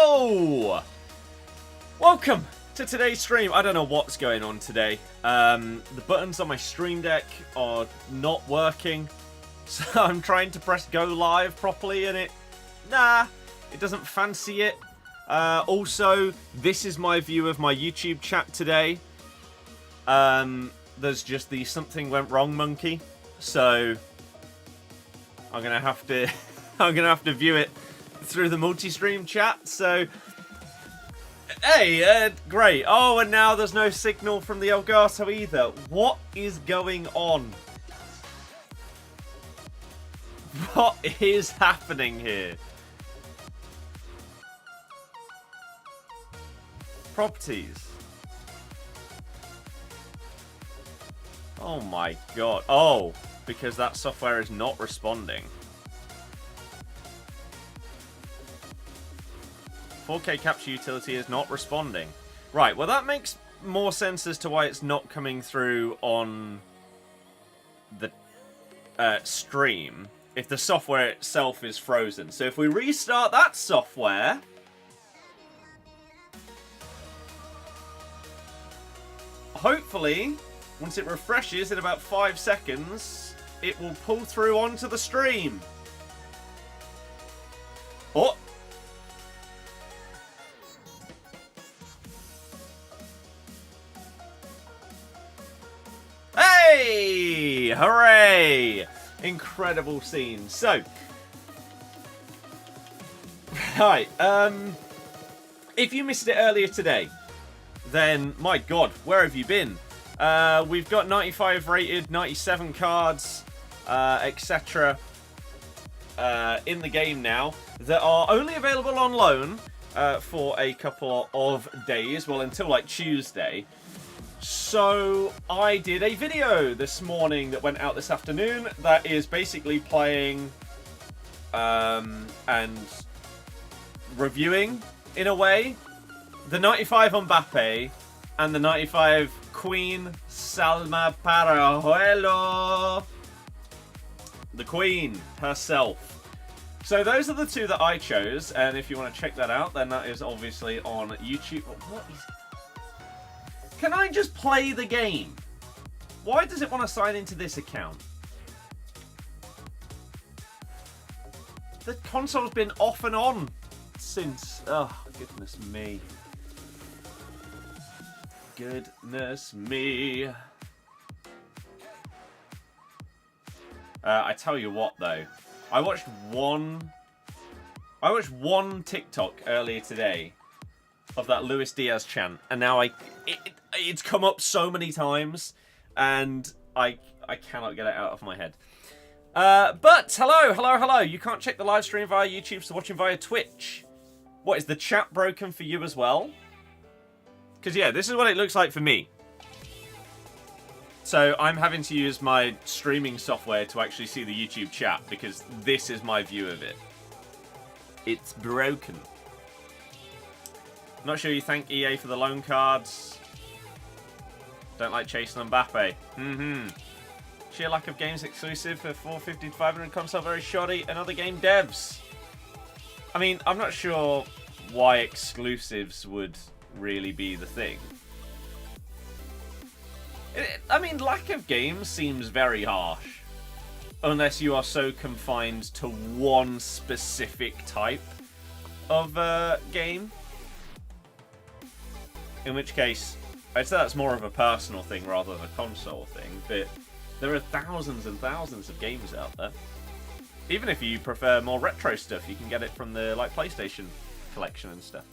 Hello! Welcome to today's stream. I don't know what's going on today. The buttons on my stream deck are not working. So I'm trying to press go live properly and it doesn't fancy it. Also, this is my view of my YouTube chat today. There's just the something went wrong monkey. So I'm gonna have to view it through the multi-stream chat. So hey, great. Oh, and now there's no signal from the Elgato either. What is going on? What is happening here? Properties. Oh my god. Oh, because that software is not responding. 4K capture utility is not responding. Right, well that makes more sense as to why it's not coming through on the stream if the software itself is frozen. So if we restart that software, hopefully, once it refreshes in about 5 seconds, it will pull through onto the stream. Oh! Hey! Hooray! Incredible scene. So, right, if you missed it earlier today, then, my god, where have you been? We've got 95 rated, 97 cards, etc. In the game now that are only available on loan for a couple of days, well, until like Tuesday. So I did a video this morning that went out this afternoon that is basically playing and reviewing, in a way, the 95 Mbappe and the 95 Queen Salma Parajuelo. The Queen herself. So those are the two that I chose, and if you want to check that out, then that is obviously on YouTube. What is... Can I just play the game? Why does it want to sign into this account? The console's been off and on since... Oh, goodness me. Goodness me. I tell you what, though. I watched one TikTok earlier today of that Luis Diaz chant, and now it's come up so many times, and I cannot get it out of my head. But hello. You can't check the live stream via YouTube, so watching via Twitch. What, is the chat broken for you as well? Because yeah, this is what it looks like for me. So I'm having to use my streaming software to actually see the YouTube chat, because this is my view of it. It's broken. Not sure you thank EA for the loan cards. Don't like chasing Mbappe. Sheer lack of games exclusive for 450 to 500 console, very shoddy. Another game devs. I mean, I'm not sure why exclusives would really be the thing. I mean, lack of games seems very harsh. Unless you are so confined to one specific type of game. In which case, I'd say that's more of a personal thing rather than a console thing. But there are thousands and thousands of games out there. Even if you prefer more retro stuff, you can get it from the PlayStation collection and stuff.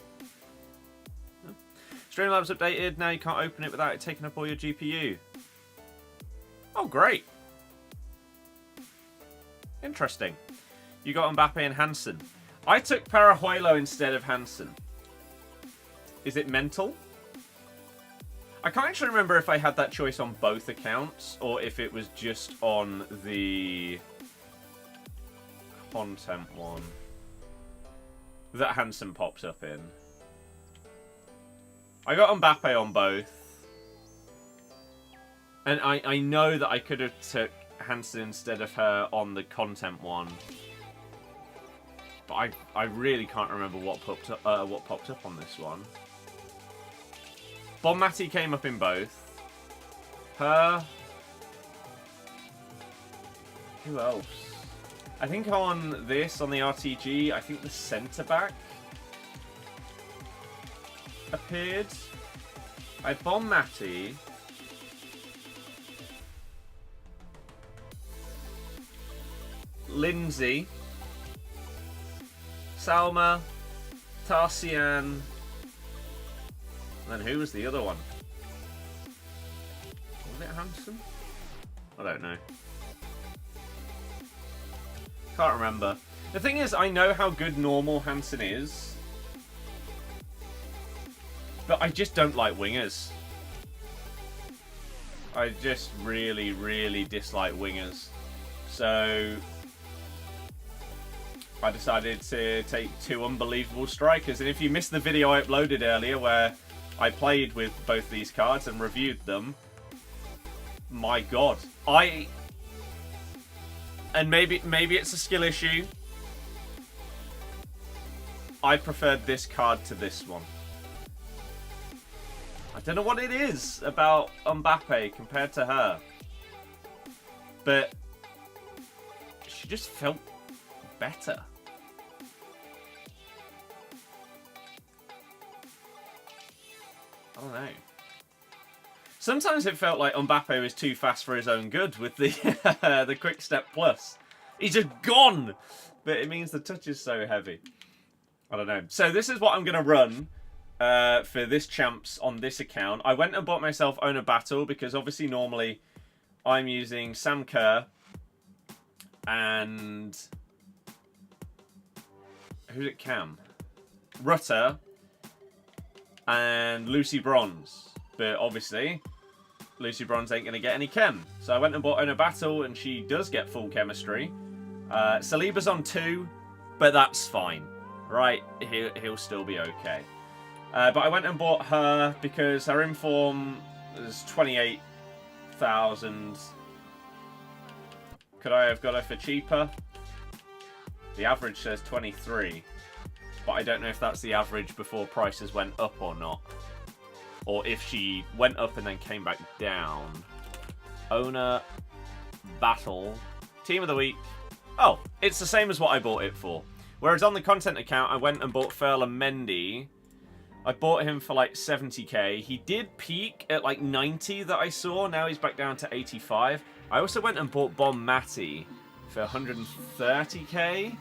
Streamlabs updated. Now you can't open it without it taking up all your GPU. Oh, great. Interesting. You got Mbappe and Hansen. I took Parajuelo instead of Hansen. Is it mental? I can't actually remember if I had that choice on both accounts or if it was just on the content one that Hansen pops up in. I got Mbappe on both. And I know that I could have took Hansen instead of her on the content one. But I really can't remember what popped up on this one. Bonmati came up in both. Her. Who else? I think on this, on the RTG, I think the centre back appeared. I had Bonmati. Lindsay. Salma. Tarsian. And then who was the other one? Was it Hansen? I don't know. Can't remember. The thing is, I know how good normal Hansen is, but I just don't like wingers. I just really, really dislike wingers. So I decided to take 2 unbelievable strikers. And if you missed the video I uploaded earlier where I played with both these cards and reviewed them, my god. And maybe it's a skill issue. I preferred this card to this one. I don't know what it is about Mbappe compared to her, but she just felt better. I don't know. Sometimes it felt like Mbappe was too fast for his own good with the the Quick Step Plus. He's just gone! But it means the touch is so heavy. I don't know. So this is what I'm going to run for this champs on this account. I went and bought myself Owner Battle because obviously normally I'm using Sam Kerr and... who's it? Cam? Rutter and Lucy Bronze. But obviously, Lucy Bronze ain't going to get any chem. So I went and bought Owner Battle, and she does get full chemistry. Saliba's on 2, but that's fine. Right? He'll still be okay. But I went and bought her because her inform is 28,000. Could I have got her for cheaper? The average says 23. But I don't know if that's the average before prices went up or not. Or if she went up and then came back down. Owner Battle. Team of the week. Oh, it's the same as what I bought it for. Whereas on the content account, I went and bought Ferland Mendy. I bought him for like 70k. He did peak at like 90 that I saw. Now he's back down to 85. I also went and bought Bonmati for 130k.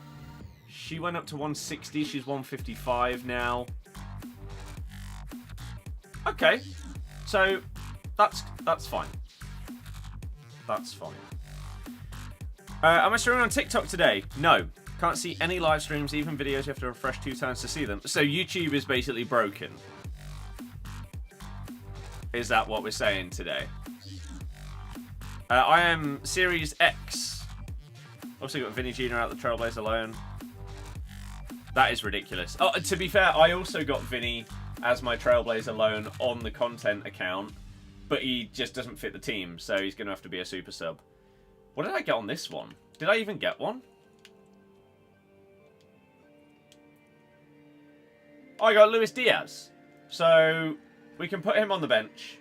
She went up to 160. She's 155 now. Okay, so that's fine. That's fine. Am I streaming on TikTok today? No. Can't see any live streams, even videos. You have to refresh 2 times to see them. So YouTube is basically broken. Is that what we're saying today? I am Series X. Also got Vinny Jr. out the Trailblazer loan. That is ridiculous. Oh, to be fair, I also got Vinny as my Trailblazer loan on the content account, but he just doesn't fit the team, so he's going to have to be a super sub. What did I get on this one? Did I even get one? Oh, I got Luis Diaz. So we can put him on the bench.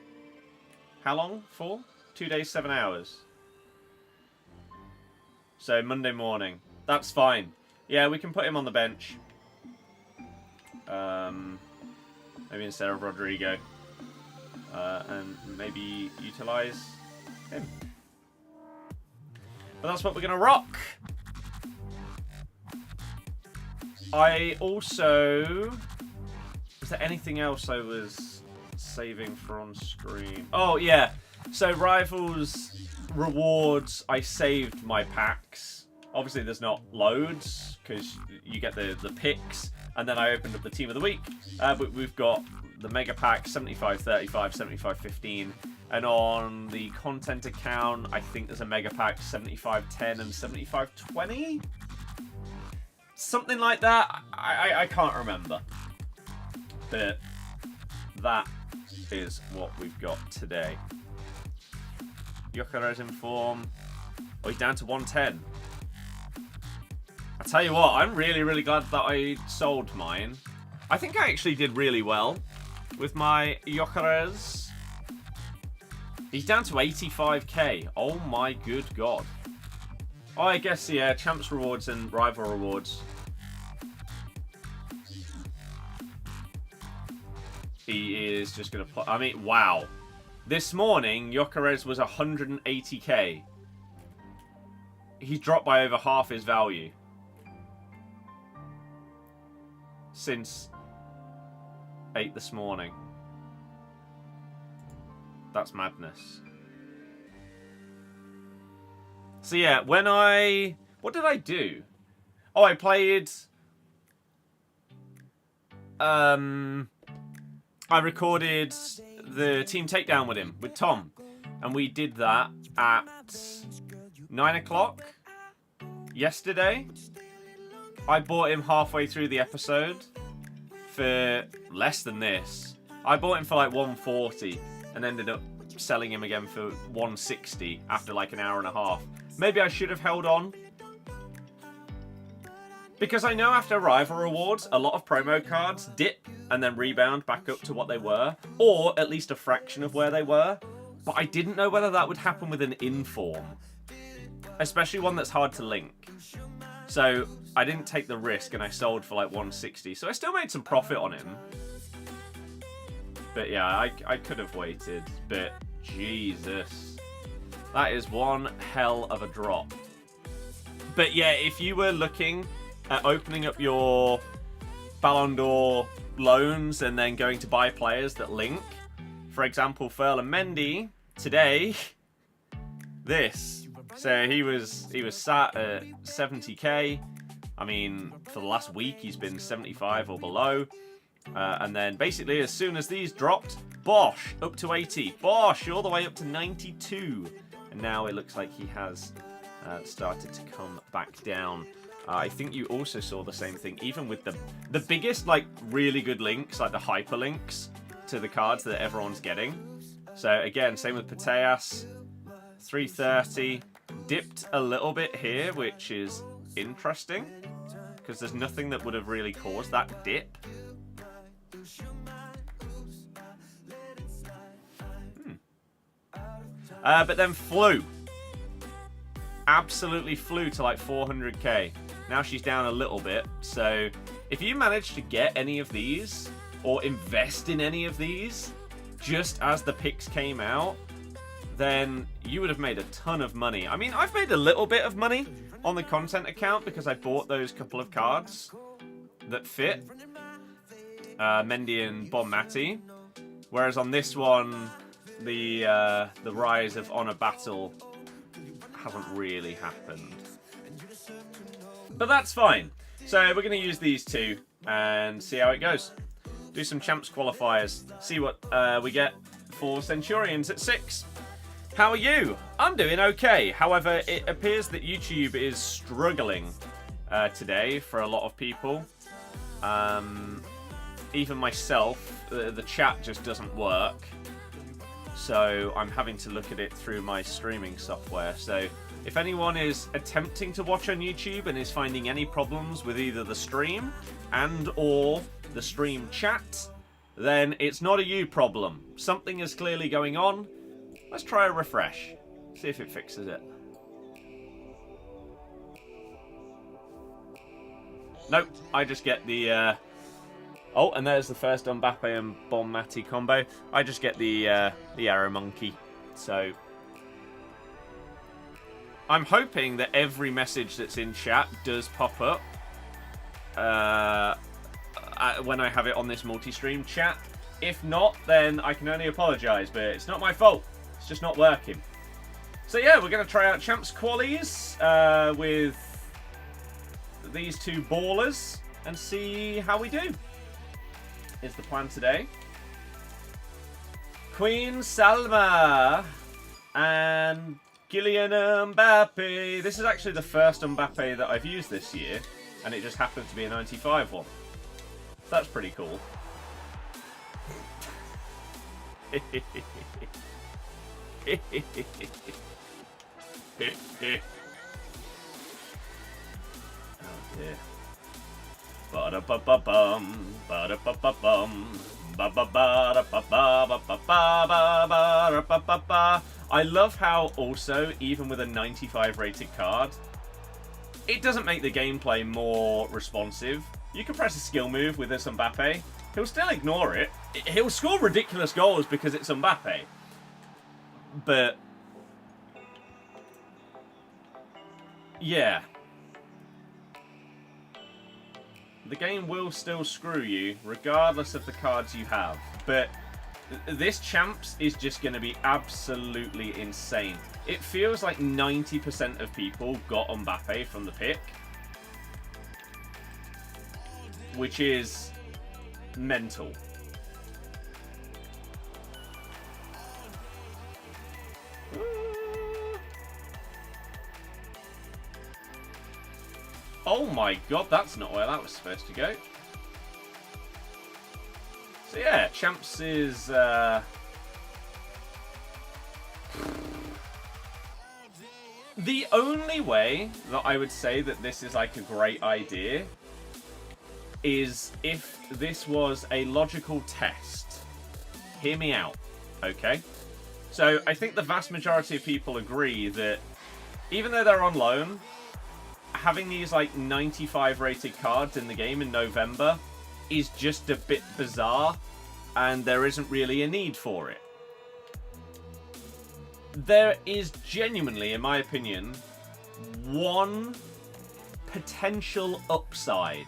How long for? 2 days, 7 hours. So Monday morning. That's fine. Yeah, we can put him on the bench. Maybe instead of Rodrygo. And maybe utilise him. But that's what we're going to rock. I also... Was there anything else I was saving for on screen? Oh, yeah. So, Rivals rewards, I saved my packs. Obviously, there's not loads, because you get the picks. And then I opened up the Team of the Week. But we've got the Mega Pack, 75-35, 75-15. And on the content account, I think there's a Mega Pack, 75-10 and 75-20? Something like that. I can't remember. But that is what we've got today. Yokero's in form. Oh, he's down to 110. I tell you what, I'm really, really glad that I sold mine. I think I actually did really well with my Gyökeres. He's down to 85k. Oh my good god. Oh, I guess, yeah, Champs rewards and Rival rewards. He is just going to put... I mean, wow. This morning, Gyökeres was 180k. He's dropped by over half his value. Since 8 this morning. That's madness. So yeah, when I... What did I do? Oh, I played... I recorded the team takedown with him, with Tom. And we did that at 9 o'clock yesterday. I bought him halfway through the episode for less than this. I bought him for like 140 and ended up selling him again for 160 after like an hour and a half. Maybe I should have held on. Because I know after Rival Rewards, a lot of promo cards dip and then rebound back up to what they were. Or at least a fraction of where they were. But I didn't know whether that would happen with an inform. Especially one that's hard to link. So I didn't take the risk and I sold for like 160. So I still made some profit on him. But yeah, I could have waited. But Jesus. That is one hell of a drop. But yeah, if you were looking at opening up your Ballon d'Or loans and then going to buy players that link, for example, Ferland Mendy, today, this. So he was sat at 70k. I mean, for the last week, he's been 75 or below. And then basically, as soon as these dropped, Bosh, up to 80. Bosh, all the way up to 92. And now it looks like he has started to come back down. I think you also saw the same thing, even with the biggest, like, really good links, like the hyperlinks to the cards that everyone's getting. So, again, same with Putellas, 330. Dipped a little bit here, which is interesting, because there's nothing that would have really caused that dip. But then flew. Absolutely flew to like 400k. Now she's down a little bit. So if you manage to get any of these or invest in any of these just as the picks came out, then you would have made a ton of money. I mean, I've made a little bit of money on the content account because I bought those couple of cards that fit. Mendy and Bonmati. Whereas on this one, the rise of Honor Battle hasn't really happened. But that's fine. So we're going to use these two and see how it goes. Do some champs qualifiers. See what we get for Centurions at 6. How are you? I'm doing okay. However, it appears that YouTube is struggling today for a lot of people. Even myself, the chat just doesn't work. So I'm having to look at it through my streaming software. So if anyone is attempting to watch on YouTube and is finding any problems with either the stream and or the stream chat, then it's not a you problem. Something is clearly going on. Let's try a refresh. See if it fixes it. Nope, I just get the... Oh, and there's the first Mbappe and Bonmati combo. I just get the arrow monkey. So I'm hoping that every message that's in chat does pop up when I have it on this multi-stream chat. If not, then I can only apologise, but it's not my fault. It's just not working. So yeah, we're going to try out Champs Qualies with these two ballers and see how we do. Is the plan today. Queen Salma and Kylian Mbappe. This is actually the first Mbappe that I've used this year, and it just happened to be a 95 one. That's pretty cool. Oh Yeah. Ba-da-ba-ba-bum, ba-da-ba-ba-bum, ba-ba-ba-da-ba-ba-ba-ba-ba-ba-ba-ba-ba. I love how also, even with a 95 rated card, it doesn't make the gameplay more responsive. You can press a skill move with this Mbappe. He'll still ignore it. He'll score ridiculous goals because it's Mbappe. But yeah. The game will still screw you, regardless of the cards you have. But this Champs is just going to be absolutely insane. It feels like 90% of people got Mbappe from the pick. Which is mental. Oh my god, that's not where that was supposed to go. So yeah, Champs is... The only way that I would say that this is like a great idea is if this was a logical test. Hear me out, okay? So I think the vast majority of people agree that even though they're on loan, having these like 95 rated cards in the game in November is just a bit bizarre, and there isn't really a need for it. There is genuinely, in my opinion, one potential upside.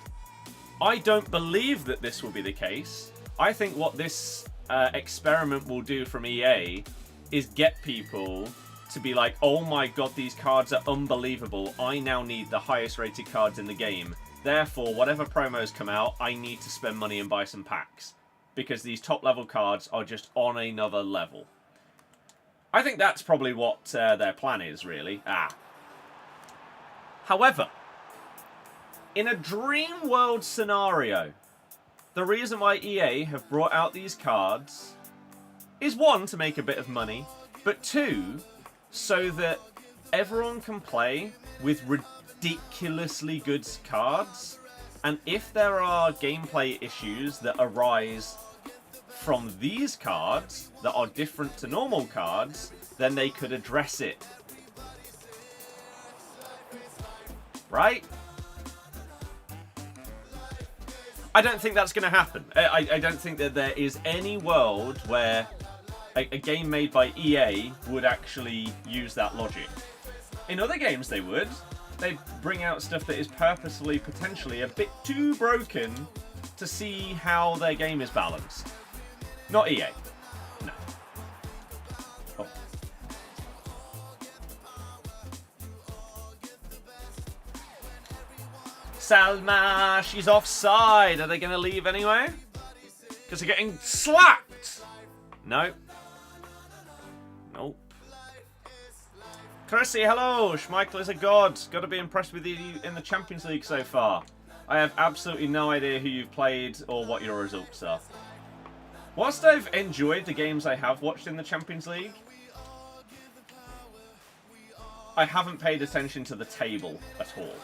I don't believe that this will be the case. I think what this experiment will do from EA is get people to be like, oh my god, these cards are unbelievable. I now need the highest rated cards in the game. Therefore, whatever promos come out, I need to spend money and buy some packs. Because these top level cards are just on another level. I think that's probably what their plan is, really. However, in a dream world scenario, the reason why EA have brought out these cards is one, to make a bit of money, but two, so that everyone can play with ridiculously good cards, and if there are gameplay issues that arise from these cards that are different to normal cards, then they could address it. Right? I don't think that's going to happen. I don't think that there is any world where a game made by EA would actually use that logic. In other games they would. They'd bring out stuff that is purposefully, potentially, a bit too broken to see how their game is balanced. Not EA. No. Oh. Salma, she's offside. Are they going to leave anyway? Because they're getting slapped. No. Nope. Chrissy, hello. Schmeichel is a god. Got to be impressed with you in the Champions League so far. I have absolutely no idea who you've played or what your results are. Whilst I've enjoyed the games I have watched in the Champions League, I haven't paid attention to the table at all.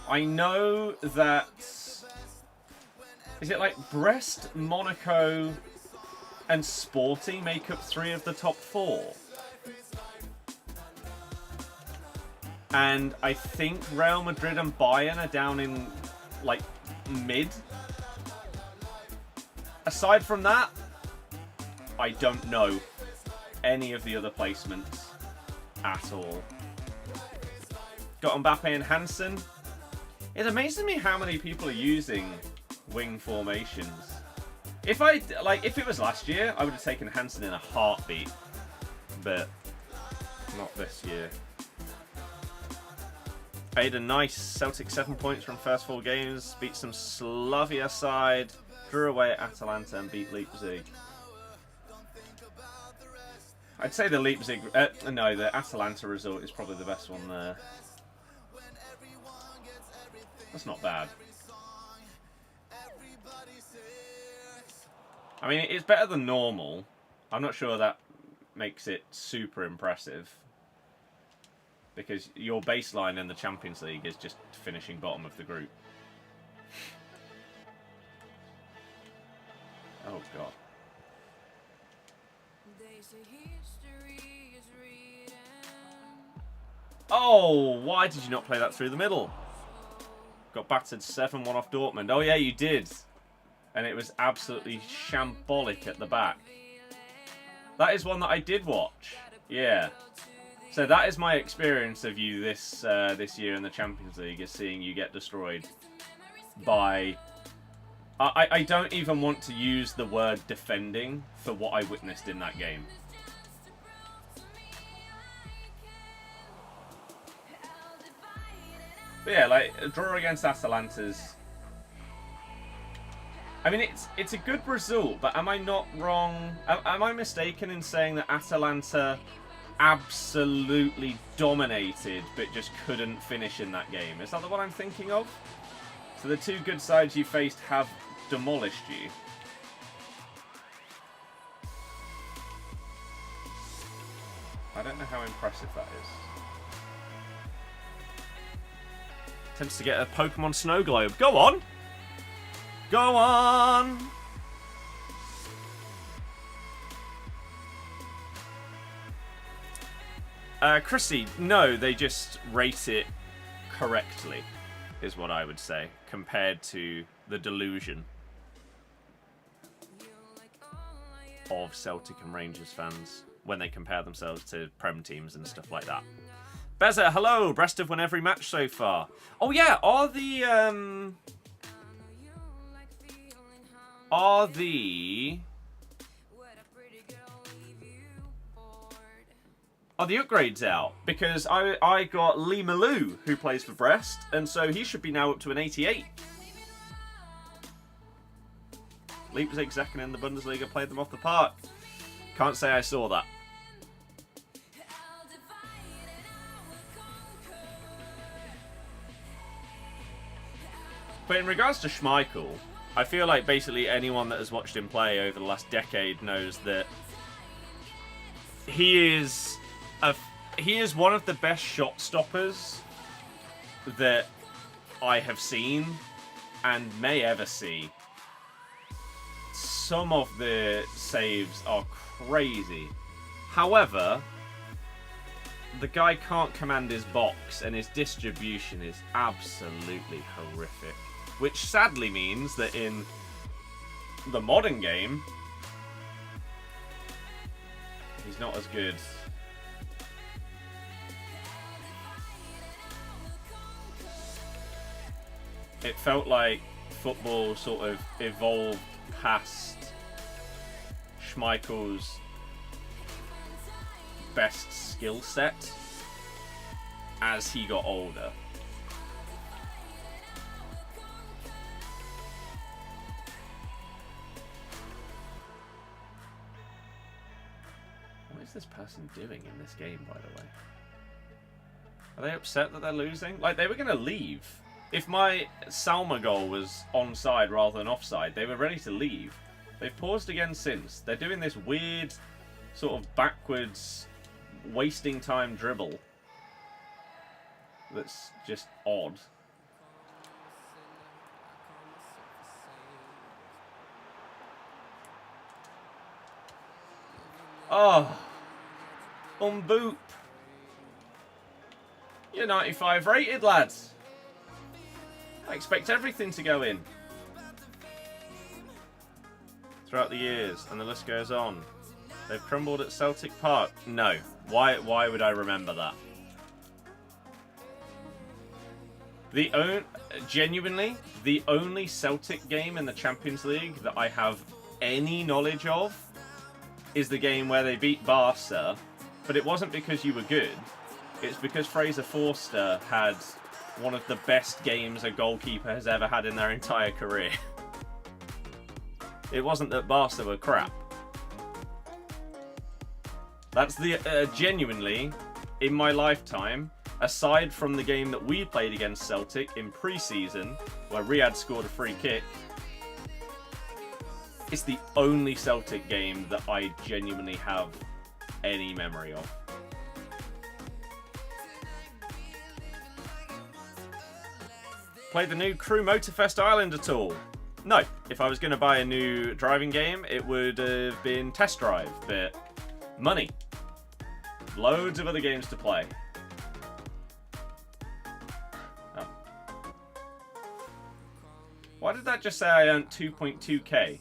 I know that... Is it like Brest, Monaco, and Sporting make up 3 of the top 4? And I think Real Madrid and Bayern are down in, like, mid. Aside from that, I don't know any of the other placements at all. Got Mbappe and Hansen. It amazes me how many people are using wing formations. If it was last year, I would have taken Hansen in a heartbeat. But not this year. I had a nice Celtic 7 points from first 4 games, beat some Slavia side, drew away at Atalanta and beat Leipzig. I'd say the Leipzig, no, the Atalanta result is probably the best one there. That's not bad. I mean, it's better than normal. I'm not sure that makes it super impressive. Because your baseline in the Champions League is just finishing bottom of the group. Oh, God. Oh, why did you not play that through the middle? Got battered 7-1 off Dortmund. Oh, yeah, you did. And it was absolutely shambolic at the back. That is one that I did watch. Yeah. So that is my experience of you this year in the Champions League, is seeing you get destroyed by... I don't even want to use the word defending for what I witnessed in that game. But yeah, like, a draw against Atalanta's... I mean, it's a good result, but am I not wrong? Am I mistaken in saying that Atalanta absolutely dominated, but just couldn't finish in that game? Is that the one I'm thinking of? So the two good sides you faced have demolished you. I don't know how impressive that is. Tends to get a Pokemon Snow Globe. Go on! Go on! Chrissy, no, they just rate it correctly, is what I would say, compared to the delusion of Celtic and Rangers fans when they compare themselves to Prem teams and stuff like that. Beza, hello! Brest have won every match so far. Oh yeah, are the upgrades out? Because I got Lee Malou, who plays for Brest, and so he should be now up to an 88. Leipzig second in the Bundesliga, played them off the park. Can't say I saw that. But in regards to Schmeichel, I feel like basically anyone that has watched him play over the last decade knows that he is one of the best shot stoppers that I have seen and may ever see. Some of the saves are crazy. However, the guy can't command his box and his distribution is absolutely horrific. Which sadly means that in the modern game, he's not as good. It felt like football sort of evolved past Schmeichel's best skill set as he got older. What is this person doing in this game, by the way? Are they upset that they're losing? Like, they were going to leave. If my Salma goal was onside rather than offside, they were ready to leave. They've paused again since. They're doing this weird sort of backwards, wasting time dribble that's just odd. Oh, Boop. You're 95 rated, lads. I expect everything to go in throughout the years, and the list goes on. They've crumbled at Celtic Park. No. Why would I remember that? Genuinely, the only Celtic game in the Champions League that I have any knowledge of is the game where they beat Barca, but it wasn't because you were good. It's because Fraser Forster had one of the best games a goalkeeper has ever had in their entire career. It wasn't that Barca were crap. That's the genuinely, in my lifetime, aside from the game that we played against Celtic in pre-season, where Riyad scored a free kick, it's the only Celtic game that I genuinely have any memory of. Play the new Crew Motorfest Island at all? No. If I was going to buy a new driving game, it would have been Test Drive, but money. Loads of other games to play. Oh. Why did that just say I earned 2.2k?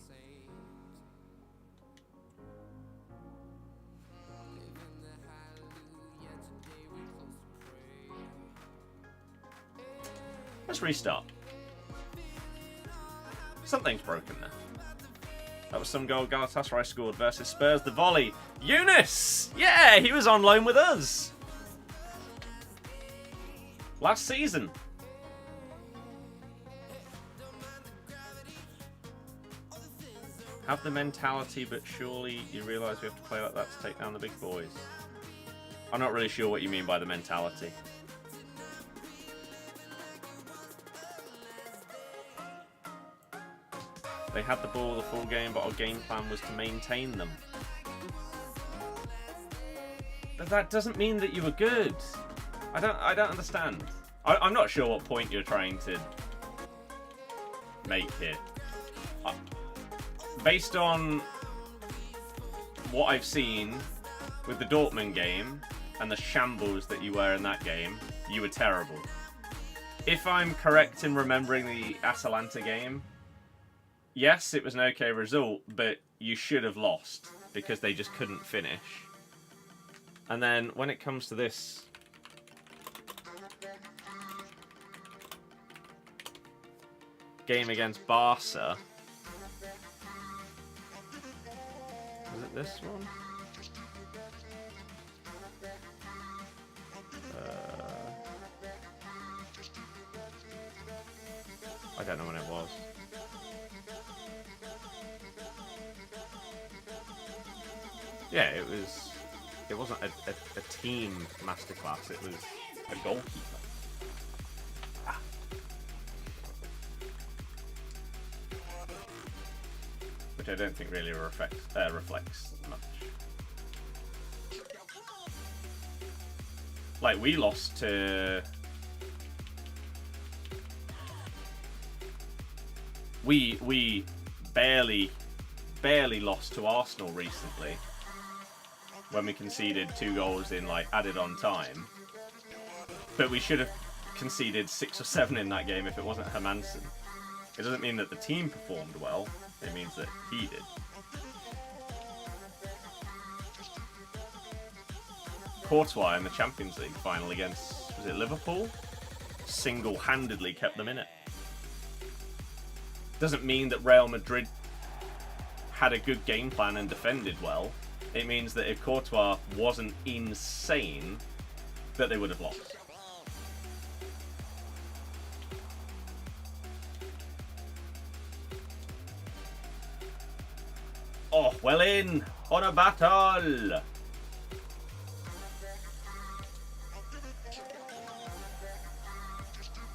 Let's restart. Something's broken there. That was some goal Galatasaray scored versus Spurs. The volley. Yunus! Yeah, he was on loan with us. Last season. Have the mentality, but surely you realise we have to play like that to take down the big boys. I'm not really sure what you mean by the mentality. They had the ball the full game, but our game plan was to maintain them. But that doesn't mean that you were good. I don't understand. I'm not sure what point you're trying to make here. Based on what I've seen with the Dortmund game and the shambles that you were in that game, you were terrible. If I'm correct in remembering the Atalanta game, yes, it was an okay result, but you should have lost because they just couldn't finish. And then when it comes to this game against Barca, was it this one? I don't know when it was. Yeah, it wasn't a team masterclass, it was a goalkeeper. Which I don't think really reflects much. Like, we lost to... We barely lost to Arsenal recently. When we conceded 2 goals in, like, added on time. But we should have conceded 6 or 7 in that game if it wasn't Hermansen. It doesn't mean that the team performed well, it means that he did. Courtois in the Champions League final against, was it Liverpool? Single-handedly kept them in it. Doesn't mean that Real Madrid had a good game plan and defended well. It means that if Courtois wasn't insane, that they would have lost. Oh, well in! On a battle!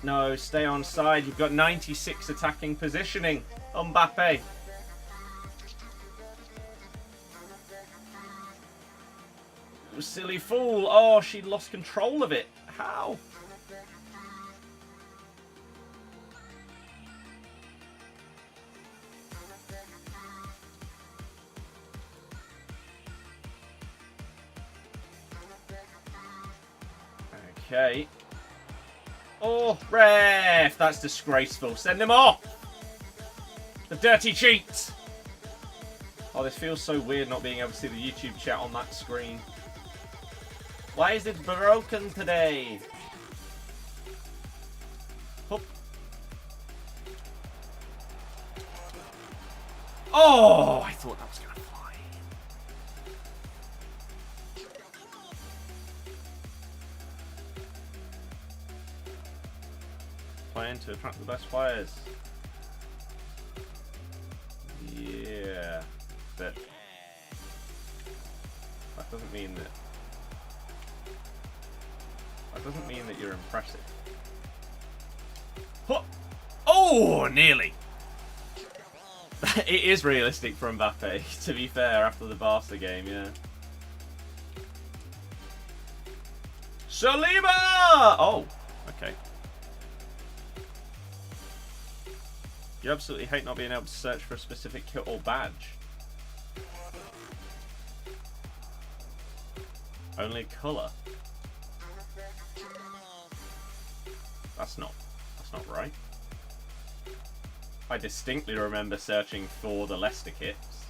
No, stay on side. You've got 96 attacking positioning. Mbappe. Silly fool. Oh, she lost control of it. How? Okay. Oh, ref! That's disgraceful. Send him off! The dirty cheat! Oh, this feels so weird not being able to see the YouTube chat on that screen. Why is it broken today? Hoop. Oh, I thought that was going to fly. Playing to attract the best players. Yeah, but that doesn't mean that. That doesn't mean that you're impressive. Oh, nearly. It is realistic for Mbappe, to be fair, after the Barca game, yeah. Saliba! Oh, okay. You absolutely hate not being able to search for a specific kit or badge. Only colour. That's not right. I distinctly remember searching for the Leicester kits.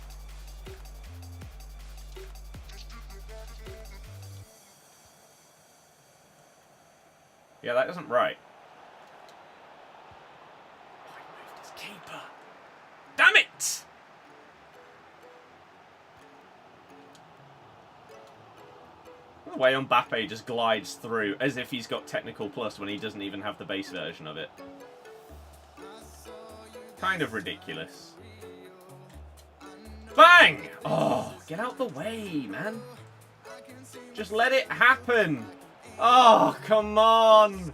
Yeah, that isn't right. Oh, he moved his keeper. Damn it! The way Mbappe just glides through as if he's got technical plus when he doesn't even have the base version of it. Kind of ridiculous. Bang! Oh, get out the way, man. Just let it happen. Oh, come on.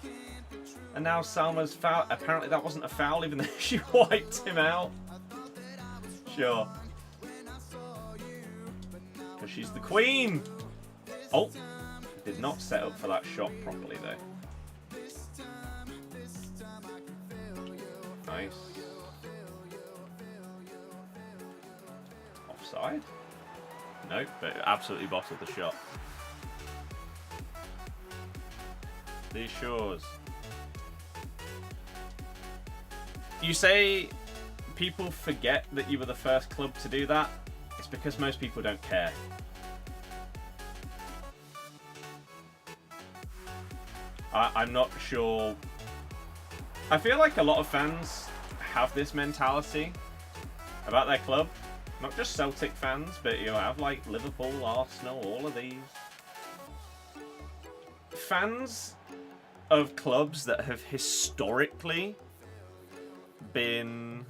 And now Salma's foul. Apparently that wasn't a foul, even though she wiped him out. Sure. Because she's the queen. Oh. Did not set up for that shot properly, though. Nice. Offside? Nope, but absolutely bottled the shot. These shores. You say people forget that you were the first club to do that? It's because most people don't care. I'm not sure. I feel like a lot of fans have this mentality about their club. Not just Celtic fans, but you have like Liverpool, Arsenal, all of these. Fans of clubs that have historically been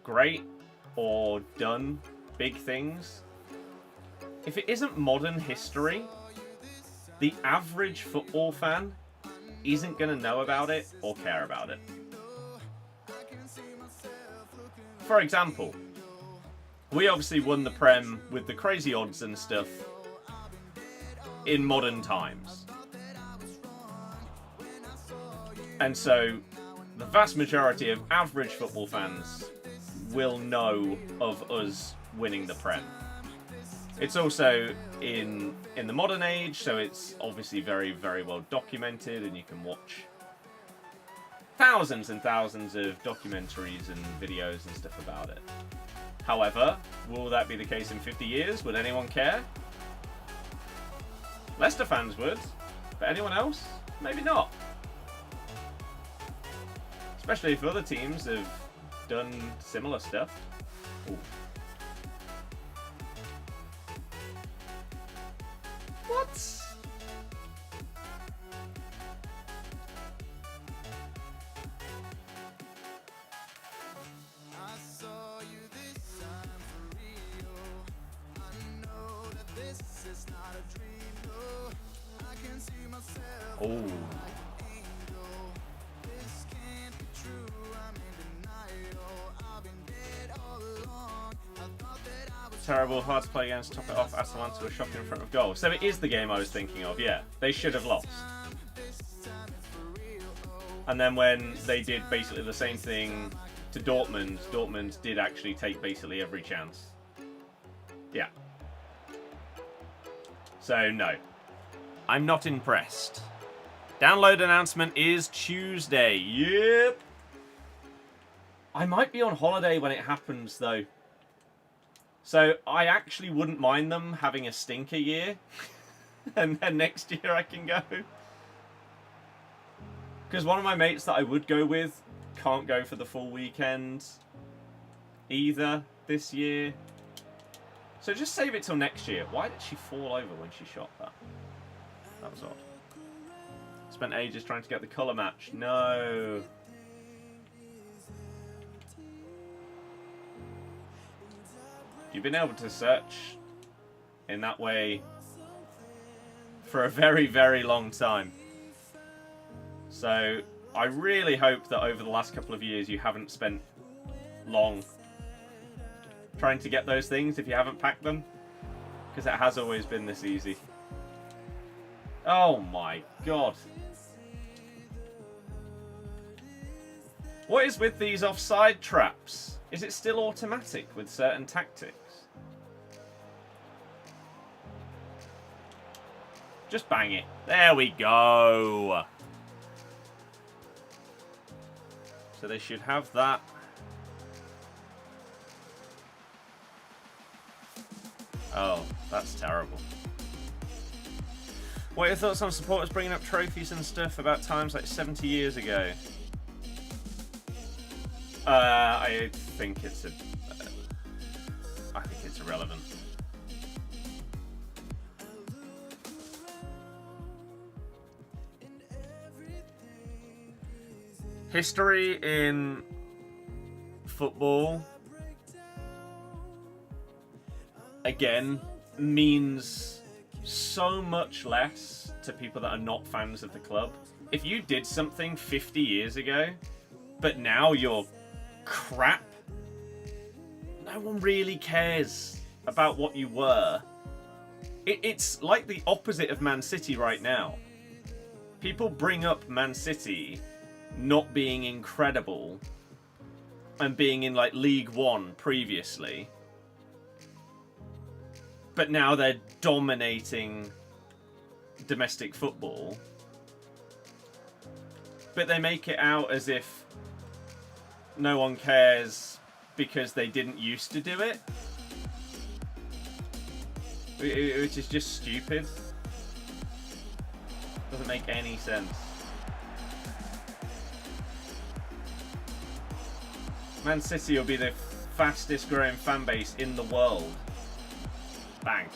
great or done big things. If it isn't modern history, the average football fan isn't going to know about it or care about it. For example, we obviously won the Prem with the crazy odds and stuff in modern times. And so the vast majority of average football fans will know of us winning the Prem. It's also in the modern age, so it's obviously very, very well documented, and you can watch thousands and thousands of documentaries and videos and stuff about it. However, will that be the case in 50 years? Would anyone care? Leicester fans would, but anyone else? Maybe not. Especially if other teams have done similar stuff. Ooh. What? Oh. Terrible, hard to play against, top it off, Atalanta were shocking in front of goal. So it is the game I was thinking of, yeah. They should have lost. And then when they did basically the same thing to Dortmund, Dortmund did actually take basically every chance. Yeah. So, no. I'm not impressed. Download announcement is Tuesday. Yep. I might be on holiday when it happens, though. So I actually wouldn't mind them having a stinker year. And then next year I can go. Because one of my mates that I would go with can't go for the full weekend either this year. So just save it till next year. Why did she fall over when she shot that? That was odd. Spent ages trying to get the colour match. No. You've been able to search in that way for a very, very long time. So I really hope that over the last couple of years you haven't spent long trying to get those things if you haven't packed them. Because it has always been this easy. Oh my god. What is with these offside traps? Is it still automatic with certain tactics? Just bang it. There we go. So they should have that. Oh, that's terrible. What are your thoughts on supporters bringing up trophies and stuff about times like 70 years ago? I think it's irrelevant. History in football, again, means so much less to people that are not fans of the club. If you did something 50 years ago, but now you're crap, no one really cares about what you were. It's like the opposite of Man City right now. People bring up Man City not being incredible and being in like League One previously, but now they're dominating domestic football, but they make it out as if no one cares because they didn't used to do it, which is just stupid. Doesn't make any sense. Man City will be the fastest growing fan base in the world. Bang.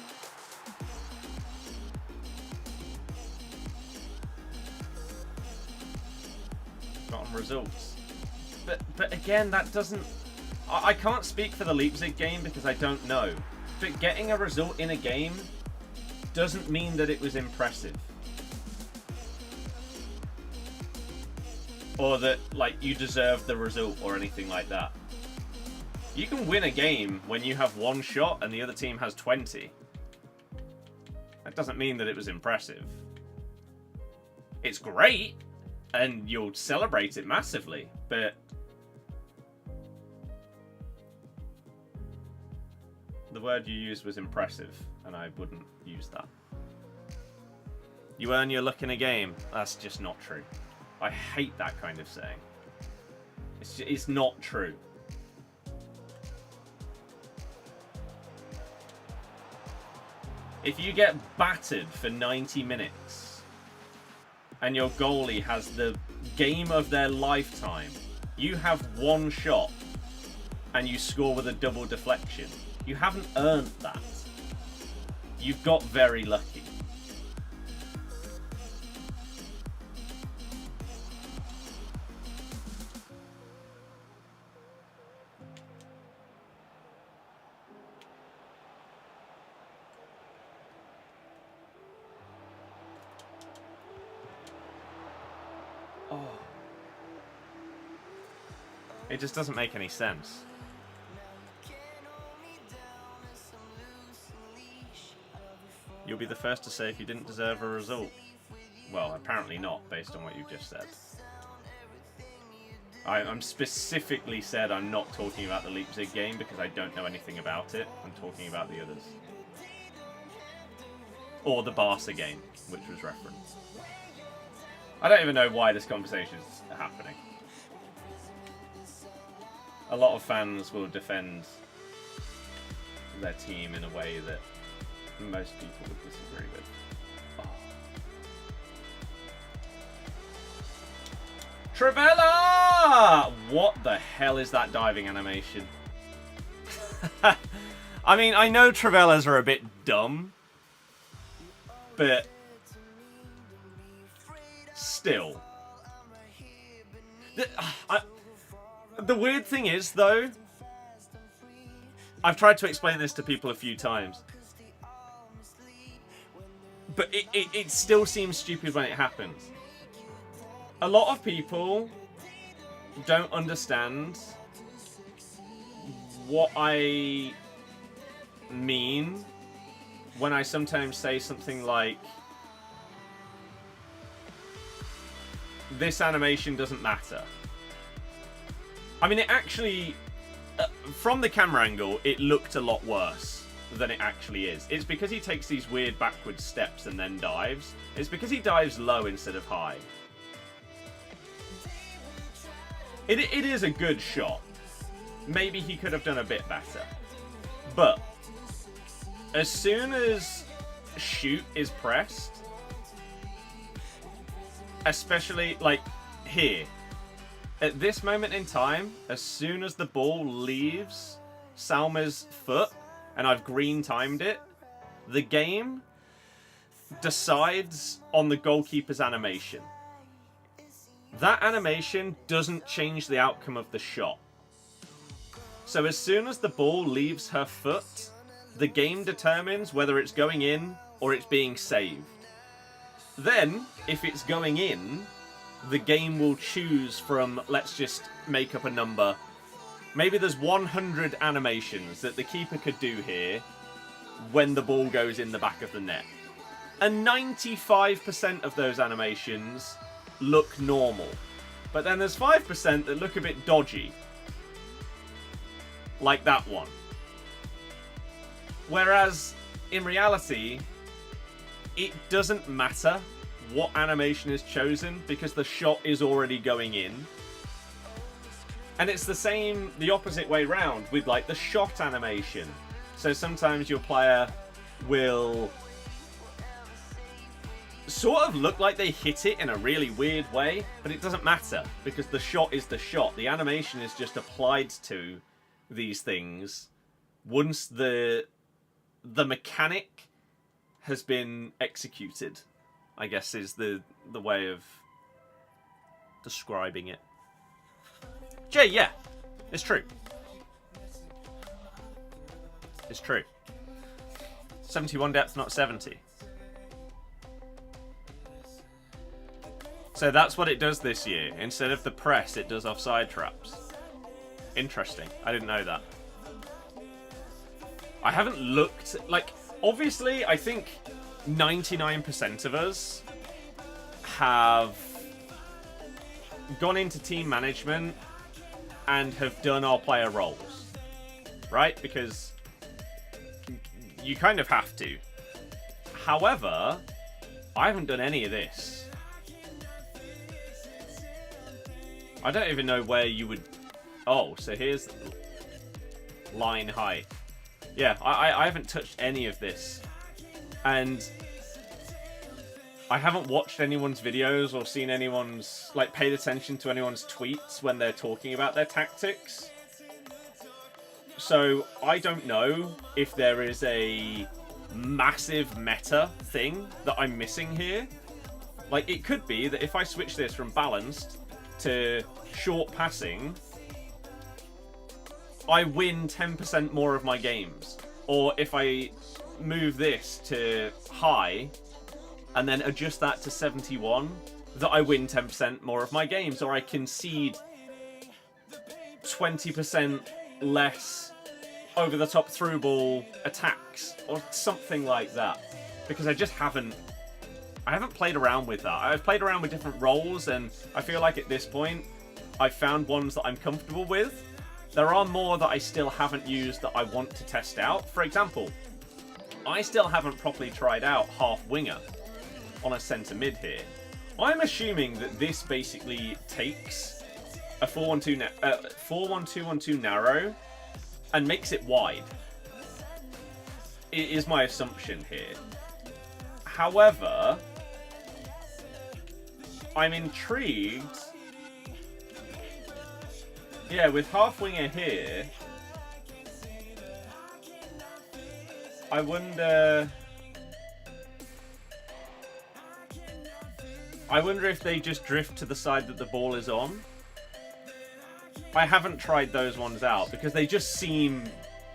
Gotten results. But again, that doesn't... I can't speak for the Leipzig game because I don't know. But getting a result in a game doesn't mean that it was impressive. Or that, like, you deserve the result or anything like that. You can win a game when you have one shot and the other team has 20. That doesn't mean that it was impressive. It's great, and you'll celebrate it massively, but... the word you used was impressive, and I wouldn't use that. You earn your luck in a game. That's just not true. I hate that kind of saying. It's not true. If you get battered for 90 minutes and your goalie has the game of their lifetime, you have one shot and you score with a double deflection, you haven't earned that. You've got very lucky. It just doesn't make any sense. You'll be the first to say if you didn't deserve a result. Well, apparently not, based on what you've just said. I'm specifically said I'm not talking about the Leipzig game because I don't know anything about it. I'm talking about the others. Or the Barca game, which was referenced. I don't even know why this conversation is happening. A lot of fans will defend their team in a way that most people would disagree with. Oh. Trivella! What the hell is that diving animation? I mean, I know Trivellas are a bit dumb, but still. The weird thing is, though, I've tried to explain this to people a few times, but it still seems stupid when it happens. A lot of people don't understand what I mean when I sometimes say something like, this animation doesn't matter. I mean, it actually, from the camera angle, it looked a lot worse than it actually is. It's because he takes these weird backward steps and then dives. It's because he dives low instead of high. It is a good shot. Maybe he could have done a bit better. But as soon as shoot is pressed, especially like here, at this moment in time, as soon as the ball leaves Salma's foot, and I've green timed it, the game decides on the goalkeeper's animation. That animation doesn't change the outcome of the shot. So as soon as the ball leaves her foot, the game determines whether it's going in or it's being saved. Then, if it's going in, the game will choose from, let's just make up a number. Maybe there's 100 animations that the keeper could do here when the ball goes in the back of the net. And 95% of those animations look normal. But then there's 5% that look a bit dodgy. Like that one. Whereas, in reality, it doesn't matter what animation is chosen because the shot is already going in. And it's the same, the opposite way round with like the shot animation. So sometimes your player will sort of look like they hit it in a really weird way, but it doesn't matter because the shot is the shot. The animation is just applied to these things once the mechanic has been executed, I guess is the way of describing it. Jay, yeah, it's true. It's true. 71 depth, not 70. So that's what it does this year. Instead of the press, it does offside traps. Interesting. I didn't know that. I haven't looked... Like, obviously, I think 99% of us have gone into team management and have done our player roles. Right? Because you kind of have to. However, I haven't done any of this. I don't even know where you would... Oh, so here's line height. Yeah, I haven't touched any of this. And I haven't watched anyone's videos or seen anyone's... Like, paid attention to anyone's tweets when they're talking about their tactics. So, I don't know if there is a massive meta thing that I'm missing here. Like, it could be that if I switch this from balanced to short passing, I win 10% more of my games. Or if I move this to high and then adjust that to 71, that I win 10% more of my games. Or I concede 20% less over the top through ball attacks or something like that. Because I just haven't played around with that. I've played around with different roles, and I feel like at this point I've found ones that I'm comfortable with. There are more that I still haven't used that I want to test out. For example, I still haven't properly tried out half winger on a centre mid here. I'm assuming that this basically takes a 4-1-2-1-2 narrow and makes it wide. It is my assumption here. However, I'm intrigued. Yeah, with half winger here, I wonder if they just drift to the side that the ball is on. I haven't tried those ones out because they just seem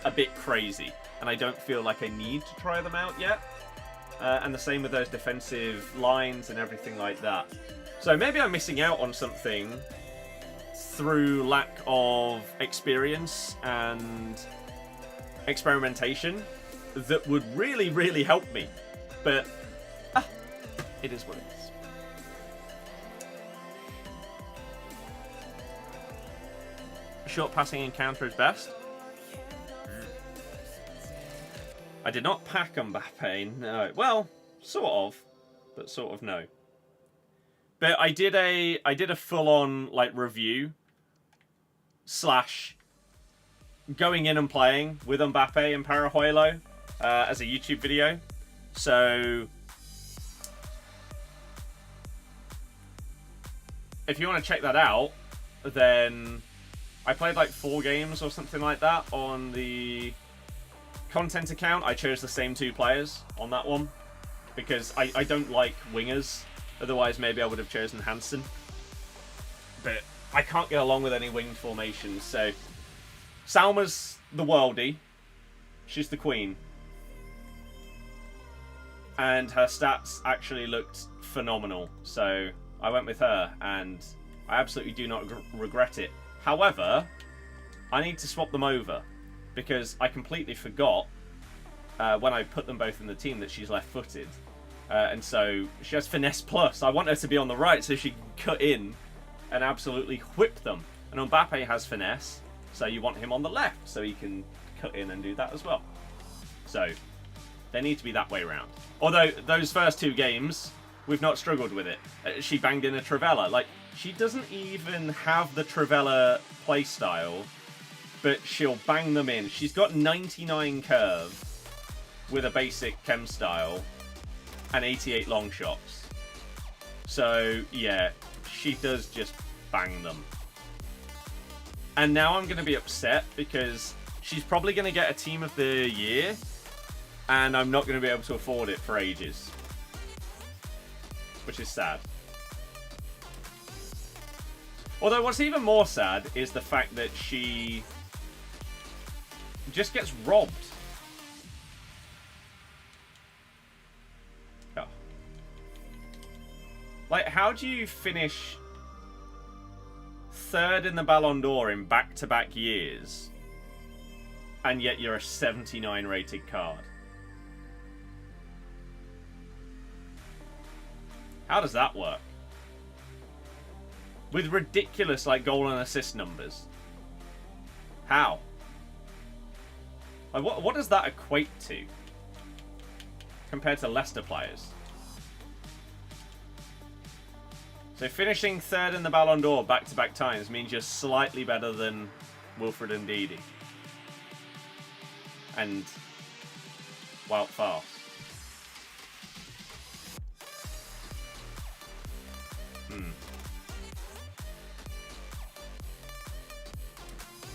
a bit crazy, and I don't feel like I need to try them out yet. And the same with those defensive lines and everything like that. So maybe I'm missing out on something through lack of experience and experimentation that would really, really help me. But it is what it is. Short passing and counter is best. I did not pack Mbappe, no. Well, sort of, but sort of no. But I did a full-on like review / going in and playing with Mbappe and Parajuelo as a YouTube video. So if you want to check that out, then I played like 4 games or something like that on the content account. I chose the same 2 players on that one because I don't like wingers. Otherwise, maybe I would have chosen Hansen. But I can't get along with any winged formations. So Salma's the worldie. She's the queen. And her stats actually looked phenomenal. So I went with her, and I absolutely do not regret it. However, I need to swap them over because I completely forgot when I put them both in the team that she's left-footed. And so she has finesse plus. I want her to be on the right so she can cut in and absolutely whip them. And Mbappe has finesse, so you want him on the left so he can cut in and do that as well. So they need to be that way around. Although those first 2 games, we've not struggled with it. She banged in a Trivela. Like, she doesn't even have the Trivela playstyle, but she'll bang them in. She's got 99 curve with a basic chem style and 88 long shots. So, yeah, she does just bang them. And now I'm going to be upset because she's probably going to get a Team of the Year, and I'm not going to be able to afford it for ages. Which is sad. Although what's even more sad is the fact that she just gets robbed. Oh. Like, how do you finish 3rd in the Ballon d'Or in back-to-back years, and yet you're a 79 rated card? How does that work? With ridiculous, like, goal and assist numbers. How? Like, what does that equate to compared to Leicester players? So finishing 3rd in the Ballon d'Or back-to-back times means you're slightly better than Wilfred Ndidi. And Wout Fast.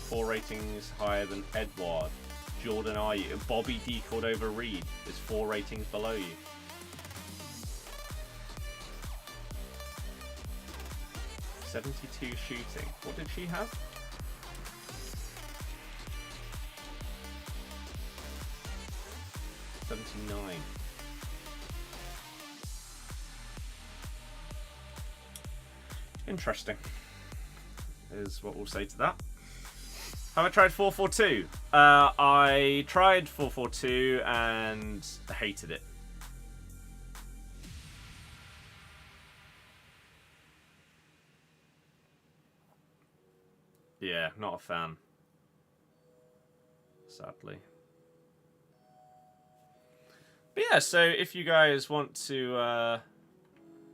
Four ratings higher than Edouard. Jordan Ayew. Bobby D. Cordova-Reed is 4 ratings below you. .72 shooting. What did she have? .79. Interesting, is what we'll say to that. Have I tried 4-4-2? I tried 4-4-2 and hated it. Yeah, not a fan. Sadly. But yeah, so if you guys want to...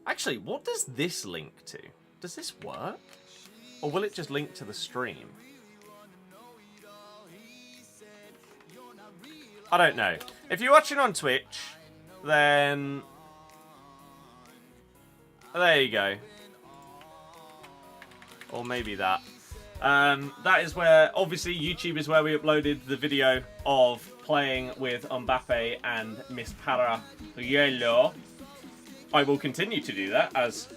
Actually, what does this link to? Does this work? Or will it just link to the stream? I don't know. If you're watching on Twitch, then... there you go. Or maybe that. That is where, obviously, YouTube is where we uploaded the video of playing with Mbappe and Miss Parajuelo. I will continue to do that as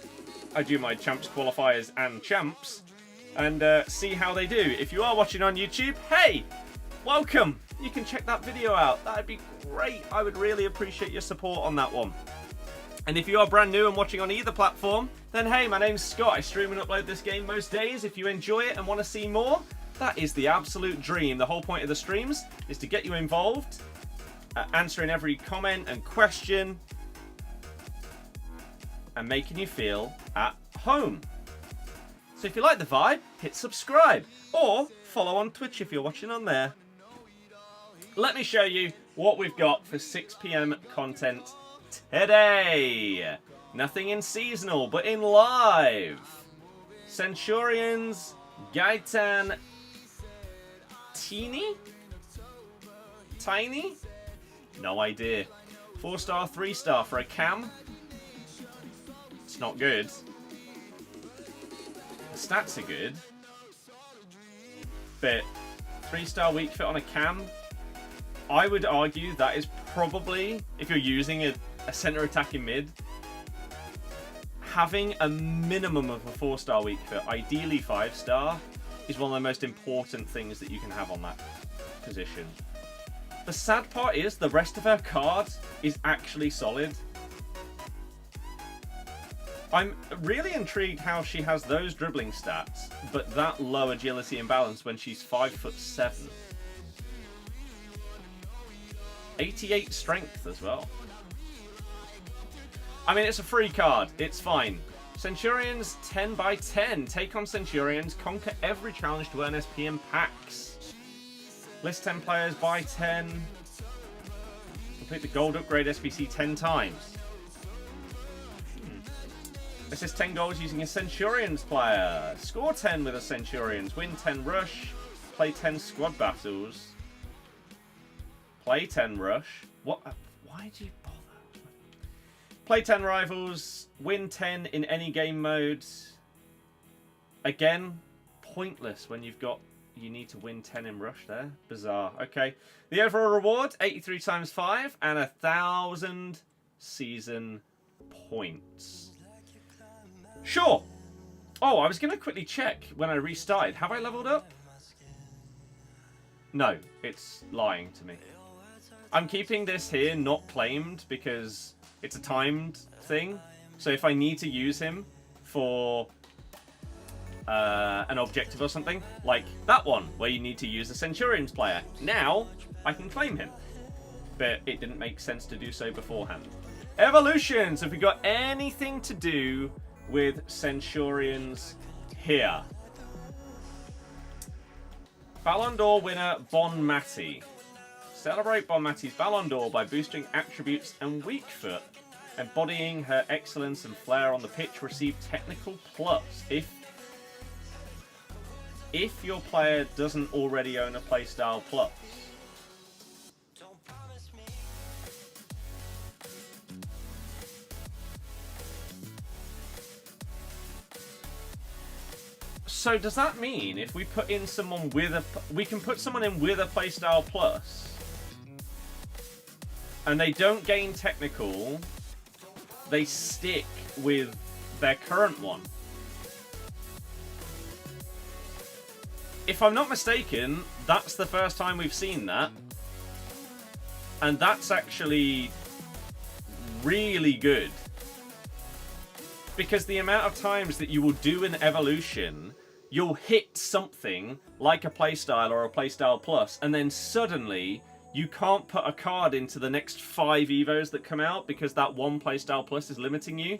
I do my champs qualifiers and champs and see how they do. If you are watching on YouTube, hey, welcome. You can check that video out. That'd be great. I would really appreciate your support on that one. And if you are brand new and watching on either platform, then hey, my name's Scott. I stream and upload this game most days. If you enjoy it and want to see more, that is the absolute dream. The whole point of the streams is to get you involved, answering every comment and question, and making you feel at home. So if you like the vibe, hit subscribe. Or follow on Twitch if you're watching on there. Let me show you what we've got for 6 PM content today. Nothing in seasonal, but in live. Centurions, Gaetan, Tiny? No idea. 4-star, 3-star for a cam. It's not good. The stats are good. But 3-star weak fit on a cam, I would argue that is probably, if you're using a centre attacking mid, having a minimum of a 4-star weak fit, ideally 5-star, is one of the most important things that you can have on that position. The sad part is the rest of her card is actually solid. I'm really intrigued how she has those dribbling stats, but that low agility and balance when she's 5'7". 88 strength as well. I mean, it's a free card. It's fine. Centurions 10 by 10. Take on Centurions. Conquer every challenge to earn SP and packs. List 10 players, buy 10. Complete the gold upgrade SBC 10 times. Assist 10 goals using a Centurions player. Score 10 with a Centurions. Win 10 rush. Play 10 squad battles. Play 10 rush. What? Why do you bother? Play 10 rivals. Win 10 in any game mode. Again, pointless when you've got... You need to win 10 in rush there. Bizarre. Okay. The overall reward, 83 times 5 and 1,000 season points. Sure. Oh, I was going to quickly check when I restarted. Have I leveled up? No, it's lying to me. I'm keeping this here not claimed because it's a timed thing. So if I need to use him for an objective or something, like that one where you need to use a Centurions player, now I can claim him. But it didn't make sense to do so beforehand. Evolutions! Have we got anything to do with Centurions here? Ballon d'Or winner Bonmati. Celebrate Bonmati's Ballon d'Or by boosting attributes and weak foot. Embodying her excellence and flair on the pitch, receive technical plus. If your player doesn't already own a playstyle plus. So does that mean if we put in someone with a... We can put someone in with a playstyle plus and they don't gain technical, they stick with their current one? If I'm not mistaken, that's the first time we've seen that. And that's actually really good. Because the amount of times that you will do an evolution, you'll hit something like a playstyle or a playstyle plus, and then suddenly you can't put a card into the next 5 evos that come out because that one playstyle plus is limiting you.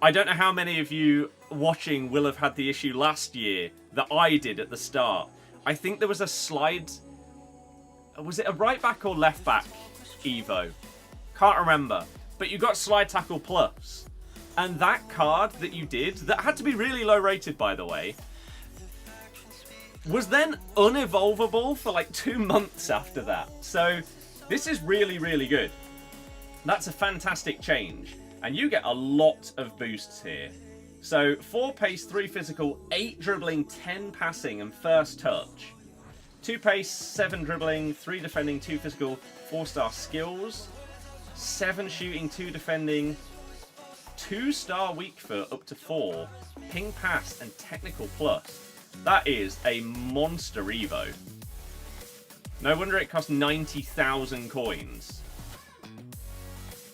I don't know how many of you watching will have had the issue last year that I did at the start. I think there was a slide... Was it a right back or left back Evo? Can't remember. But you got slide tackle plus. And that card that you did, that had to be really low rated by the way, was then unevolvable for like 2 months after that. So this is really, really good. That's a fantastic change. And you get a lot of boosts here. So 4 pace, 3 physical, 8 dribbling, 10 passing and first touch. 2 pace, 7 dribbling, 3 defending, 2 physical, 4-star skills. 7 shooting, 2 defending, 2-star weak foot up to 4. Ping pass and technical plus. That is a monster Evo. No wonder it cost 90,000 coins.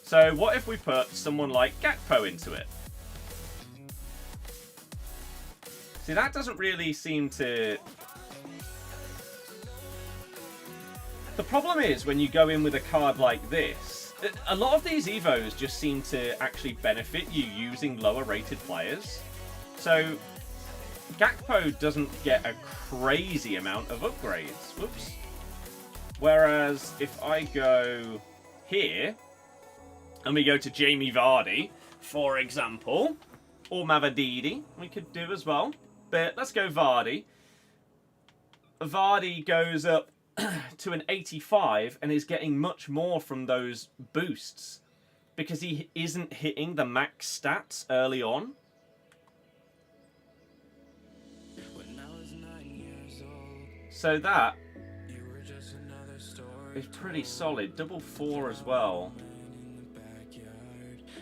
So what if we put someone like Gakpo into it? See, that doesn't really seem to... The problem is when you go in with a card like this, a lot of these Evos just seem to actually benefit you using lower rated players. So Gakpo doesn't get a crazy amount of upgrades. Whoops. Whereas if I go here, and we go to Jamie Vardy, for example, or Mavadidi, we could do as well. But let's go Vardy. Vardy goes up to an 85 and is getting much more from those boosts because he isn't hitting the max stats early on. So that is pretty solid. Double 4 as well.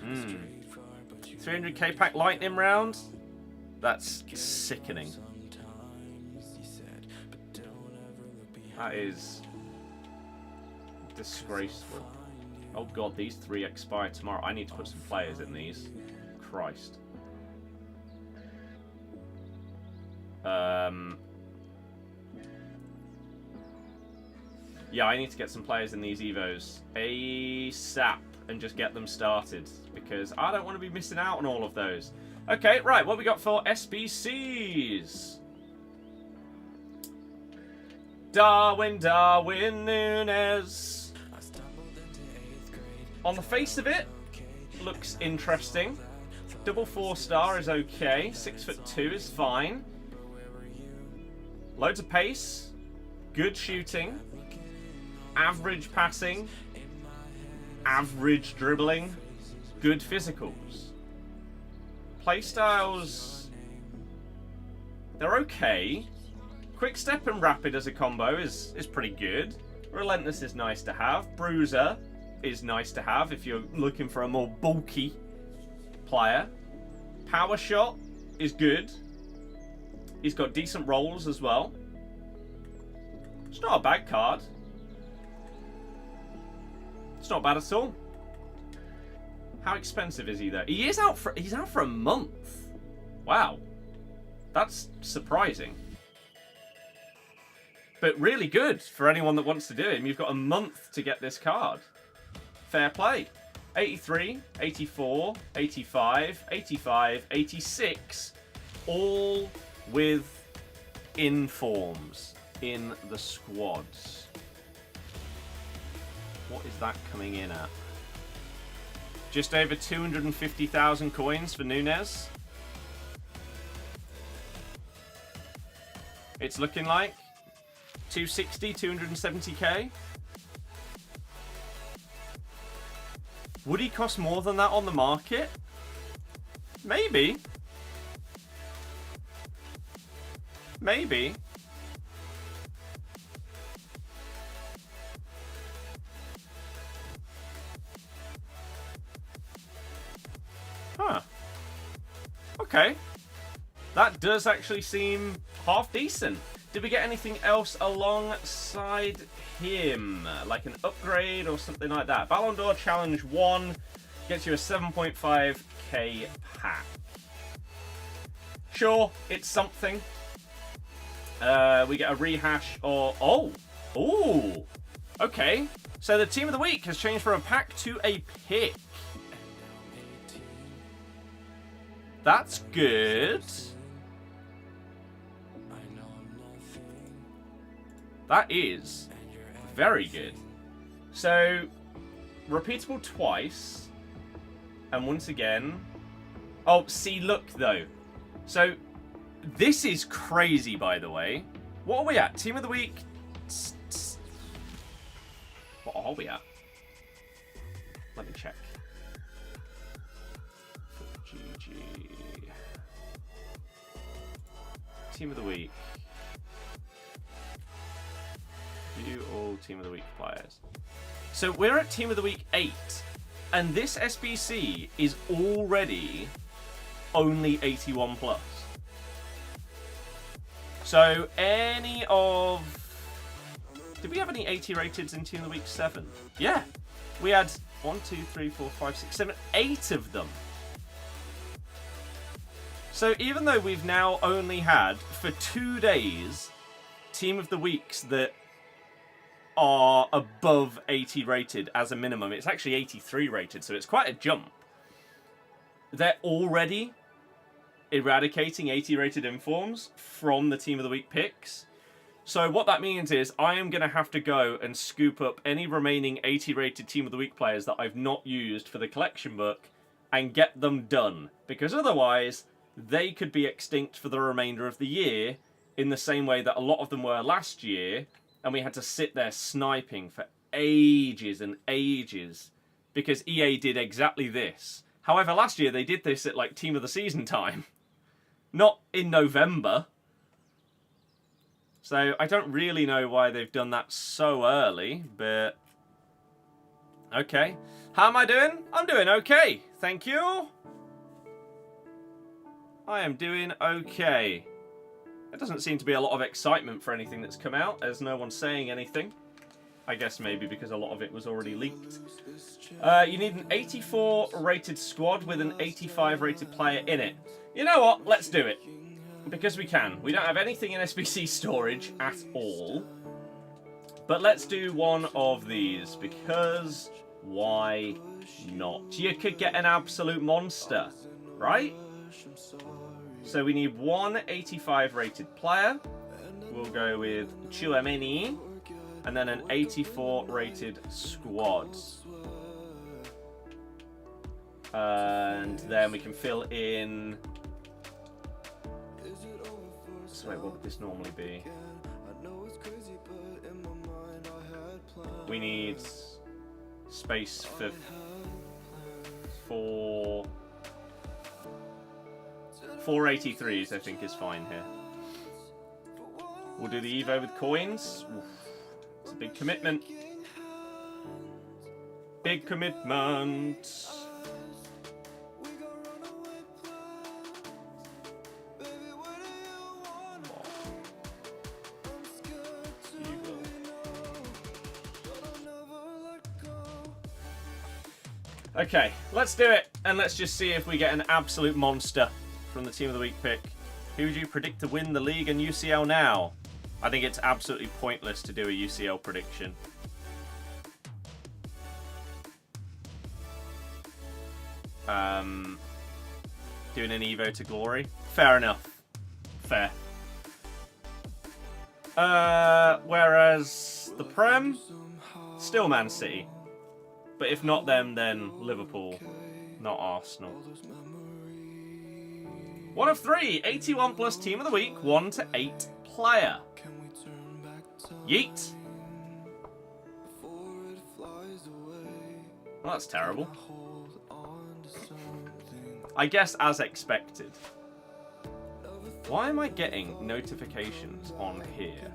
300k pack lightning round? That's sickening. That is disgraceful. Oh god, these 3 expire tomorrow. I need to put some players in these. Christ. Yeah, I need to get some players in these Evos ASAP and just get them started because I don't want to be missing out on all of those. Okay, right, what we got for SBCs? Darwin Núñez. On the face of it, looks interesting. Double 4-star is okay. 6'2" is fine. Loads of pace. Good shooting. Average passing. Average dribbling. Good physicals. Playstyles, they're okay. Quick step and rapid as a combo is pretty good. Relentless is nice to have. Bruiser is nice to have if you're looking for a more bulky player. Power shot is good. He's got decent rolls as well. It's not a bad card. It's not bad at all. How expensive is he though? He's out for a month. Wow. That's surprising. But really good for anyone that wants to do him. You've got a month to get this card. Fair play. 83, 84, 85, 85, 86. All with informs in the squads. What is that coming in at? Just over 250,000 coins for Núñez. It's looking like 260, 270k. Would he cost more than that on the market? Maybe. Maybe. Huh. Okay. That does actually seem half decent. Did we get anything else alongside him? Like an upgrade or something like that? Ballon d'Or Challenge 1 gets you a 7.5k pack. Sure, it's something. We get a rehash or... Oh! Ooh! Okay. So the team of the week has changed from a pack to a pick. That's good. That is very good. So, repeatable twice. And once again... Oh, see, look, though. So, this is crazy, by the way. What are we at? Team of the week? What are we at? Let me check. GG. Team of the week. View all Team of the Week players. So we're at Team of the Week 8. And this SBC is already only 81 plus. So any of... Did we have any 80 rateds in Team of the Week 7? Yeah. We had 1, 2, 3, 4, 5, 6, 7, 8 of them. So even though we've now only had, for 2 days, Team of the Weeks that are above 80 rated as a minimum. It's actually 83 rated, so it's quite a jump. They're already eradicating 80 rated informs from the Team of the Week picks. So what that means is I am going to have to go and scoop up any remaining 80 rated Team of the Week players that I've not used for the collection book and get them done. Because otherwise, they could be extinct for the remainder of the year in the same way that a lot of them were last year, and we had to sit there sniping for ages and ages because EA did exactly this. However, last year they did this at like Team of the Season time, not in November. So I don't really know why they've done that so early, but okay. How am I doing? I'm doing okay, thank you. I am doing okay. There doesn't seem to be a lot of excitement for anything that's come out, as no one's saying anything. I guess maybe because a lot of it was already leaked. You need an 84 rated squad with an 85 rated player in it. You know what? Let's do it. Because we can. We don't have anything in SBC storage at all. But let's do one of these, because why not? You could get an absolute monster, right? So we need one 85 rated player. We'll go with Tchouaméni. And then an 84 rated squad. And then we can fill in... So wait, what would this normally be? We need space for 483s, I think is fine here. We'll do the Evo with coins. Oof. It's a big commitment. Big commitment. Okay, let's do it, and let's just see if we get an absolute monster from the Team of the Week pick. Who do you predict to win the league and UCL now? I think it's absolutely pointless to do a UCL prediction. Doing an Evo to glory? Fair enough. Fair. Whereas the Prem, still Man City. But if not them, then Liverpool, not Arsenal. 1 of 3, 81 plus Team of the Week, 1 to 8 player. Yeet. Well, that's terrible. I guess as expected. Why am I getting notifications on here?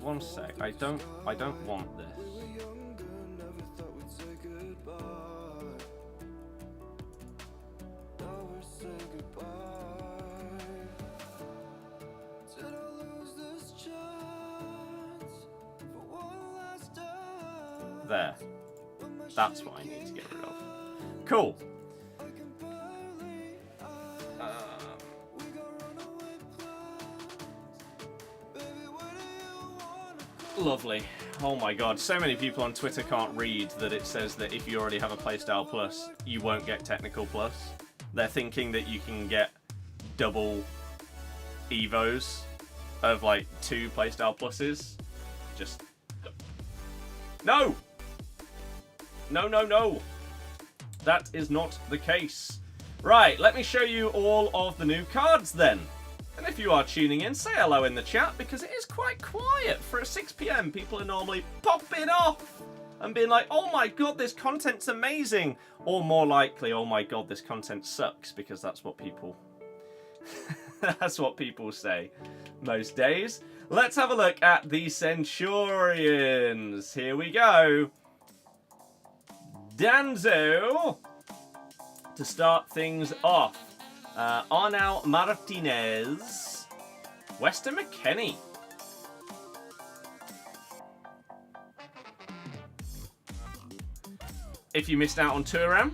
One sec. I don't want this. There. That's what I need to get rid of. Cool. Lovely. Oh my god, so many people on Twitter can't read that it says that if you already have a Playstyle Plus, you won't get Technical Plus. They're thinking that you can get double Evos of like 2 Playstyle Pluses. Just... No! No, no, no! That is not the case. Right, let me show you all of the new cards then. And if you are tuning in, say hello in the chat, because it is quite quiet. For a 6 PM, people are normally popping off and being like, oh my god, this content's amazing. Or more likely, oh my god, this content sucks, because that's what people... that's what people say most days. Let's have a look at the Centurions. Here we go. Danzo to start things off. Arnau Martinez, Weston McKennie. If you missed out on Thuram,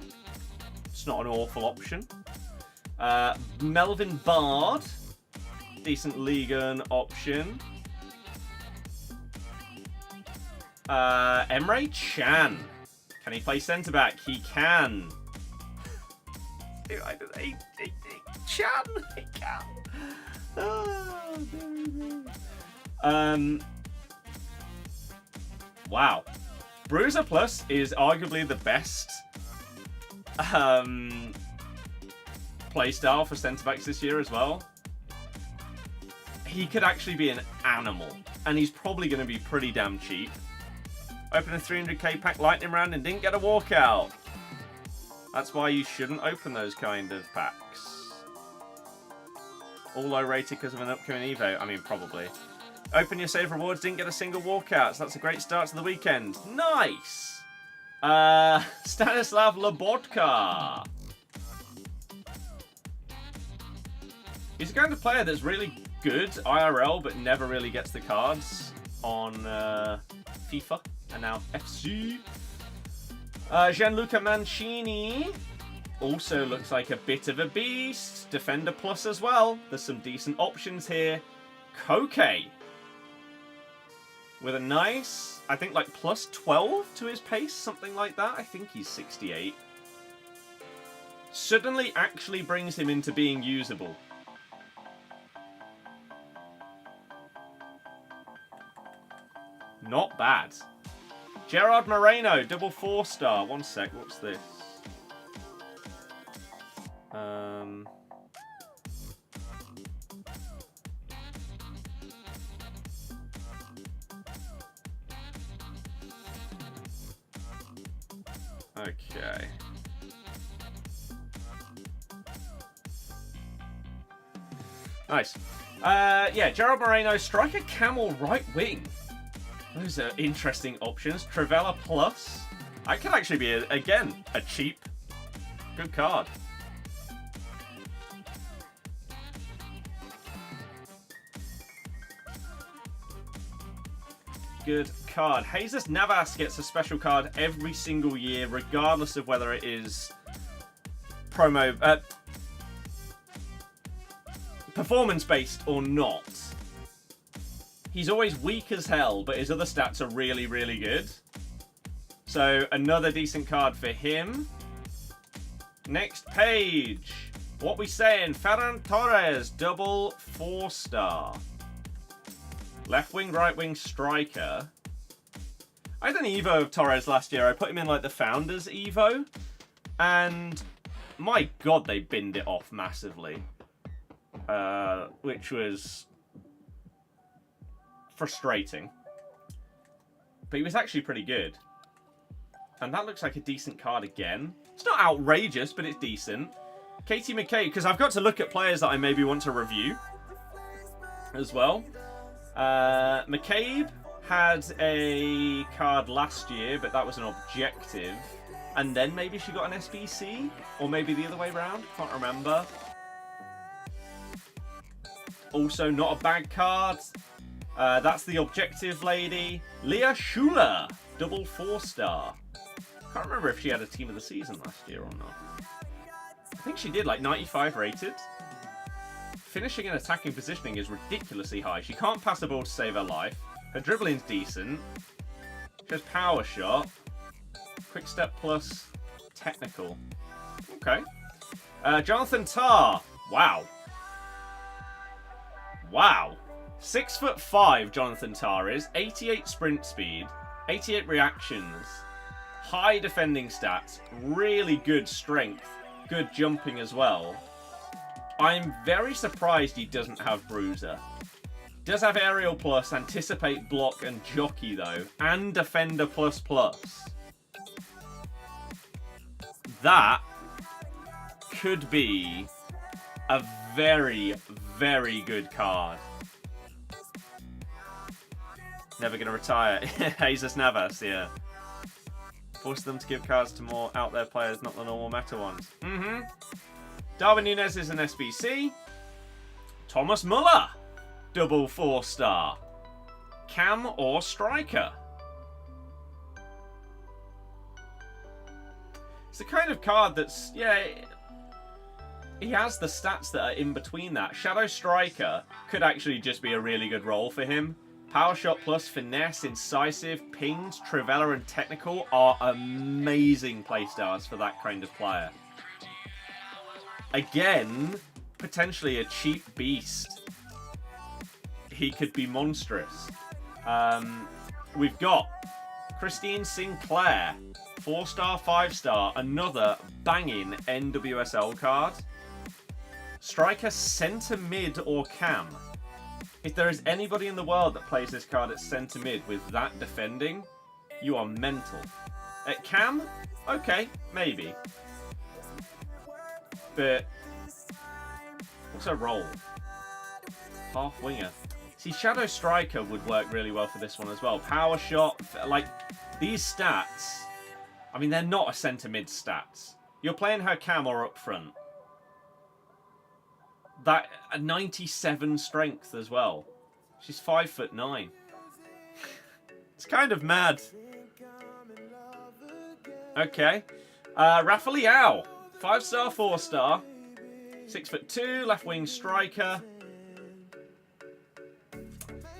it's not an awful option. Melvin Bard, decent Liga option. Emre Can. Can he play centre-back? He can. Can. He can. Wow. Bruiser Plus is arguably the best playstyle for centre-backs this year as well. He could actually be an animal, and he's probably going to be pretty damn cheap. Opened a 300k pack lightning round and didn't get a walkout. That's why you shouldn't open those kind of packs. All low rated because of an upcoming Evo. I mean, probably. Open your save rewards, didn't get a single walkout, so that's a great start to the weekend. Nice! Stanislav Lobotka. He's the kind of player that's really good IRL, but never really gets the cards on FIFA and now FC. Gianluca Mancini also looks like a bit of a beast. Defender Plus as well. There's some decent options here. Koke with a nice, I think like plus 12 to his pace, something like that. I think he's 68. Suddenly actually brings him into being usable. Not bad. Gerard Moreno, double 4-star. One sec, what's this? Okay. Nice. Yeah, Gerard Moreno, striker, camel, right wing. Those are interesting options. Trivella Plus. That could actually be, again, a cheap, good card. Good card. Jesus Navas gets a special card every single year, regardless of whether it is promo, performance-based or not. He's always weak as hell, but his other stats are really, really good. So, another decent card for him. Next page. What we saying? Ferran Torres, double 4-star. Left wing, right wing, striker. I had an Evo of Torres last year. I put him in like the Founders Evo. And my God, they binned it off massively. Which was frustrating. But he was actually pretty good. And that looks like a decent card again. It's not outrageous, but it's decent. Katie McCabe, because I've got to look at players that I maybe want to review as well. McCabe had a card last year, but that was an objective. And then maybe she got an SBC? Or maybe the other way around? Can't remember. Also, not a bad card. That's the objective lady. Leah Schuler, double 4-star. Can't remember if she had a team of the season last year or not. I think she did, like 95 rated. Finishing and attacking positioning is ridiculously high. She can't pass the ball to save her life. Her dribbling's decent. She has power shot. Quick step plus technical. Okay. Jonathan Tah. Wow. Wow. 6'5" Jonathan Tah is. 88 sprint speed. 88 reactions. High defending stats. Really good strength. Good jumping as well. I'm very surprised he doesn't have Bruiser. Does have Aerial Plus, Anticipate, Block, and Jockey though. And Defender Plus Plus. That could be a very, very good card. Never going to retire. Jesus Navas, yeah. Force them to give cards to more out there players, not the normal meta ones. Darwin Núñez is an SBC. Thomas Muller, double 4-star. Cam or striker. It's the kind of card that's, yeah, he has the stats that are in between that. Shadow Striker could actually just be a really good role for him. Power Shot Plus, Finesse, Incisive, Pinged, Trivela, and Technical are amazing playstyles for that kind of player. Again, potentially a cheap beast. He could be monstrous. We've got Christine Sinclair, 4-star, 5-star, another banging NWSL card. Striker, centre mid or cam. If there is anybody in the world that plays this card at centre mid with that defending, you are mental. At cam, okay, maybe. But what's her role? Half winger. See, Shadow Striker would work really well for this one as well. Power Shot, like, these stats, I mean, they're not a centre-mid stats. You're playing her cam or up front. That, a 97 strength as well. She's 5'9". It's kind of mad. Okay. Rafa Leao, 5-star, 4-star. 6'2", left wing striker.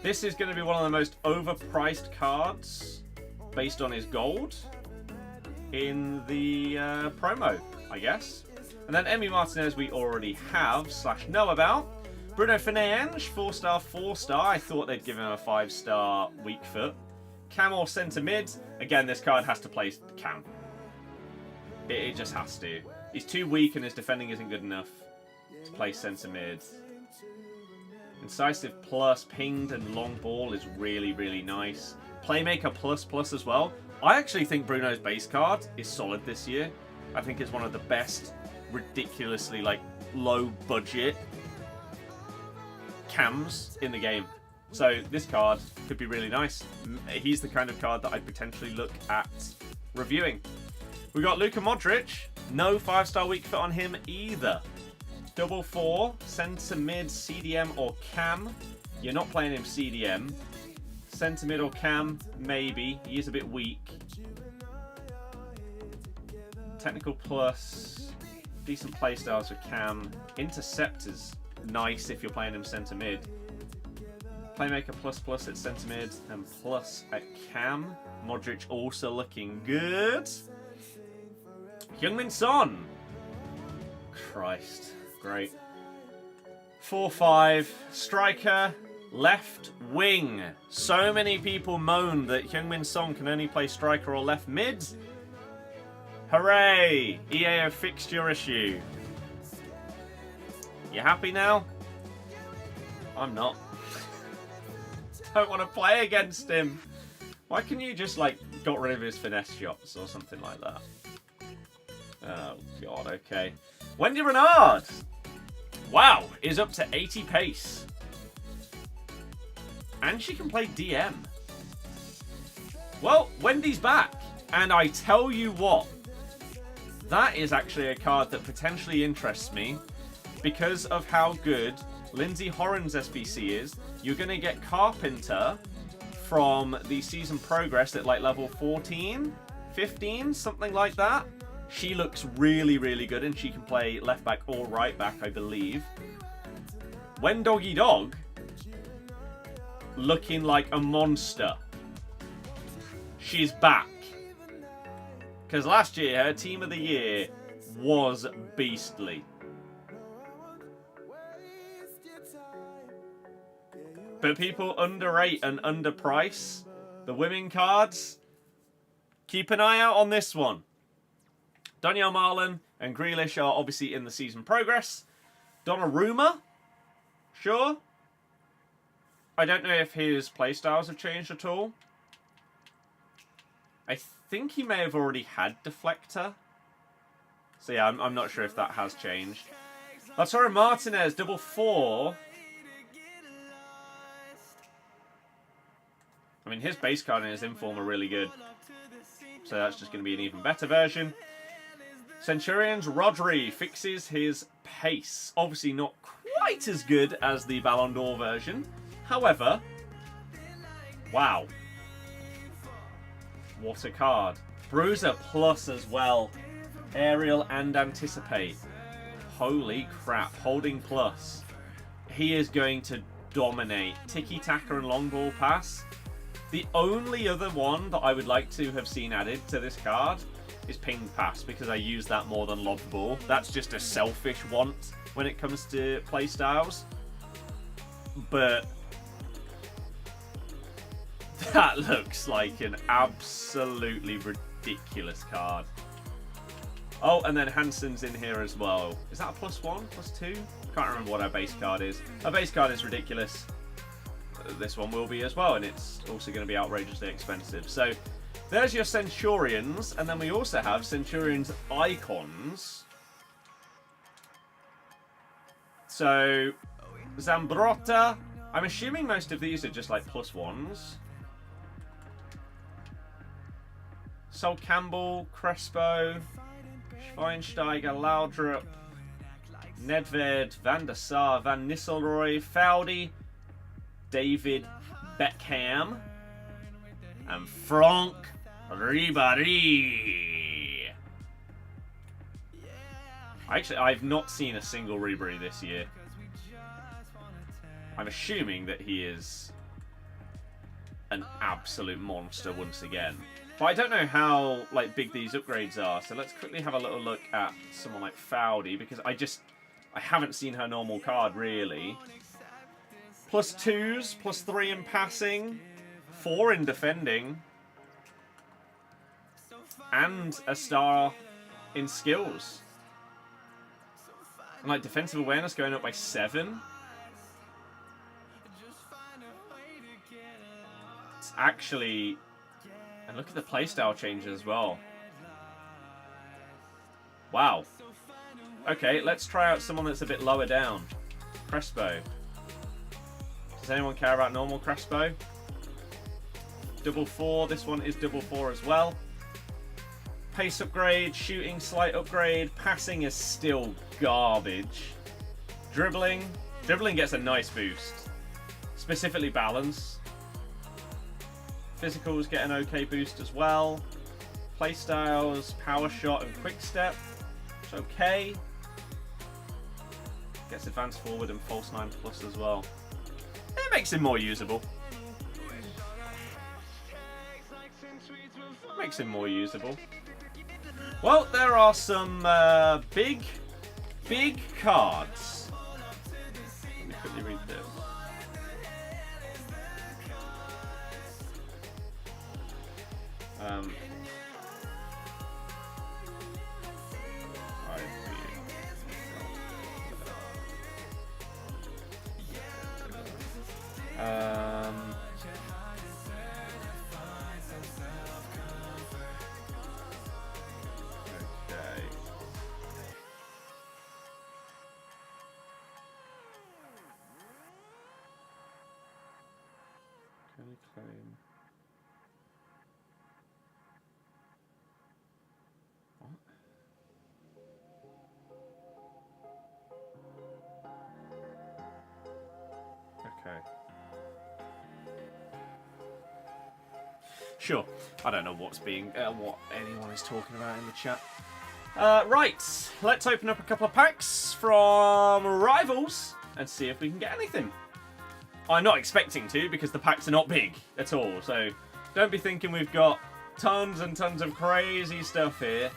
This is going to be one of the most overpriced cards based on his gold in the promo, I guess. And then Emi Martinez we already have / know about. Bruno Fernandes, 4-star, 4-star. I thought they'd give him a 5-star weak foot. Cam or centre mid. Again, this card has to play cam. It just has to. He's too weak and his defending isn't good enough to play centre mid. Incisive plus, pinged and long ball is really, really nice. Playmaker plus as well. I actually think Bruno's base card is solid this year. I think it's one of the best, ridiculously like low budget cams in the game. So this card could be really nice. He's the kind of card that I'd potentially look at reviewing. We got Luka Modric. No 5-star weak foot on him either. 4-4, centre mid, CDM or cam. You're not playing him CDM. Centre mid or cam, maybe. He is a bit weak. Technical plus, decent playstyles for cam. Interceptors, nice if you're playing him centre mid. Playmaker plus at centre mid and plus at cam. Modric also looking good. Heung-min Son. Christ. Great. 4-5, striker, left wing. So many people moan that Heung-min Son can only play striker or left mid. Hooray! EA have fixed your issue. You happy now? I'm not. Don't want to play against him. Why can't you just, like, got rid of his finesse shots or something like that? Oh, God, okay. Wendy Renard! Wow, is up to 80 pace. And she can play DM. Well, Wendy's back. And I tell you what, that is actually a card that potentially interests me because of how good Lindsay Horan's SBC is. You're going to get Carpenter from the season progress at like level 14, 15, something like that. She looks really, really good, and she can play left back or right back, I believe. When Doggy Dog, looking like a monster. She's back. Because last year, her team of the year was beastly. But people underrate and underprice the women cards. Keep an eye out on this one. Danielle Marlin and Grealish are obviously in the season progress. Donnarumma, sure. I don't know if his playstyles have changed at all. I think he may have already had Deflector. So yeah, I'm not sure if that has changed. Lautaro Martinez, 4-4. I mean, his base card and his inform are really good. So that's just going to be an even better version. Centurions Rodri fixes his pace. Obviously not quite as good as the Ballon d'Or version. However, wow. What a card. Bruiser plus as well. Aerial and Anticipate. Holy crap. Holding plus. He is going to dominate. Tiki-taka and long ball pass. The only other one that I would like to have seen added to this card is ping pass, because I use that more than lob ball. That's just a selfish want when it comes to playstyles. But that looks like an absolutely ridiculous card. Oh, and then Hansen's in here as well. Is that a +1, +2? Can't remember what our base card is. Our base card is ridiculous. This one will be as well, and it's also going to be outrageously expensive. So there's your Centurions, and then we also have Centurions Icons. So Zambrotta. I'm assuming most of these are just like +1s. Sol Campbell, Crespo, Schweinsteiger, Laudrup, Nedved, Van der Sar, Van Nistelrooy, Foudy, David Beckham, and Franck Ribéry. Actually, I've not seen a single Ribéry this year. I'm assuming that he is an absolute monster once again. But I don't know how big these upgrades are, so let's quickly have a little look at someone like Foudy, because I haven't seen her normal card really. +2s, +3 in passing, 4 in defending, and a star in skills. And defensive awareness going up by 7. It's actually... And look at the playstyle changes as well. Wow. Okay, let's try out someone that's a bit lower down. Crespo. Does anyone care about normal Crespo? 4/4. This one is 4/4 as well. Pace upgrade, shooting slight upgrade. Passing is still garbage. Dribbling gets a nice boost. Specifically balance. Physicals get an okay boost as well. Playstyles, power shot and quick step. It's okay. Gets advanced forward and false 9+ as well. It makes him more usable. Makes him more usable. Well, there are some big cards. Let me quickly read this. Claim. What? Okay. Sure. I don't know what anyone is talking about in the chat. Right. Let's open up a couple of packs from Rivals and see if we can get anything. I'm not expecting to, because the packs are not big at all, so don't be thinking we've got tons and tons of crazy stuff here.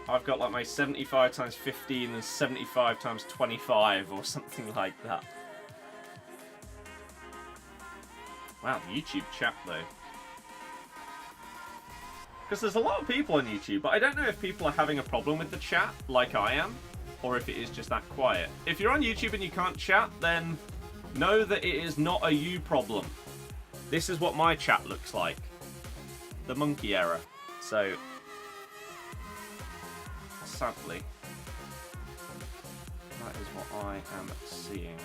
I've got my 75 times 15 and 75 times 25 or something like that. Wow, the YouTube chat though. Because there's a lot of people on YouTube, but I don't know if people are having a problem with the chat like I am, or if it is just that quiet. If you're on YouTube and you can't chat, then know that it is not a you problem. This is what my chat looks like. The monkey error. So, sadly, that is what I am seeing.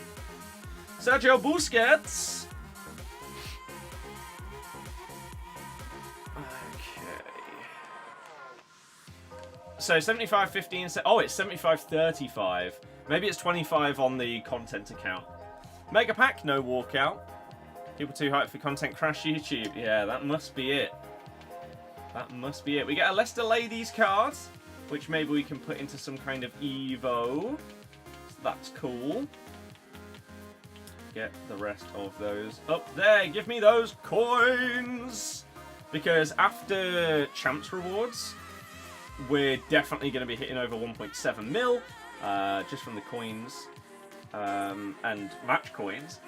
Sergio Busquets. Okay. So 75, 15. Oh, it's 75, 35. Maybe it's 25 on the content account. Mega pack, no walkout. People too hyped for content crash YouTube. Yeah, that must be it. That must be it. We get a Leicester Ladies card, which maybe we can put into some kind of Evo. So that's cool. get the rest of those up there. Give me those coins! Because after Champs Rewards, we're definitely going to be hitting over 1.7 mil, just from the coins and match coins.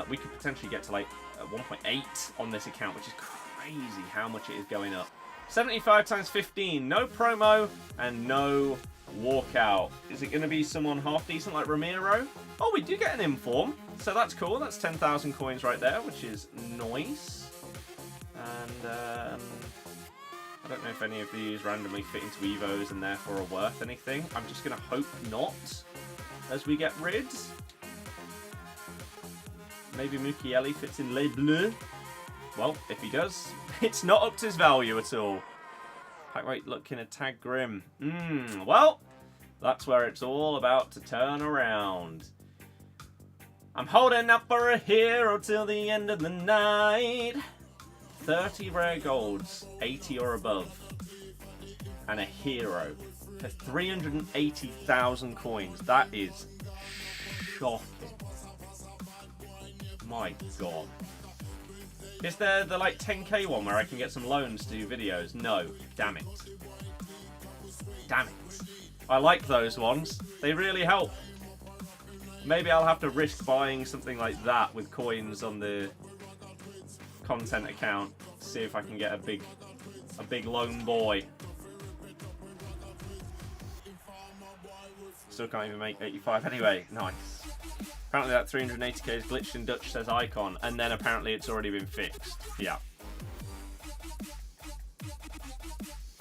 We could potentially get to like 1.8 on this account, which is crazy how much it is going up. 75 times 15, no promo and no walkout. Is it going to be someone half decent like Ramiro? Oh, we do get an inform, so that's cool. That's 10,000 coins right there, which is nice. And I don't know if any of these randomly fit into Evos and therefore are worth anything. I'm just going to hope not as we get rids. Maybe Mukiele fits in Les Bleus. Well, if he does, it's not up to his value at all. Pack rate looking a tag grim. Well, that's where it's all about to turn around. I'm holding up for a hero till the end of the night. 30 rare golds, 80 or above. And a hero for 380,000 coins. That is shocking. My God. Is there the like 10k one where I can get some loans to do videos? No. Damn it. Damn it. I like those ones. They really help. Maybe I'll have to risk buying something like that with coins on the content account. See if I can get a big lone boy. Still can't even make 85 anyway. Nice. Apparently that 380k is glitched in Dutch, says Icon, and then apparently it's already been fixed. Yeah.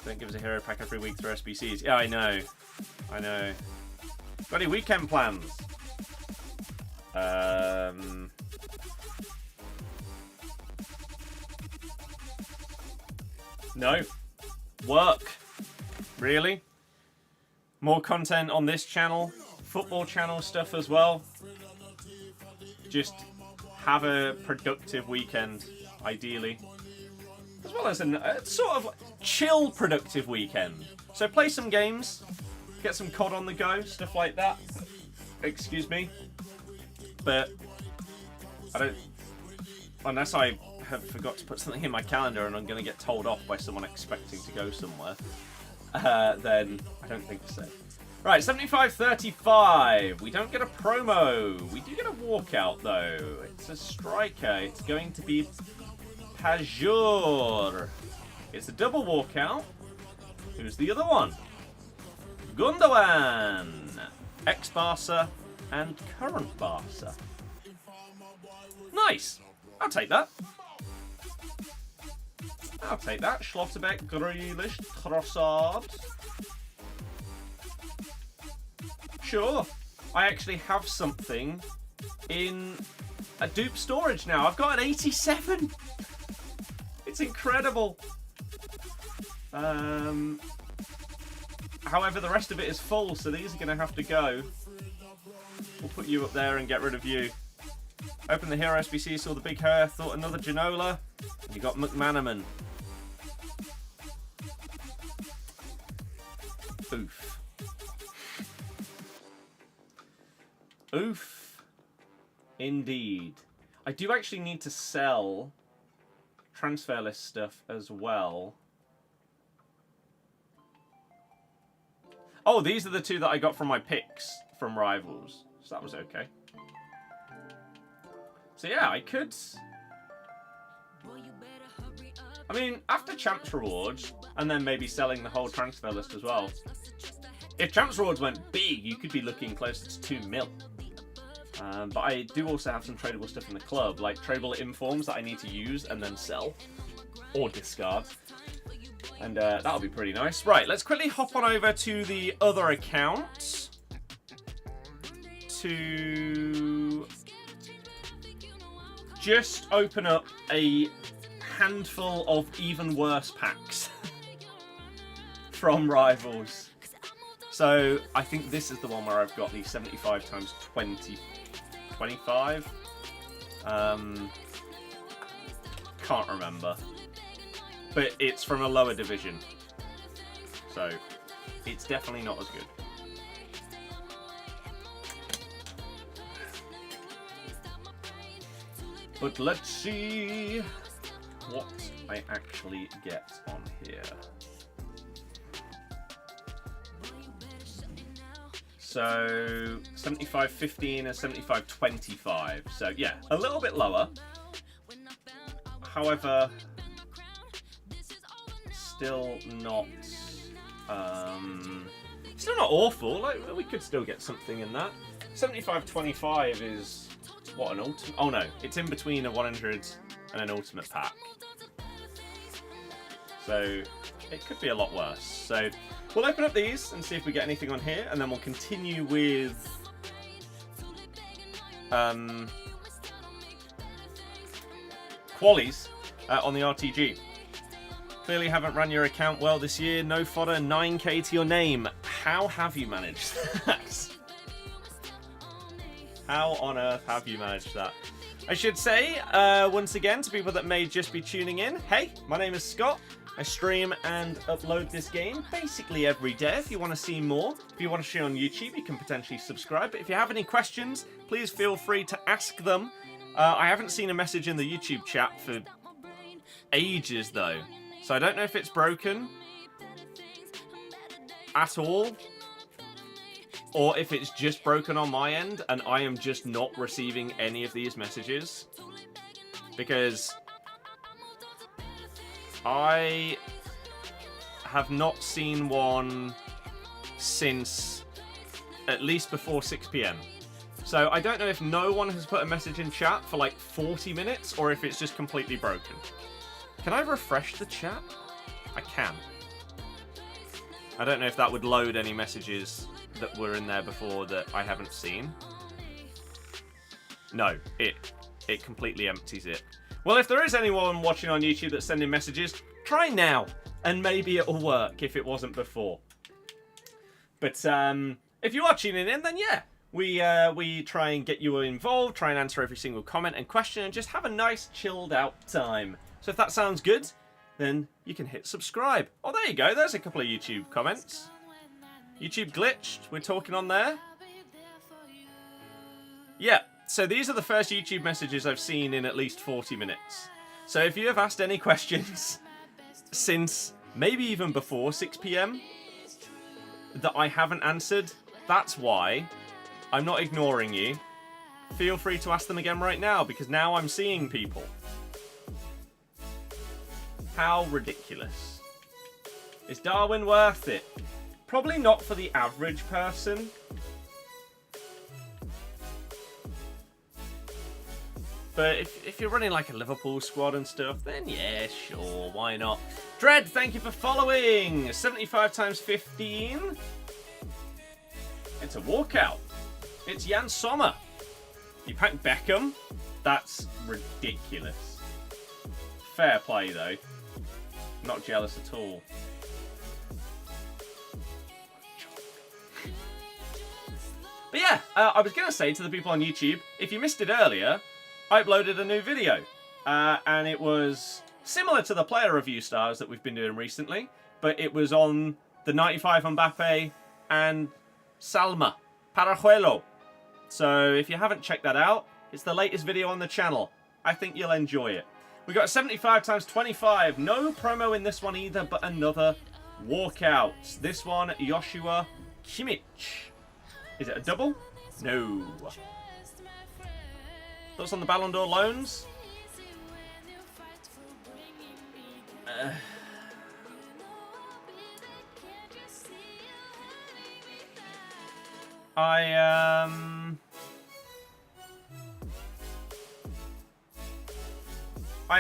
Don't give us a hero pack every week through SBCs. Yeah, I know. I know. Got any weekend plans? No. Work. Really? More content on this channel. Football channel stuff as well. Just have a productive weekend, ideally. As well as a sort of chill, productive weekend. So play some games, get some COD on the go, stuff like that. Excuse me. But I don't... Unless I have forgot to put something in my calendar and I'm going to get told off by someone expecting to go somewhere, then I don't think so. Right, 75-35. We don't get a promo. We do get a walkout, though. It's a striker. It's going to be Pajor. It's a double walkout. Who's the other one? Gundogan. Ex-Barca and current Barca. Nice. I'll take that. I'll take that. Schlotterbeck, Grealish, Trossard. Sure. I actually have something in a dupe storage now. I've got an 87. It's incredible. However, the rest of it is full, so these are going to have to go. We'll put you up there and get rid of you. Open the hero SBC, saw the big hair, thought another Ginola. You got McManaman. Oof. Oof. Indeed. I do actually need to sell transfer list stuff as well. Oh, these are the two that I got from my picks from Rivals. So that was okay. So yeah, I could... I mean, after Champs Rewards, and then maybe selling the whole transfer list as well. If Champs Rewards went big, you could be looking closer to 2 mil. But I do also have some tradable stuff in the club, like tradable informs that I need to use and then sell. Or discard. And that'll be pretty nice. Right, let's quickly hop on over to the other account. To just open up a handful of even worse packs from Rivals. So I think this is the one where I've got the 75 times 20, 25. Can't remember. But it's from a lower division. So it's definitely not as good. But let's see what I actually get on here. So 75.15 and 75.25. So yeah, a little bit lower. However, still not awful. Like, we could still get something in that. 75.25 is what, an ultimate? Oh no, it's in between a 100 and an ultimate pack. So it could be a lot worse. So we'll open up these and see if we get anything on here, and then we'll continue with qualies on the RTG. Clearly haven't run your account well this year. No fodder, 9k to your name. How have you managed that? How on earth have you managed that? I should say, once again, to people that may just be tuning in, hey, my name is Scott. I stream and upload this game basically every day. If you want to see more, if you want to see on YouTube, you can potentially subscribe. But if you have any questions, please feel free to ask them. I haven't seen a message in the YouTube chat for ages, though. So I don't know if it's broken at all, or if it's just broken on my end and I am just not receiving any of these messages. Because I have not seen one since at least before 6 PM. So I don't know if no one has put a message in chat for like 40 minutes or if it's just completely broken. Can I refresh the chat? I can. I don't know if that would load any messages that were in there before that I haven't seen. No, it completely empties it. Well, if there is anyone watching on YouTube that's sending messages, try now, and maybe it'll work if it wasn't before. But if you are tuning in, then yeah, we try and get you involved, try and answer every single comment and question, and just have a nice chilled out time. So if that sounds good, then you can hit subscribe. Oh, there you go. There's a couple of YouTube comments. YouTube glitched. We're talking on there. Yeah. So these are the first YouTube messages I've seen in at least 40 minutes. So if you have asked any questions since maybe even before 6 PM that I haven't answered, that's why. I'm not ignoring you. Feel free to ask them again right now, because now I'm seeing people. How ridiculous. Is Darwin worth it? Probably not for the average person. But if you're running like a Liverpool squad and stuff, then yeah, sure, why not? Dread, thank you for following. 75 times 15. It's a walkout. It's Jan Sommer. You packed Beckham? That's ridiculous. Fair play, though. Not jealous at all. But yeah, I was going to say to the people on YouTube, if you missed it earlier, I uploaded a new video. And it was similar to the player review stars that we've been doing recently, but it was on the 95 Mbappe and Salma Parajuelo. So if you haven't checked that out, it's the latest video on the channel. I think you'll enjoy it. We got 75 times 25. No promo in this one either, but another walkout. This one, Joshua Kimmich. Is it a double? No. Thoughts on the Ballon d'Or loans? I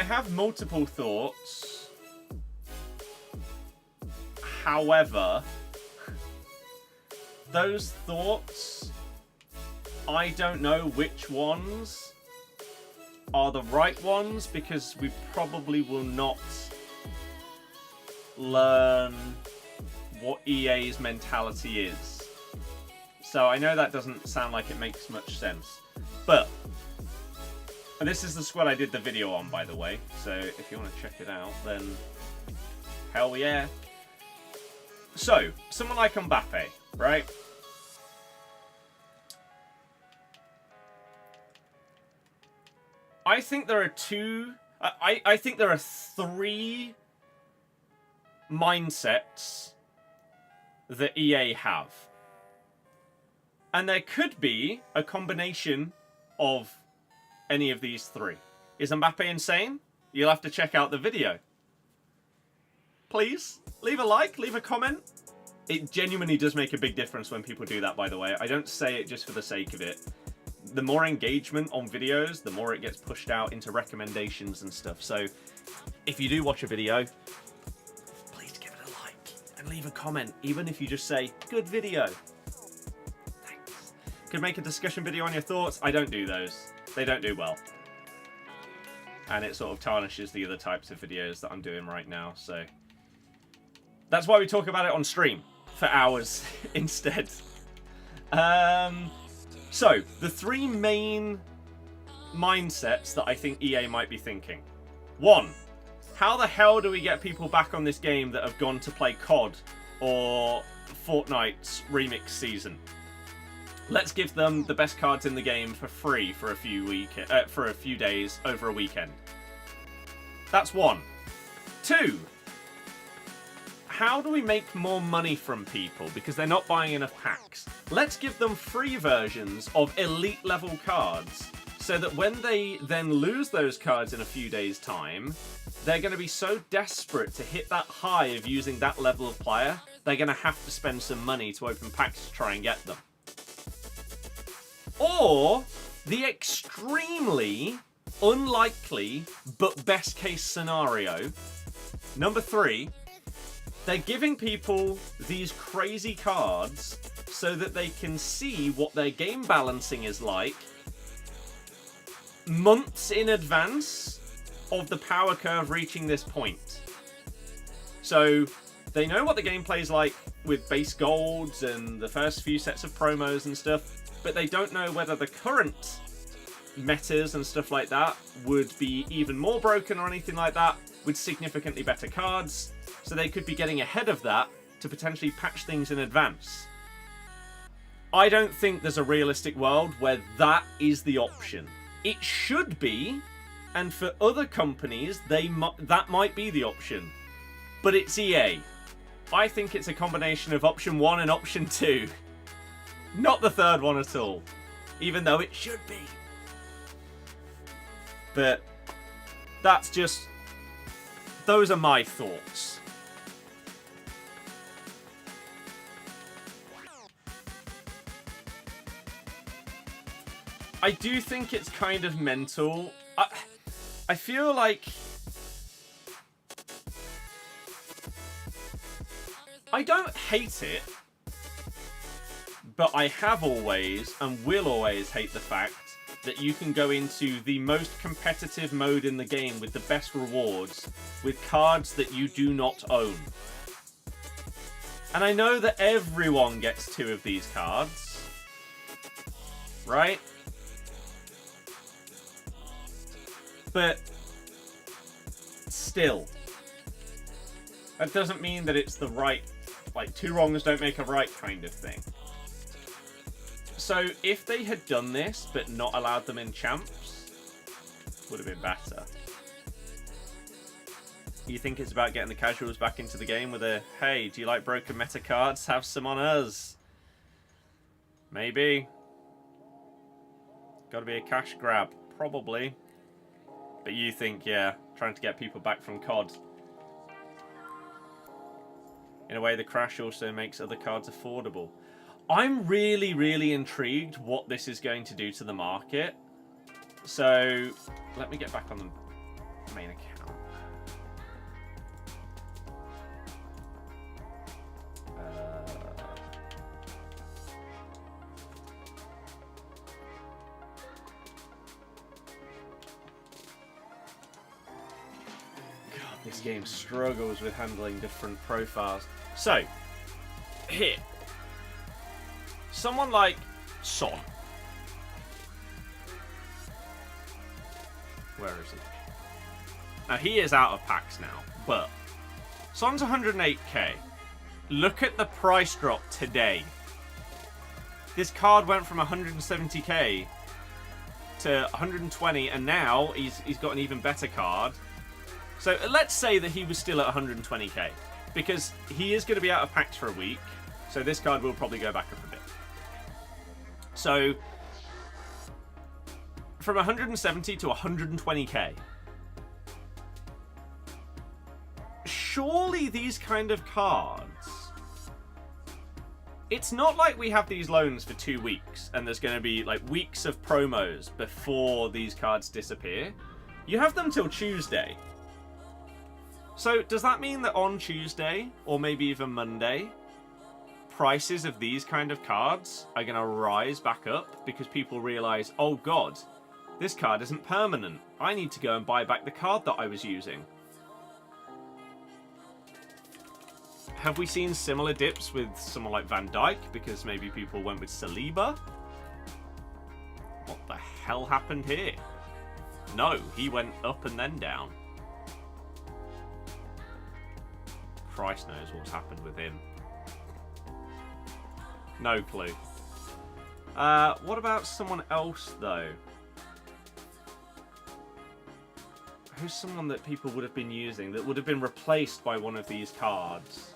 have multiple thoughts. However, those thoughts, I don't know which ones are the right ones, because we probably will not learn what EA's mentality is. So I know that doesn't sound like it makes much sense, but and this is the squad I did the video on, by the way, so if you want to check it out, then hell yeah. So, someone like Mbappe, right? I think there are I think there are 3 mindsets that EA have. And there could be a combination of any of these 3. Is Mbappe insane? You'll have to check out the video. Please, leave a like, leave a comment. It genuinely does make a big difference when people do that, by the way. I don't say it just for the sake of it. The more engagement on videos, the more it gets pushed out into recommendations and stuff. So if you do watch a video, please give it a like and leave a comment, even if you just say, good video. Thanks. Could make a discussion video on your thoughts. I don't do those. They don't do well. And it sort of tarnishes the other types of videos that I'm doing right now. So that's why we talk about it on stream for hours instead. So, the 3 main mindsets that I think EA might be thinking. 1, how the hell do we get people back on this game that have gone to play COD or Fortnite's remix season? Let's give them the best cards in the game for free for a few days over a weekend. That's 1. 2, how do we make more money from people because they're not buying enough packs? Let's give them free versions of elite level cards so that when they then lose those cards in a few days' time, they're going to be so desperate to hit that high of using that level of player, they're going to have to spend some money to open packs to try and get them. Or the extremely unlikely but best case scenario, number 3, they're giving people these crazy cards so that they can see what their game balancing is like months in advance of the power curve reaching this point. So they know what the gameplay is like with base golds and the first few sets of promos and stuff, but they don't know whether the current metas and stuff like that would be even more broken or anything like that with significantly better cards. So they could be getting ahead of that to potentially patch things in advance. I don't think there's a realistic world where that is the option. It should be, and for other companies, that might be the option. But it's EA. I think it's a combination of option 1 and option 2. Not the third one at all. Even though it should be. But that's just... those are my thoughts. I do think it's kind of mental. I feel like... I don't hate it, but I have always and will always hate the fact that you can go into the most competitive mode in the game with the best rewards with cards that you do not own. And I know that everyone gets 2 of these cards, right? But still, that doesn't mean that it's the right, like 2 wrongs don't make a right kind of thing. So if they had done this but not allowed them in champs, would have been better. You think it's about getting the casuals back into the game with a, hey, do you like broken meta cards? Have some on us. Maybe. Gotta be a cash grab. Probably. But you think, yeah, trying to get people back from COD. In a way, the crash also makes other cards affordable. I'm really, really intrigued what this is going to do to the market. So, let me get back on the main account. This game struggles with handling different profiles. So, here. Someone like Son. Where is he? Now, he is out of packs now, but Son's 108k. Look at the price drop today. This card went from 170k to 120, and now he's got an even better card. So let's say that he was still at 120k, because he is going to be out of packs for a week, so this card will probably go back up a bit. So from 170 to 120k. Surely these kind of cards... It's not like we have these loans for 2 weeks and there's going to be like weeks of promos before these cards disappear. You have them till Tuesday. So does that mean that on Tuesday, or maybe even Monday, prices of these kind of cards are going to rise back up because people realise, oh god, this card isn't permanent. I need to go and buy back the card that I was using. Have we seen similar dips with someone like Van Dijk because maybe people went with Saliba? What the hell happened here? No, he went up and then down. Christ knows what's happened with him. No clue. What about someone else though? Who's someone that people would have been using that would have been replaced by one of these cards?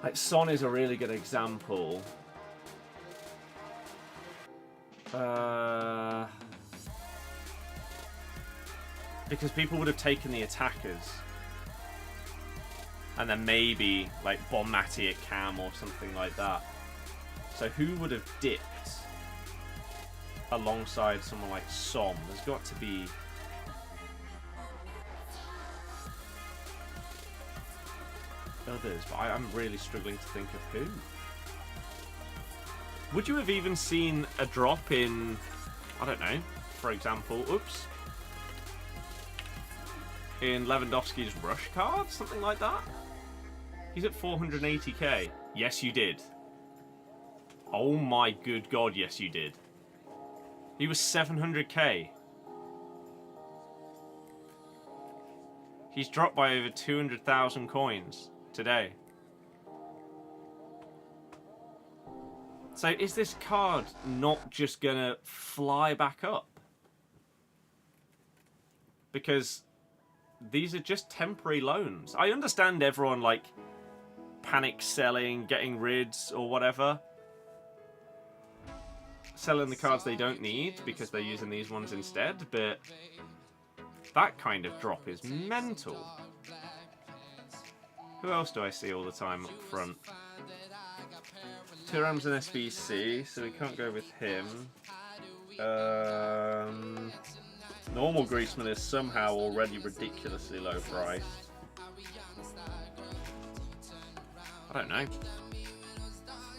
Like, Son is a really good example. Because people would have taken the attackers. And then maybe, like, Bonmati at Cam or something like that. So who would have dipped alongside someone like Son? There's got to be... others, but I'm really struggling to think of who. Would you have even seen a drop in, I don't know, for example, in Lewandowski's rush card? Something like that? He's at 480k. Yes, you did. Oh my good god, yes you did. He was 700k. He's dropped by over 200,000 coins today. So is this card not just gonna fly back up? Because these are just temporary loans. I understand everyone like panic selling, getting rids or whatever. Selling the cards they don't need because they're using these ones instead, but that kind of drop is mental. Who else do I see all the time up front? Thuram's an SBC, so we can't go with him. Normal Griezmann is somehow already ridiculously low priced. I don't know.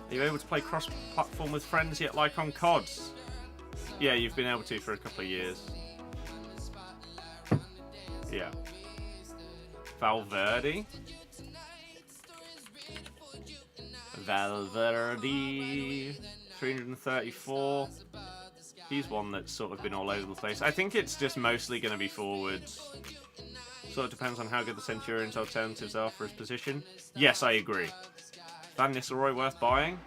Are you able to play cross-platform with friends yet, like on CODs? Yeah, you've been able to for a couple of years. Yeah. Valverde, 334. He's one that's sort of been all over the place. I think it's just mostly going to be forwards. Sort of depends on how good the Centurions alternatives are for his position. Yes, I agree. Van Nistelrooy worth buying?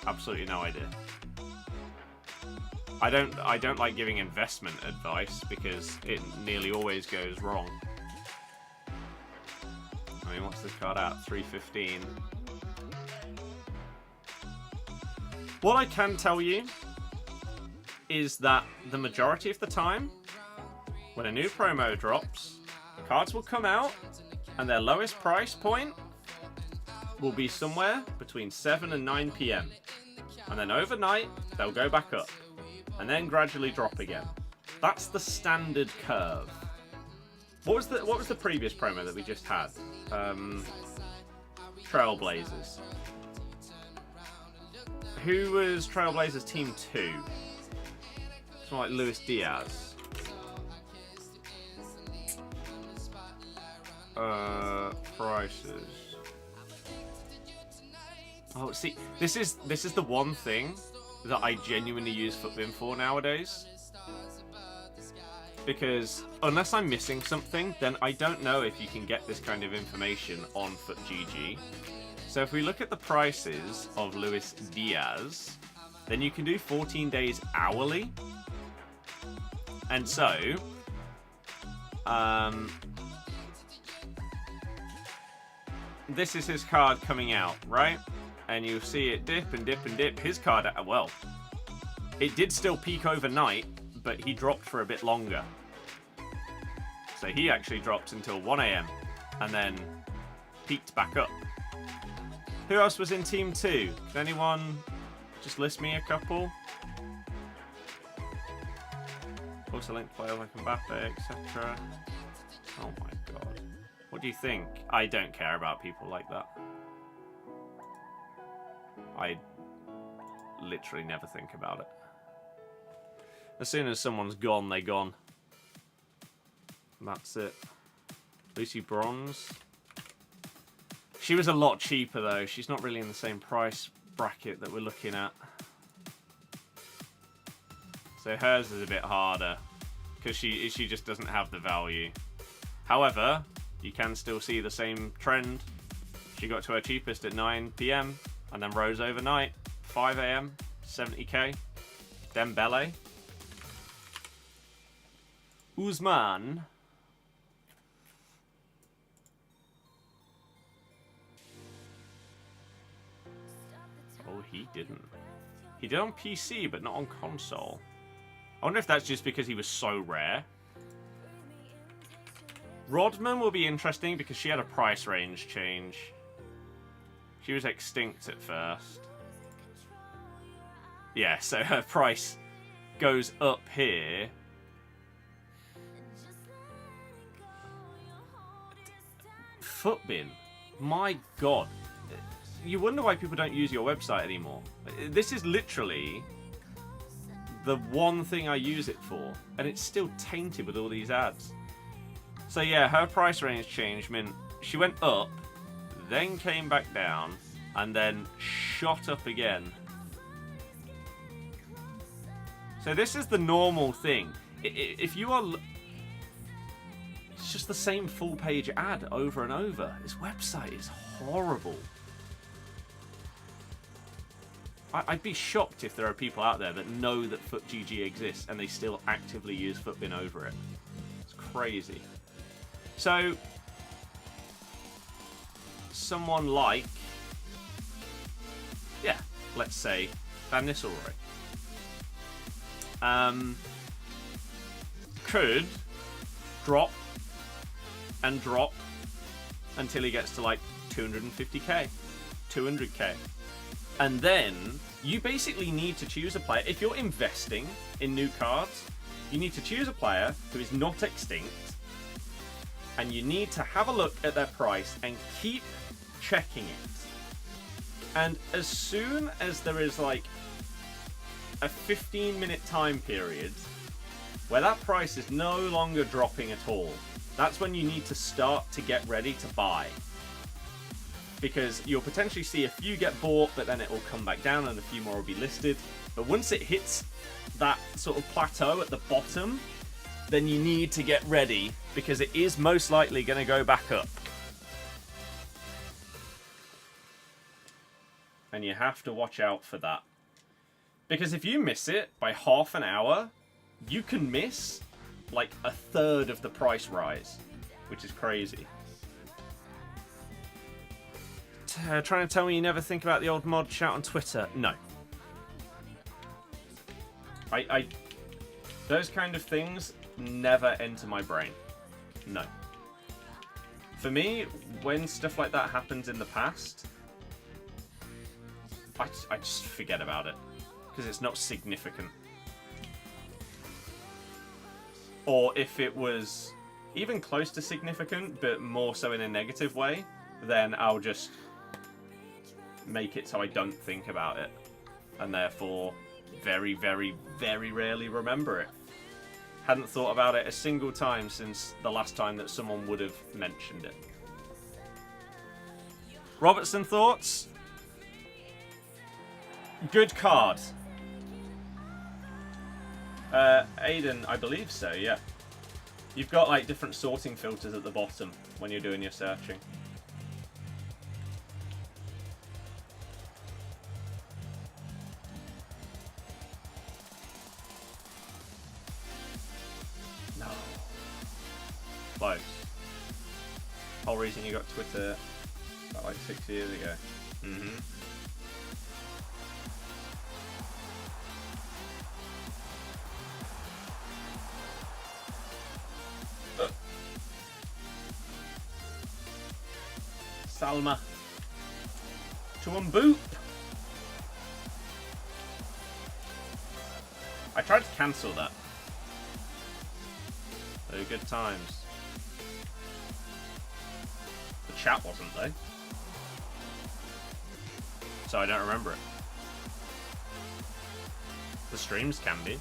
Absolutely no idea. I don't like giving investment advice because it nearly always goes wrong. I mean, what's this card at? 315. What I can tell you is that the majority of the time, when a new promo drops, cards will come out and their lowest price point will be somewhere between 7 and 9 PM. And then overnight, they'll go back up and then gradually drop again. That's the standard curve. What was the previous promo that we just had? Trailblazers. Who was Trailblazers Team 2? Someone like Luis Diaz. Prices. Oh, see, this is the one thing that I genuinely use FUTBIN for nowadays. Because unless I'm missing something, then I don't know if you can get this kind of information on FUTGG. So if we look at the prices of Luis Diaz, then you can do 14 days hourly. And so, this is his card coming out, right? And you'll see it dip and dip and dip. His card, well, it did still peak overnight, but he dropped for a bit longer. So he actually dropped until 1 AM and then peaked back up. Who else was in Team 2? Can anyone just list me a couple? Also linked player like Mbappe, etc. Oh my god. What do you think? I don't care about people like that. I literally never think about it. As soon as someone's gone, they're gone. That's it. Lucy Bronze. She was a lot cheaper though. She's not really in the same price bracket that we're looking at. So hers is a bit harder because she just doesn't have the value. However, you can still see the same trend. She got to her cheapest at 9 PM and then rose overnight. 5 AM, 70k. Dembele. Osimhen. Oh, he didn't. He did on PC, but not on console. I wonder if that's just because he was so rare. Rodman will be interesting because she had a price range change. She was extinct at first. Yeah, so her price goes up here. Footbin. My god. You wonder why people don't use your website anymore. This is literally the one thing I use it for, and it's still tainted with all these ads. So yeah, her price range change meant she went up, then came back down, and then shot up again. So this is the normal thing. If you are... It's just the same full page ad over and over. This website is horrible. I'd be shocked if there are people out there that know that FUTGG exists and they still actively use Footbin over it. It's crazy. So, someone like, yeah, let's say Van Nistelrooy, could drop and drop until he gets to like 250k, 200k. And then you basically need to choose a player. If you're investing in new cards, you need to choose a player who is not extinct, and you need to have a look at their price and keep checking it. And as soon as there is like a 15-minute time period where that price is no longer dropping at all, that's when you need to start to get ready to buy. Because you'll potentially see a few get bought, but then it will come back down and a few more will be listed. But once it hits that sort of plateau at the bottom, then you need to get ready because it is most likely going to go back up. And you have to watch out for that. Because if you miss it by half an hour, you can miss like a third of the price rise, which is crazy. Trying to tell me you never think about the old mod shout on Twitter? No. Those kind of things never enter my brain. No. For me, when stuff like that happens in the past, I just forget about it. Because it's not significant. Or if it was even close to significant, but more so in a negative way, then I'll just make it so I don't think about it. And therefore, very, very, very rarely remember it. Hadn't thought about it a single time since the last time that someone would have mentioned it. Robertson thoughts? Good card. Aiden, I believe so, yeah. You've got like different sorting filters at the bottom when you're doing your searching. close. Whole reason you got Twitter about like 6 years ago. Salma to unboop. I tried to cancel that. Very good times. The chat wasn't though, so I don't remember it. The streams can be.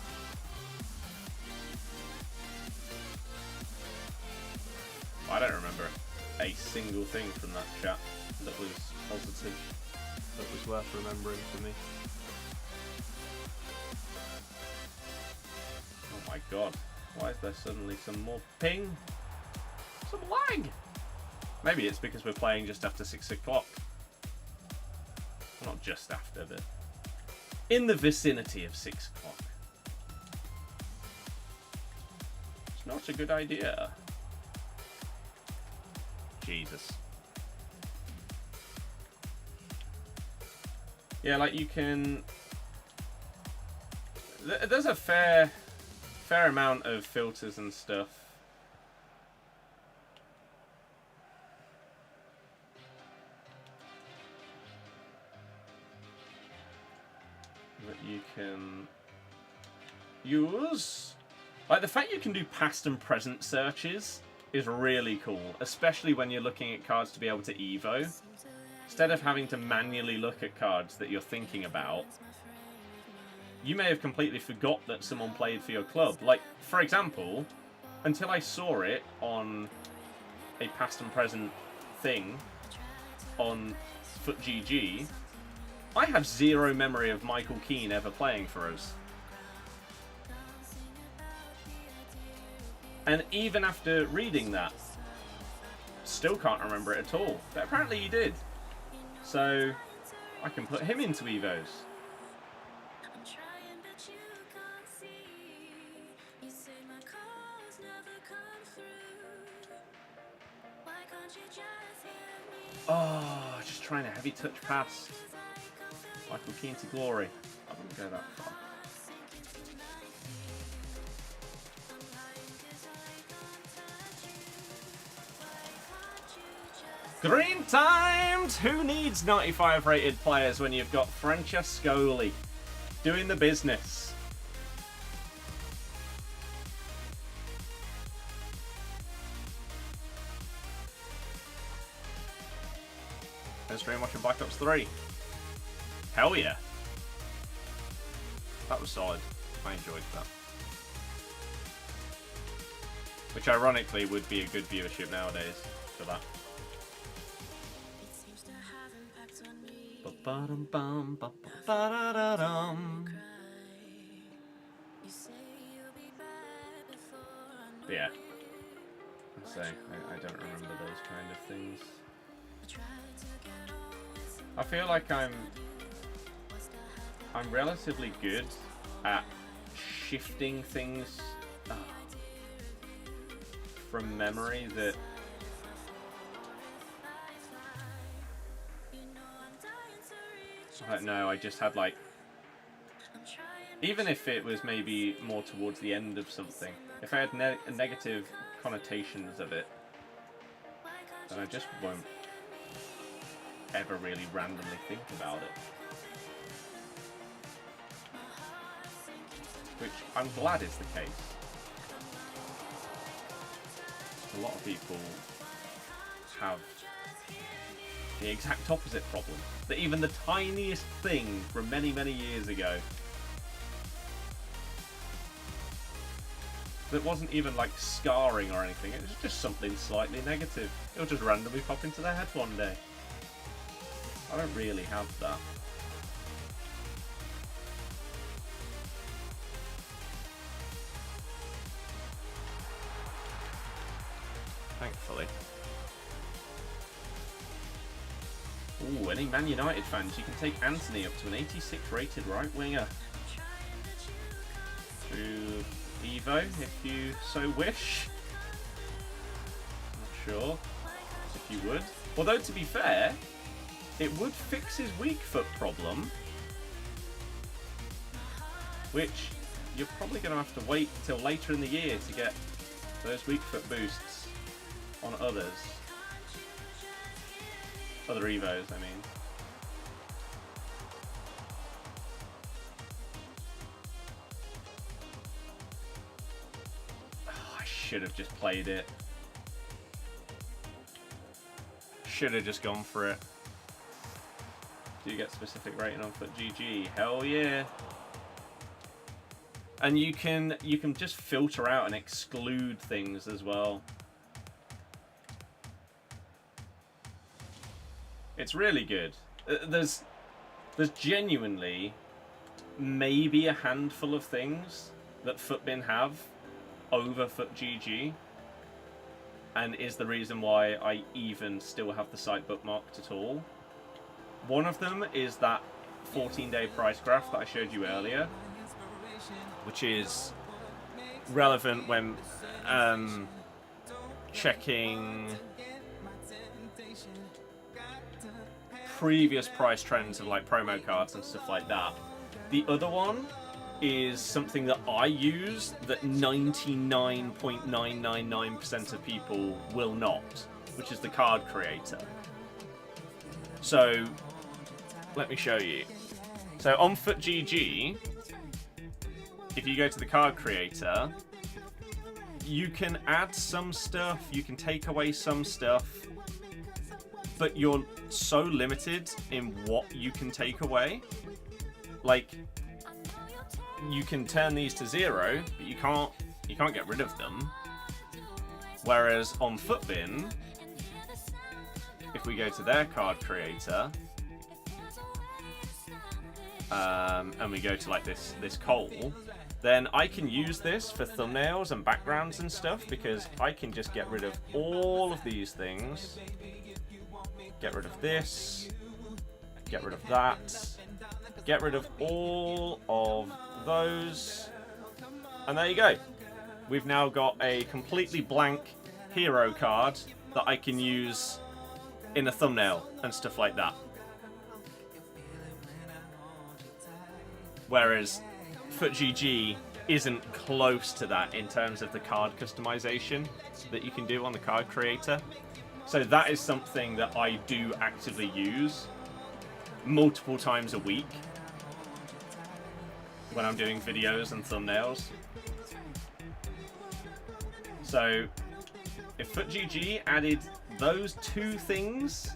I don't remember a single thing from that chat that was positive, that was worth remembering for me. Oh my god, why is there suddenly some more ping? Some lag! Maybe it's because we're playing just after 6 o'clock. Not just after, but in the vicinity of 6 o'clock. It's not a good idea. Jesus. Yeah, like you can... There's a fair amount of filters and stuff. That you can use. Like the fact you can do past and present searches is really cool, especially when you're looking at cards to be able to Evo. Instead of having to manually look at cards that you're thinking about, you may have completely forgot that someone played for your club. Like, for example, until I saw it on a past and present thing on FUTGG, I have zero memory of Michael Keane ever playing for us. And even after reading that, still can't remember it at all. But apparently he did. So I can put him into Evos. Oh, just trying a heavy touch pass. Michael Keane to glory. I wouldn't go that far. Green timed! Who needs 95 rated players when you've got Francescoli doing the business? Let's stream watching Black Ops 3. Hell yeah. That was solid. I enjoyed that. Which ironically would be a good viewership nowadays for that. Yeah. So I don't remember those kind of things. I feel like I'm relatively good at shifting things from memory that I don't know, I just had like, even if it was maybe more towards the end of something, if I had negative connotations of it, then I just won't ever really randomly think about it. Which I'm glad is the case. A lot of people have the exact opposite problem. That even the tiniest thing from many, many years ago that wasn't even like scarring or anything, it was just something slightly negative. It'll just randomly pop into their head one day. I don't really have that. Thankfully. Ooh, any Man United fans, you can take Anthony up to an 86 rated right winger through Evo if you so wish. sure, if you would. Although, to be fair, it would fix his weak foot problem, which you're probably going to have to wait till later in the year to get those weak foot boosts on others. Other Evos, I mean. Oh, I should have just played it. Should have just gone for it. Do you get specific rating on foot GG? Hell yeah. And you can just filter out and exclude things as well. It's really good. There's genuinely maybe a handful of things that Futbin have over Foot GG, and is the reason why I even still have the site bookmarked at all. One of them is that 14-day price graph that I showed you earlier, which is relevant when checking previous price trends of like promo cards and stuff like that. The other one is something that I use that 99.999% of people will not, which is the card creator. So let me show you. So on Foot GG, if you go to the card creator, you can add some stuff, you can take away some stuff, but you're so limited in what you can take away. Like, you can turn these to 0, but you can't get rid of them. Whereas on Futbin, if we go to their card creator, and we go to like this coal, then I can use this for thumbnails and backgrounds and stuff, because I can just get rid of all of these things. Get rid of this. Get rid of that. Get rid of all of those. And there you go. We've now got a completely blank hero card that I can use in a thumbnail and stuff like that. Whereas FUTGG isn't close to that in terms of the card customization that you can do on the card creator. So that is something that I do actively use multiple times a week when I'm doing videos and thumbnails. So if FUTGG added those two things,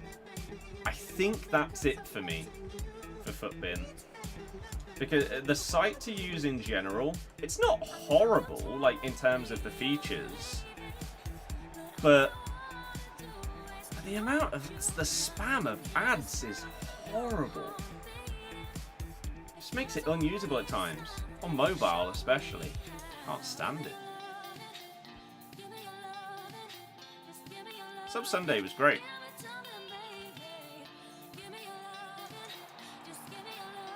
I think that's it for me for Futbin. Because the site to use in general, it's not horrible, like in terms of the features, but the amount of the spam of ads is horrible. Just makes it unusable at times, on mobile especially. Can't stand it. Sub Sunday was great.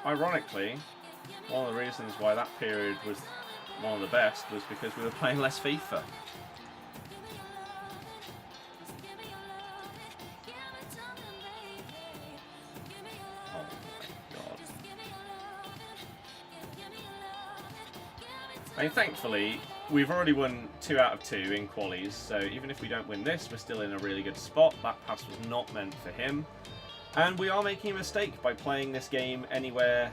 Ironically, one of the reasons why that period was one of the best was because we were playing less FIFA. Oh my god. I mean, thankfully, we've already won 2 out of 2 in qualies, so even if we don't win this, we're still in a really good spot. That pass was not meant for him. And we are making a mistake by playing this game anywhere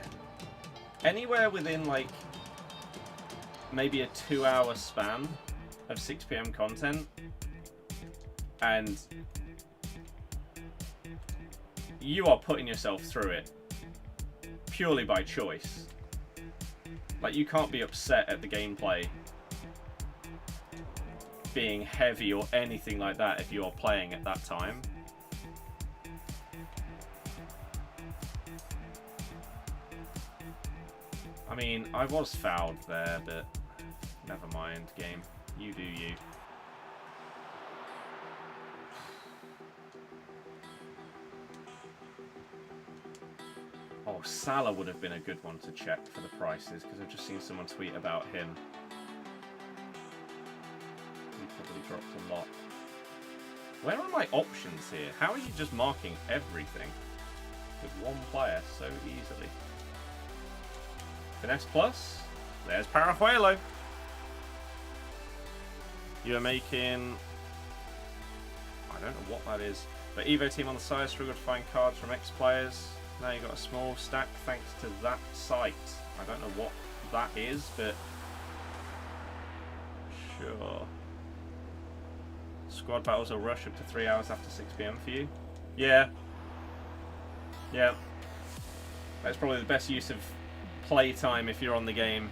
within, like, maybe a 2-hour span of 6 PM content. And you are putting yourself through it purely by choice. Like, you can't be upset at the gameplay being heavy or anything like that if you are playing at that time. I mean, I was fouled there, but never mind, game. You do you. Oh, Salah would have been a good one to check for the prices, because I've just seen someone tweet about him. He probably dropped a lot. Where are my options here? How are you just marking everything with one player so easily? Finesse plus. There's Parajuelo. You're making... I don't know what that is. But Evo team on the side struggled to find cards from ex-players. Now you've got a small stack thanks to that site. I don't know what that is, but... Sure. Squad battles will rush up to 3 hours after 6 PM for you. Yeah. Yeah. That's probably the best use of playtime if you're on the game.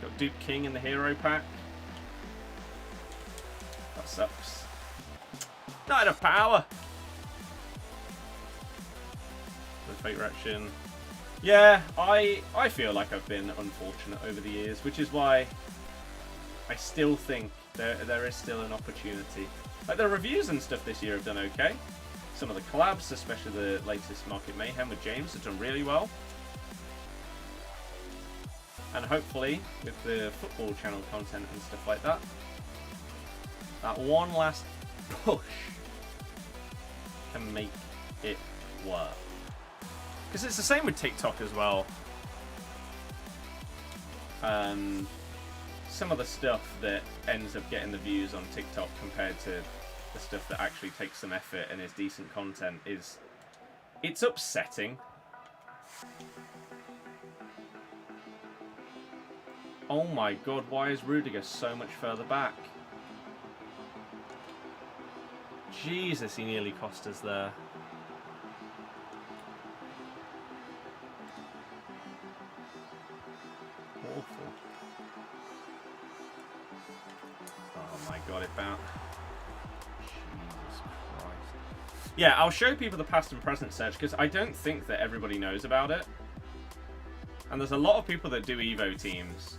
Got Duke King in the hero pack. That sucks. Not enough power. The fake reaction. Yeah, I feel like I've been unfortunate over the years, which is why I still think there is still an opportunity. Like, the reviews and stuff this year have done okay. Some of the collabs, especially the latest Market Mayhem with James, have done really well. And hopefully, with the football channel content and stuff like that, that one last push can make it work. Because it's the same with TikTok as well. Some of the stuff that ends up getting the views on TikTok compared to the stuff that actually takes some effort and is decent content it's upsetting. Oh my god, why is Rudiger so much further back? Jesus, he nearly cost us there. Awful. Oh my god, it bounced. Jesus Christ. Yeah, I'll show people the past and present search because I don't think that everybody knows about it. And there's a lot of people that do Evo teams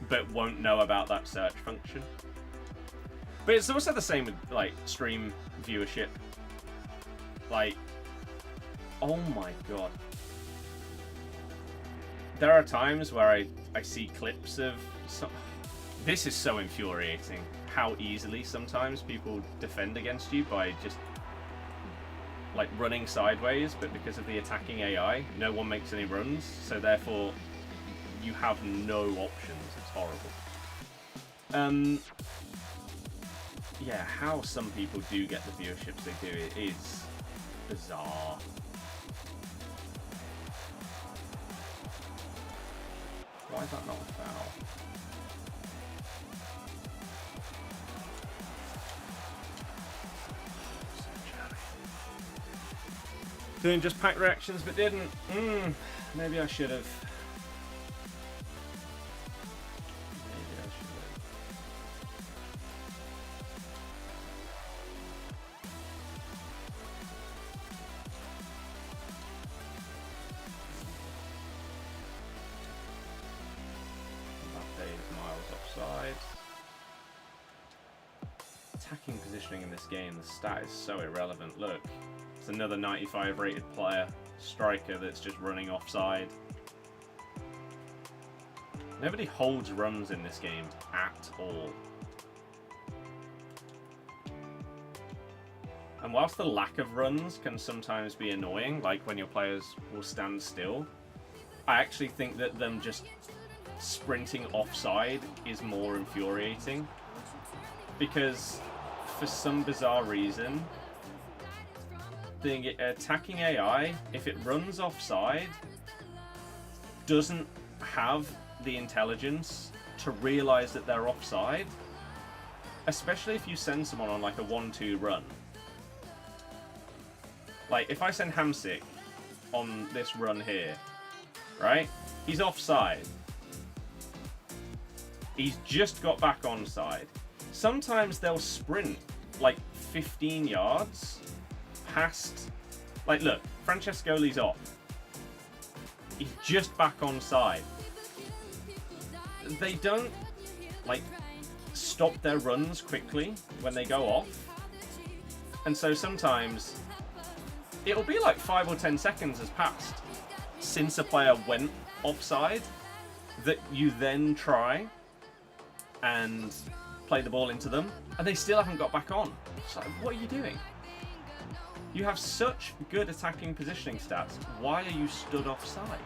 but won't know about that search function. But it's also the same with, like, stream viewership. Like, oh my god. There are times where I see clips of... This is so infuriating. How easily sometimes people defend against you by just, like, running sideways, but because of the attacking AI, no one makes any runs, so therefore you have no options. It's horrible. Yeah, how some people do get the viewerships they do, it is bizarre. Why is that not a foul? Doing just pack reactions but didn't. Maybe I should have. Attacking positioning in this game, the stat is so irrelevant. Look, it's another 95 rated player, striker that's just running offside. Nobody holds runs in this game at all. And whilst the lack of runs can sometimes be annoying, like when your players will stand still, I actually think that them just sprinting offside is more infuriating. Because for some bizarre reason, the attacking AI, if it runs offside, doesn't have the intelligence to realise that they're offside. Especially if you send someone on like a 1-2 run. Like, if I send Hamsik on this run here, right? He's offside. He's just got back onside. Sometimes they'll sprint like 15 yards past... Like, look, Francescoli's off. He's just back onside. They don't, like, stop their runs quickly when they go off. And so sometimes it'll be like 5 or 10 seconds has passed since a player went offside that you then try and play the ball into them, and they still haven't got back on. It's like, what are you doing? You have such good attacking positioning stats. Why are you stood offside?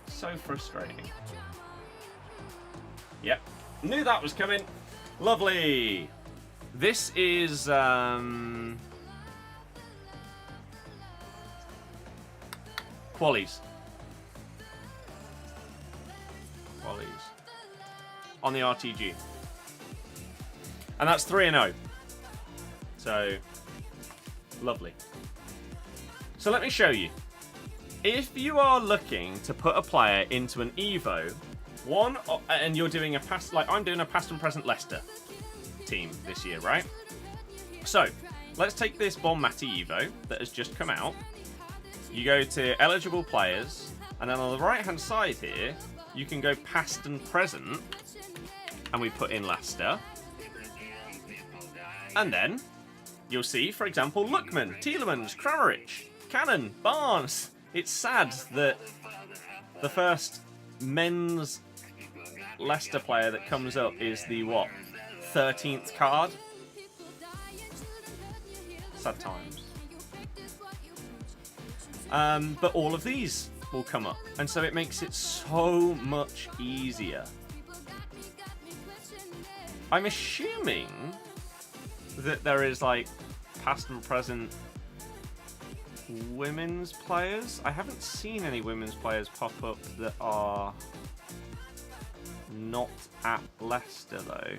So frustrating. Yep, knew that was coming. Lovely. This is qualies. On the RTG. And that's 3-0. So, lovely. So let me show you. If you are looking to put a player into an Evo, and you're doing a past, like I'm doing a past and present Leicester team this year, right? So, let's take this Bonmati Evo that has just come out. You go to eligible players, and then on the right hand side here, you can go past and present, and we put in Leicester. And then you'll see, for example, Lookman, Tielemans, Kramaric, Cannon, Barnes. It's sad that the first men's Leicester player that comes up is the, what, 13th card? Sad times. But all of these will come up, and so it makes it so much easier. I'm assuming that there is, like, past and present women's players. I haven't seen any women's players pop up that are not at Leicester, though.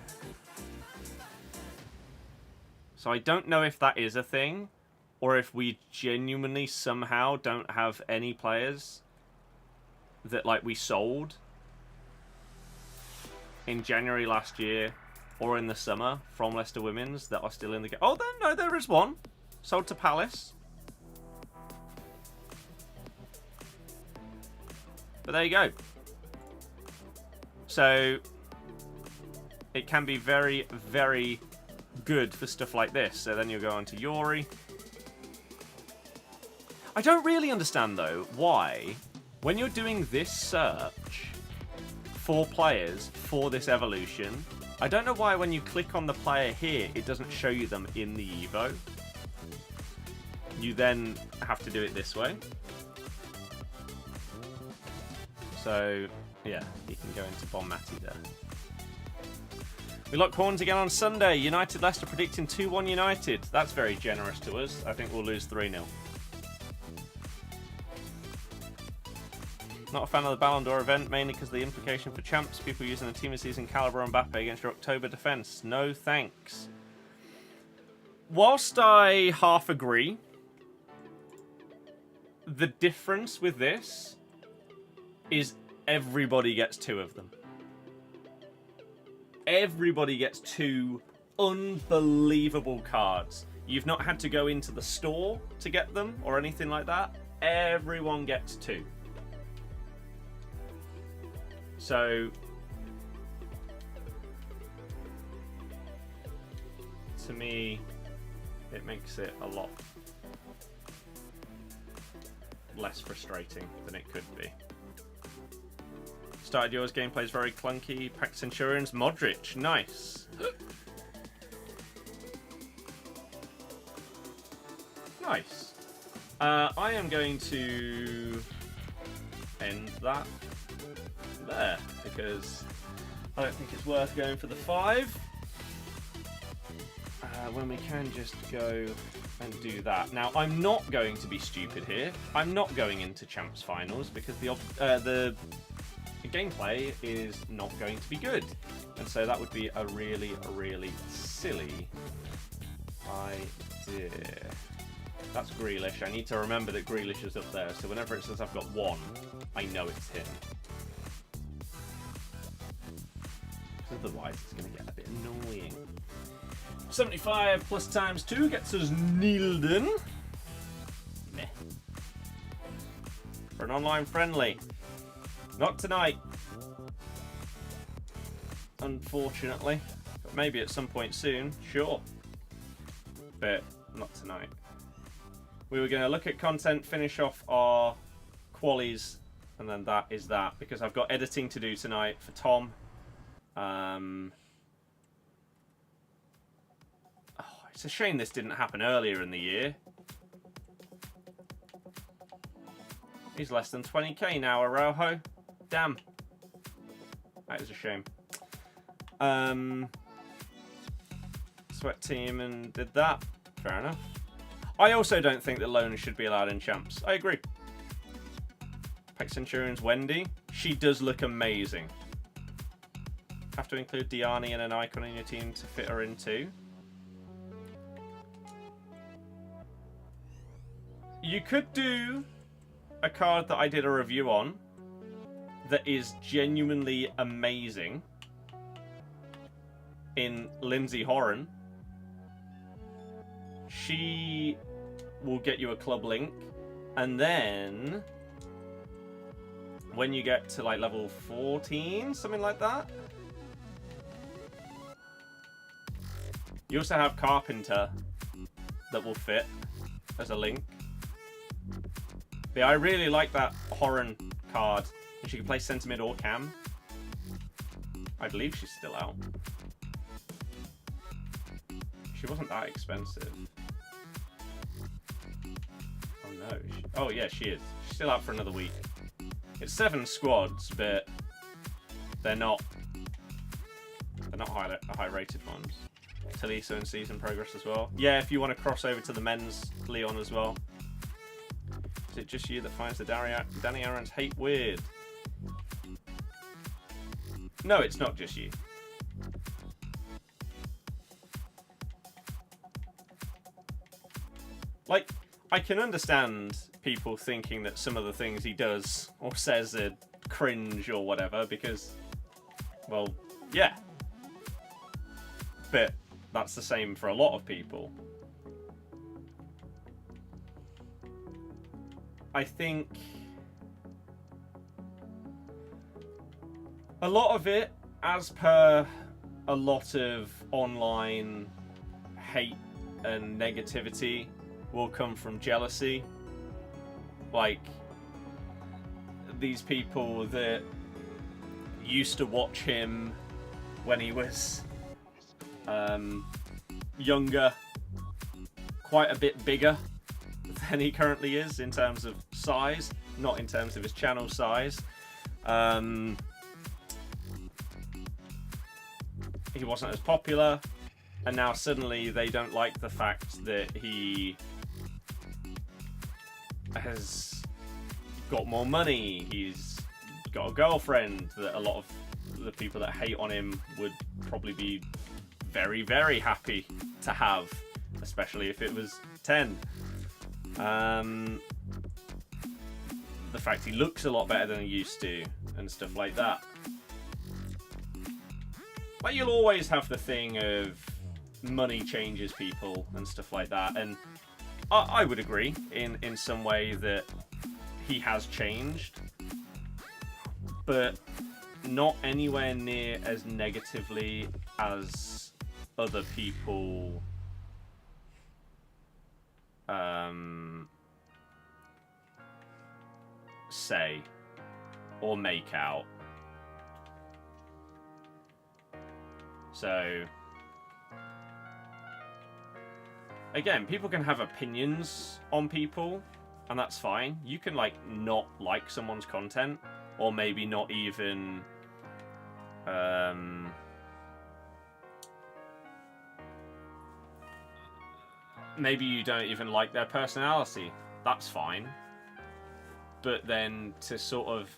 So I don't know if that is a thing, or if we genuinely somehow don't have any players that, like, we sold in January last year or in the summer from Leicester Women's that are still in the game. Oh, no, there is one. Sold to Palace. But there you go. So it can be very, very good for stuff like this. So then you'll go on to Yori. I don't really understand, though, why, when you're doing this search for players for this evolution, I don't know why when you click on the player here, it doesn't show you them in the Evo. You then have to do it this way. So, yeah, you can go into Bonmati there. We lock horns again on Sunday. United Leicester predicting 2-1 United. That's very generous to us. I think we'll lose 3-0. Not a fan of the Ballon d'Or event, mainly because of the implication for champs. People using the team of season caliber on Mbappe against your October defence. No thanks. Whilst I half agree, the difference with this is everybody gets 2 of them. Everybody gets 2 unbelievable cards. You've not had to go into the store to get them or anything like that. Everyone gets 2. So, to me, it makes it a lot less frustrating than it could be. Started yours, gameplay is very clunky. Packed Centurions, Modric, nice. Nice. I am going to end that there because I don't think it's worth going for the 5 when we can just go and do that. Now, I'm not going to be stupid here. I'm not going into champs finals because the gameplay is not going to be good, and so that would be a really, really silly idea. That's Grealish. I need to remember that Grealish is up there, so whenever it says I've got 1, I know it's him. Otherwise, it's going to get a bit annoying. 75 plus times 2 gets us Nielden. Meh. For an online friendly. Not tonight. Unfortunately. But maybe at some point soon. Sure. But not tonight. We were going to look at content, finish off our qualies, and then that is that. Because I've got editing to do tonight for Tom. It's a shame this didn't happen earlier in the year. He's less than 20k now, Araujo. Damn. That is a shame. Sweat team and did that. Fair enough. I also don't think that loans should be allowed in champs. I agree. Pack Centurions Wendy. She does look amazing. Have to include Diani and an icon in your team to fit her in too. You could do a card that I did a review on that is genuinely amazing in Lindsay Horan. She will get you a club link, and then when you get to like level 14, something like that, you also have Carpenter that will fit as a link. But yeah, I really like that Horan card. And she can play centre mid or cam. I believe she's still out. She wasn't that expensive. Oh no. Oh yeah, she is. She's still out for another week. It's 7 squads, but they're not high rated ones. Talisa in season progress as well. Yeah, if you want to cross over to the men's Leon as well. Is it just you that finds the Danny Aaron's hate weird? No, it's not just you. Like, I can understand people thinking that some of the things he does or says are cringe or whatever because, well, yeah. But that's the same for a lot of people. I think a lot of it, as per a lot of online hate and negativity, will come from jealousy. Like, these people that used to watch him when he was younger, quite a bit bigger than he currently is in terms of size, not in terms of his channel size. He wasn't as popular, and now suddenly they don't like the fact that he has got more money, he's got a girlfriend that a lot of the people that hate on him would probably be very, very happy to have, especially if it was 10. The fact he looks a lot better than he used to, and stuff like that. But you'll always have the thing of money changes people and stuff like that, and I would agree in some way that he has changed, but not anywhere near as negatively as other people say or make out. So again, people can have opinions on people, and that's fine. You can like not like someone's content, or maybe not even maybe you don't even like their personality. That's fine. But then to sort of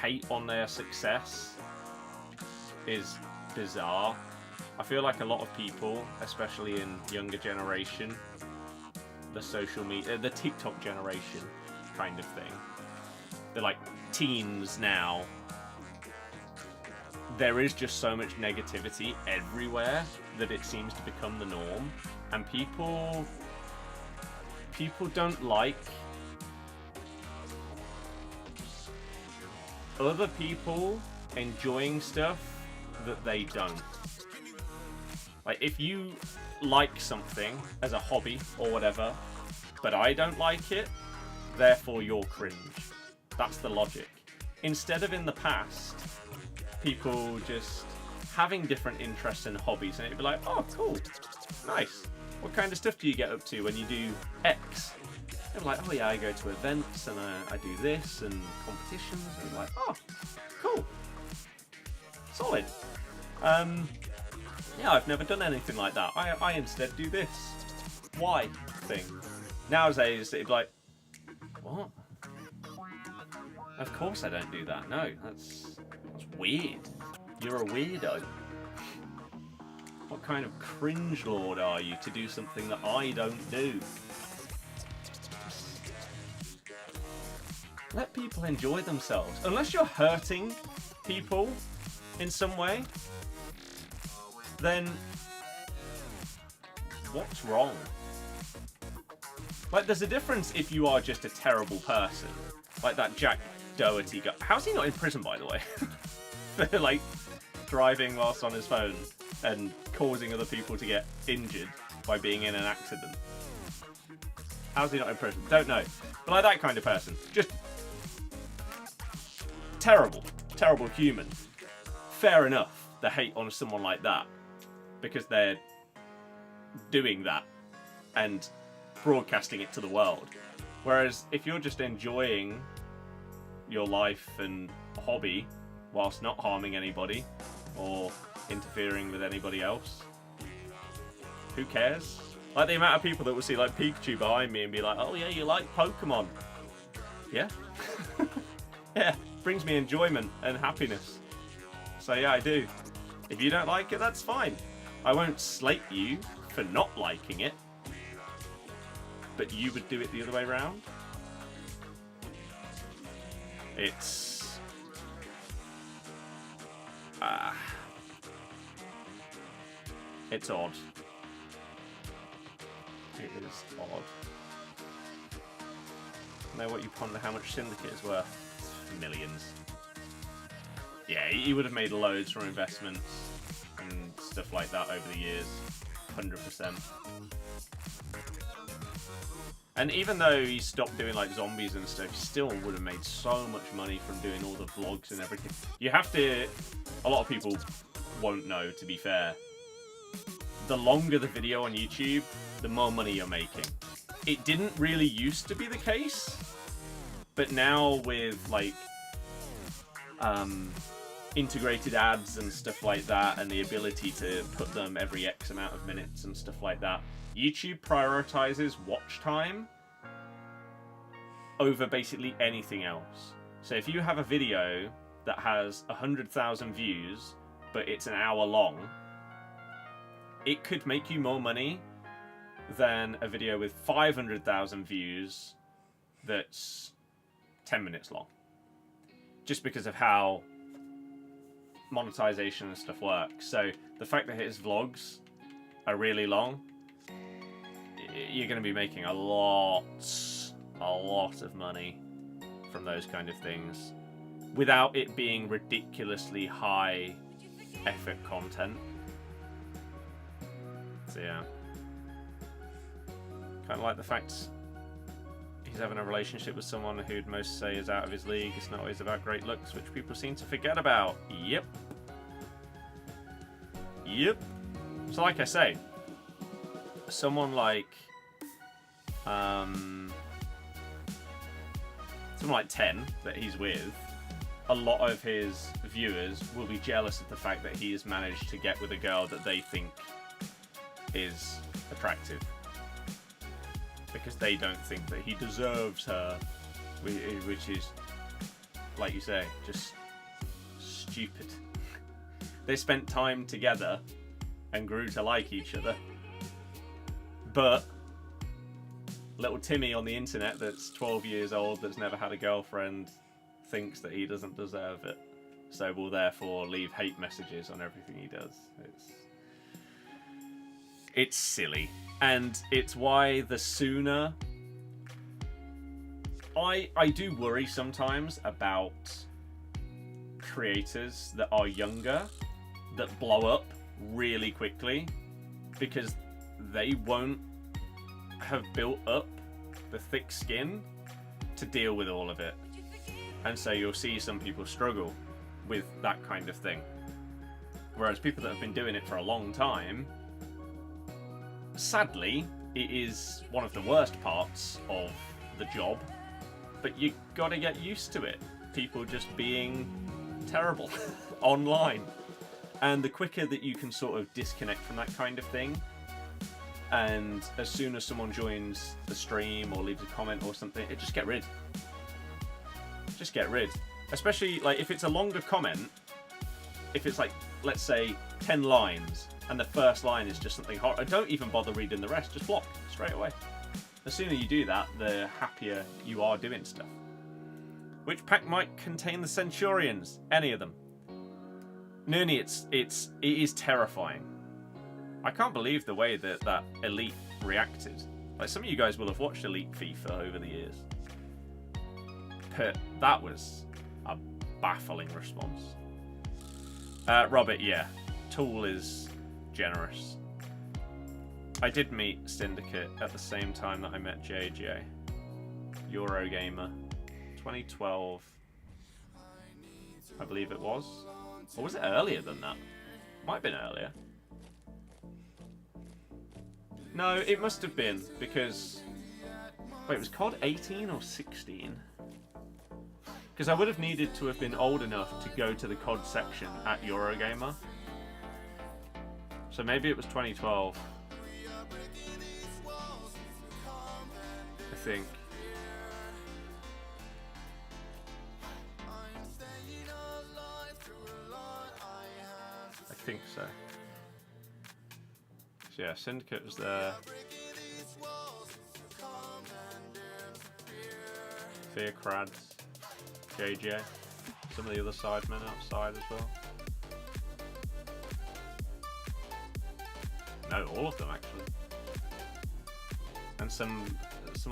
hate on their success is bizarre. I feel like a lot of people, especially in younger generation, the social media, the TikTok generation kind of thing, they're like teens now. There is just so much negativity everywhere that it seems to become the norm, and people don't like other people enjoying stuff that they don't. Like, if you like something as a hobby or whatever, but I don't like it, therefore you're cringe. That's the logic. Instead of in the past, people just having different interests and hobbies, and it'd be like, oh, cool, nice. What kind of stuff do you get up to when you do X? And I'm like, oh yeah, I go to events and I do this and competitions, and I'm like, oh, cool, solid. Yeah, I've never done anything like that. I instead do this why thing. Nowadays, it'd be like, what? Of course I don't do that. No, that's weird. You're a weirdo. What kind of cringe lord are you to do something that I don't do? Let people enjoy themselves. Unless you're hurting people in some way, then what's wrong? Like, there's a difference if you are just a terrible person. Like that Jack Doherty guy. How's he not in prison, by the way? For, like, driving whilst on his phone and causing other people to get injured by being in an accident. How's he not in prison? Don't know. But like that kind of person. Just terrible. Terrible human. Fair enough, the hate on someone like that. Because they're doing that and broadcasting it to the world. Whereas if you're just enjoying your life and hobby whilst not harming anybody or interfering with anybody else, who cares? Like the amount of people that will see like Pikachu behind me and be like, oh yeah, you like Pokemon. Yeah. Yeah, brings me enjoyment and happiness. So yeah, I do. If you don't like it, that's fine. I won't slate you for not liking it. But you would do it the other way around? It's... it's odd. It is odd. Know what you ponder how much Syndicate is worth? Millions. Yeah, he would have made loads from investments and stuff like that over the years. 100%. And even though he stopped doing like zombies and stuff, he still would have made so much money from doing all the vlogs and everything. You have to... A lot of people won't know, to be fair. The longer the video on YouTube, the more money you're making. It didn't really used to be the case, but now with like integrated ads and stuff like that, and the ability to put them every X amount of minutes and stuff like that, YouTube prioritizes watch time over basically anything else. So if you have a video that has 100,000 views, but it's an hour long, it could make you more money than a video with 500,000 views that's 10 minutes long. Just because of how monetization and stuff works. So the fact that his vlogs are really long, you're going to be making a lot of money from those kind of things without it being ridiculously high effort content. So yeah, kind of like the fact he's having a relationship with someone who'd most say is out of his league. It's not always about great looks, which people seem to forget about. Yep. So like I say, someone like someone like 10 that he's with, a lot of his viewers will be jealous of the fact that he has managed to get with a girl that they think is attractive, because they don't think that he deserves her, which is, like you say, just stupid. They spent time together and grew to like each other, but little Timmy on the internet that's 12 years old, that's never had a girlfriend, thinks that he doesn't deserve it, so will therefore leave hate messages on everything he does. It's silly, and it's why the sooner... I do worry sometimes about creators that are younger, that blow up really quickly, because they won't have built up the thick skin to deal with all of it. And so you'll see some people struggle with that kind of thing. Whereas people that have been doing it for a long time, sadly, it is one of the worst parts of the job, but you gotta get used to it. People just being terrible online. And the quicker that you can sort of disconnect from that kind of thing, and as soon as someone joins the stream or leaves a comment or something, just get rid. Just get rid. Especially like if it's a longer comment, if it's like, let's say 10 lines, and the first line is just something horrible, don't even bother reading the rest, just block straight away. The sooner you do that, the happier you are doing stuff. Which pack might contain the Centurions? Any of them. Nuni, it is terrifying. I can't believe the way that that Elite reacted. Like, some of you guys will have watched Elite FIFA over the years. But that was a baffling response. Robert, yeah. Tool is generous. I did meet Syndicate at the same time that I met JJ. Eurogamer. 2012. I believe it was. Or was it earlier than that? Might have been earlier. No, it must have been, because... Wait, was COD 18 or 16? Because I would have needed to have been old enough to go to the COD section at Eurogamer. So maybe it was 2012. I think. I think so. So yeah, Syndicate was there. Fear Crads. JJ. Some of the other sidemen outside as well. No, all of them actually. And some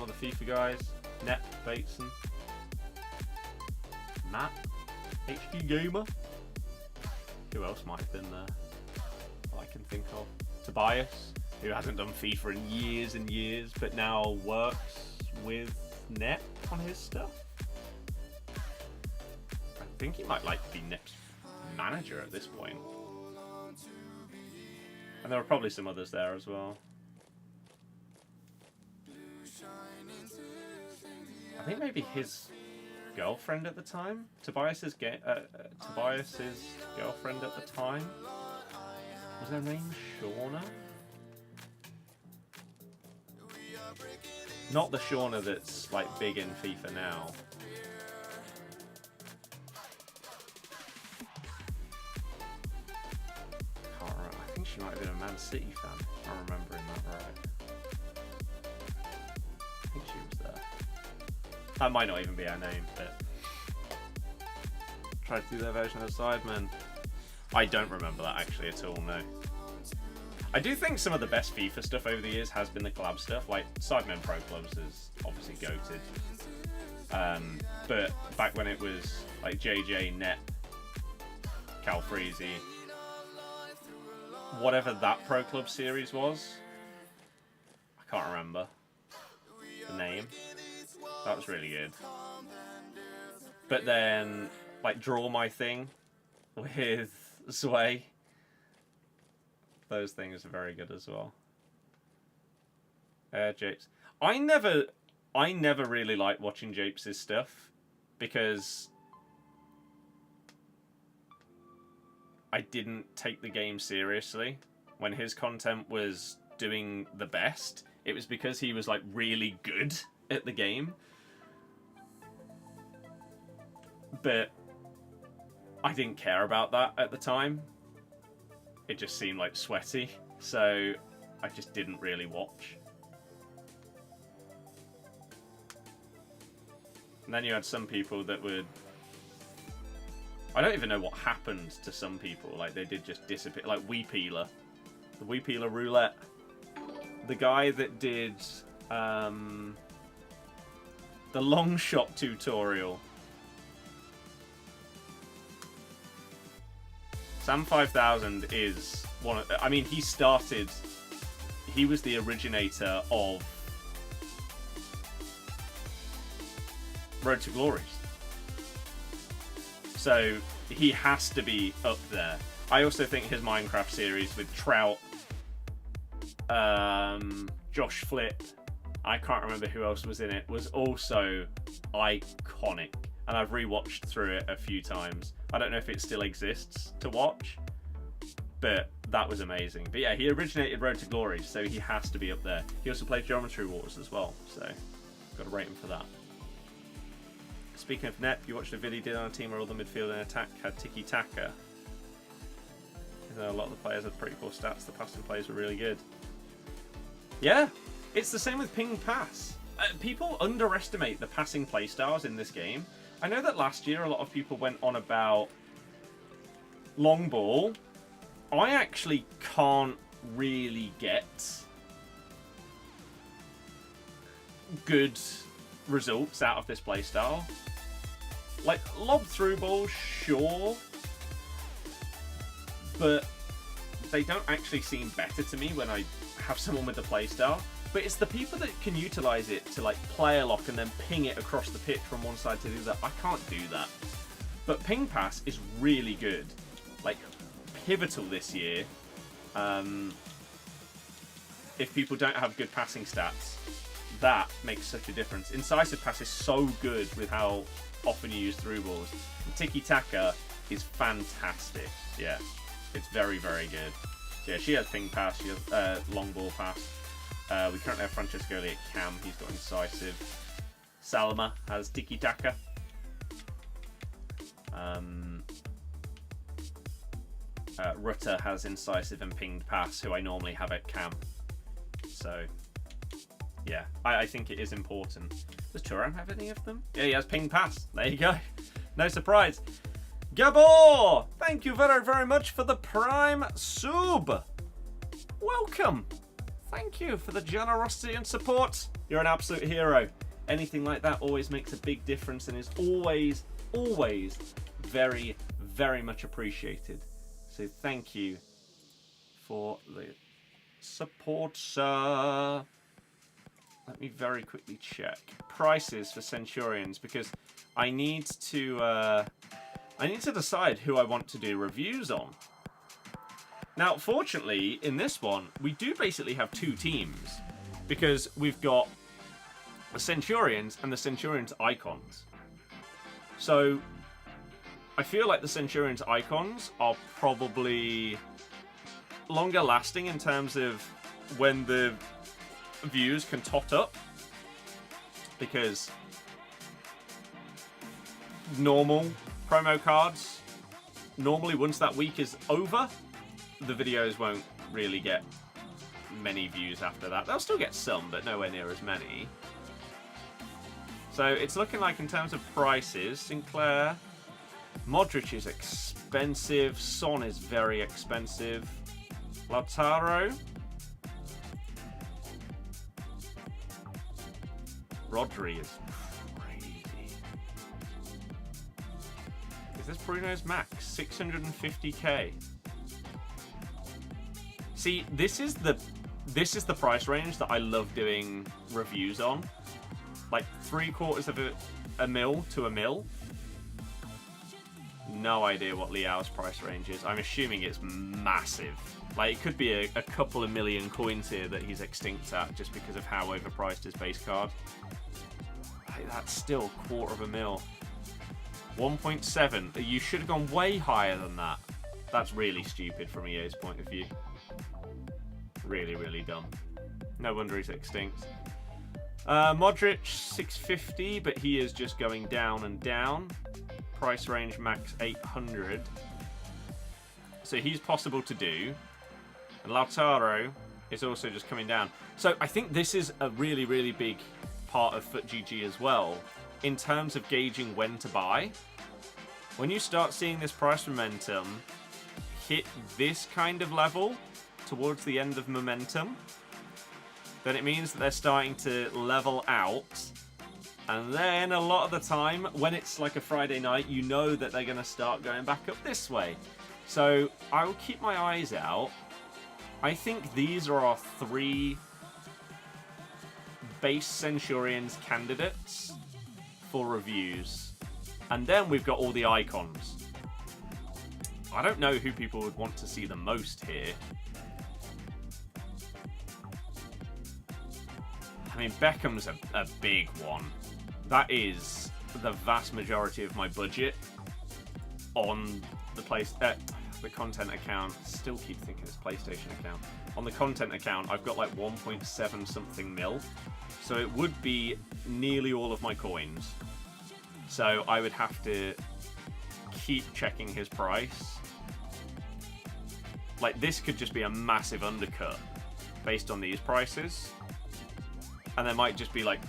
other FIFA guys. Net, Bateson. Matt. HD Gamer. Who else might have been there that I can think of? Tobias, who hasn't done FIFA in years and years, but now works with Net on his stuff. I think he might like be Net's manager at this point. And there are probably some others there as well. I think maybe his girlfriend at the time? Tobias's girlfriend at the time? Was her name Shauna? Not the Shauna that's like big in FIFA now. Can't remember. I think she might have been a Man City fan, if I'm remembering that right. I think she was there. That might not even be her name, but try to do their version of Sidemen. I don't remember that actually at all, no. I do think some of the best FIFA stuff over the years has been the collab stuff, like Sidemen Pro Clubs is obviously goated. But back when it was like JJ, Net, Calfreezy, whatever that Pro Club series was, I can't remember the name. That was really good. But then, like, Draw My Thing with Sway. Those things are very good as well. Japes. I never really liked watching Japes' stuff because I didn't take the game seriously. When his content was doing the best, it was because he was like really good at the game. But I didn't care about that at the time. It just seemed like sweaty, so I just didn't really watch. And then you had some people that would... I don't even know what happened to some people. Like, they did just disappear. Like Weepeeler. The Weepeeler Roulette. The guy that did the long shot tutorial. Sam 5000 is one of... I mean, he was the originator of Road to Glories. So he has to be up there. I also think his Minecraft series with Trout, Josh Flip, I can't remember who else was in it, was also iconic. And I've rewatched through it a few times. I don't know if it still exists to watch, but that was amazing. But yeah, he originated Road to Glory, so he has to be up there. He also played Geometry Wars as well, so got to rate him for that. Speaking of net, you watched a video he did on a team where all the midfield and attack had tiki-taka. A lot of the players had pretty poor stats. The passing plays were really good. Yeah, it's the same with ping pass. People underestimate the passing play styles in this game. I know that last year a lot of people went on about long ball. I actually can't really get good results out of this playstyle. Like, lob through balls, sure, but they don't actually seem better to me when I have someone with the playstyle. But it's the people that can utilize it to like player lock and then ping it across the pitch from one side to the other. I can't do that. But ping pass is really good, like pivotal this year. If people don't have good passing stats, that makes such a difference. Incisive pass is so good with how often you use through balls. Tiki-taka is fantastic. Yeah, it's very, very good. So yeah, she has ping pass, she has long ball pass. We currently have Francesco at cam, he's got incisive. Salma has tiki-taka. Rutter has incisive and pinged pass, who I normally have at cam. So yeah, I think it is important. Does Turan have any of them? Yeah, he has ping pass. There you go. No surprise. Gabor! Thank you very, very much for the Prime sub. Welcome. Thank you for the generosity and support. You're an absolute hero. Anything like that always makes a big difference and is always, always very, very much appreciated. So thank you for the support, sir. Let me very quickly check prices for Centurions because I need to decide who I want to do reviews on. Now, fortunately, in this one, we do basically have two teams because we've got the Centurions and the Centurions Icons. So I feel like the Centurions Icons are probably longer lasting in terms of when the views can tot up, because normal promo cards, normally once that week is over, the videos won't really get many views after that. They'll still get some, but nowhere near as many. So it's looking like in terms of prices, Sinclair, Modric is expensive, Son is very expensive, Lautaro, Rodrygo is crazy. Is this Bruno's max? 650k. See, this is the price range that I love doing reviews on. Like 3/4 of a mil to a mil. No idea what Liao's price range is. I'm assuming it's massive. Like, it could be a couple of million coins here that he's extinct at just because of how overpriced his base card. Like, that's still 1/4 of a mil. 1.7. You should have gone way higher than that. That's really stupid from EA's point of view. Really, really dumb. No wonder he's extinct. Modric, 650, but he is just going down and down. Price range max 800. So he's possible to do. And Lautaro is also just coming down. So I think this is a really, really big part of FUTGG as well, in terms of gauging when to buy. When you start seeing this price momentum hit this kind of level towards the end of momentum, then it means that they're starting to level out. And then a lot of the time, when it's like a Friday night, you know that they're going to start going back up this way. So I will keep my eyes out. I think these are our 3 base Centurions candidates for reviews. And then we've got all the icons. I don't know who people would want to see the most here. I mean, Beckham's a big one. That is the vast majority of my budget on the the content account. Still keep thinking it's PlayStation account. On the content account, I've got like 1.7 something mil. So it would be nearly all of my coins. So I would have to keep checking his price. Like, this could just be a massive undercut based on these prices. And there might just be like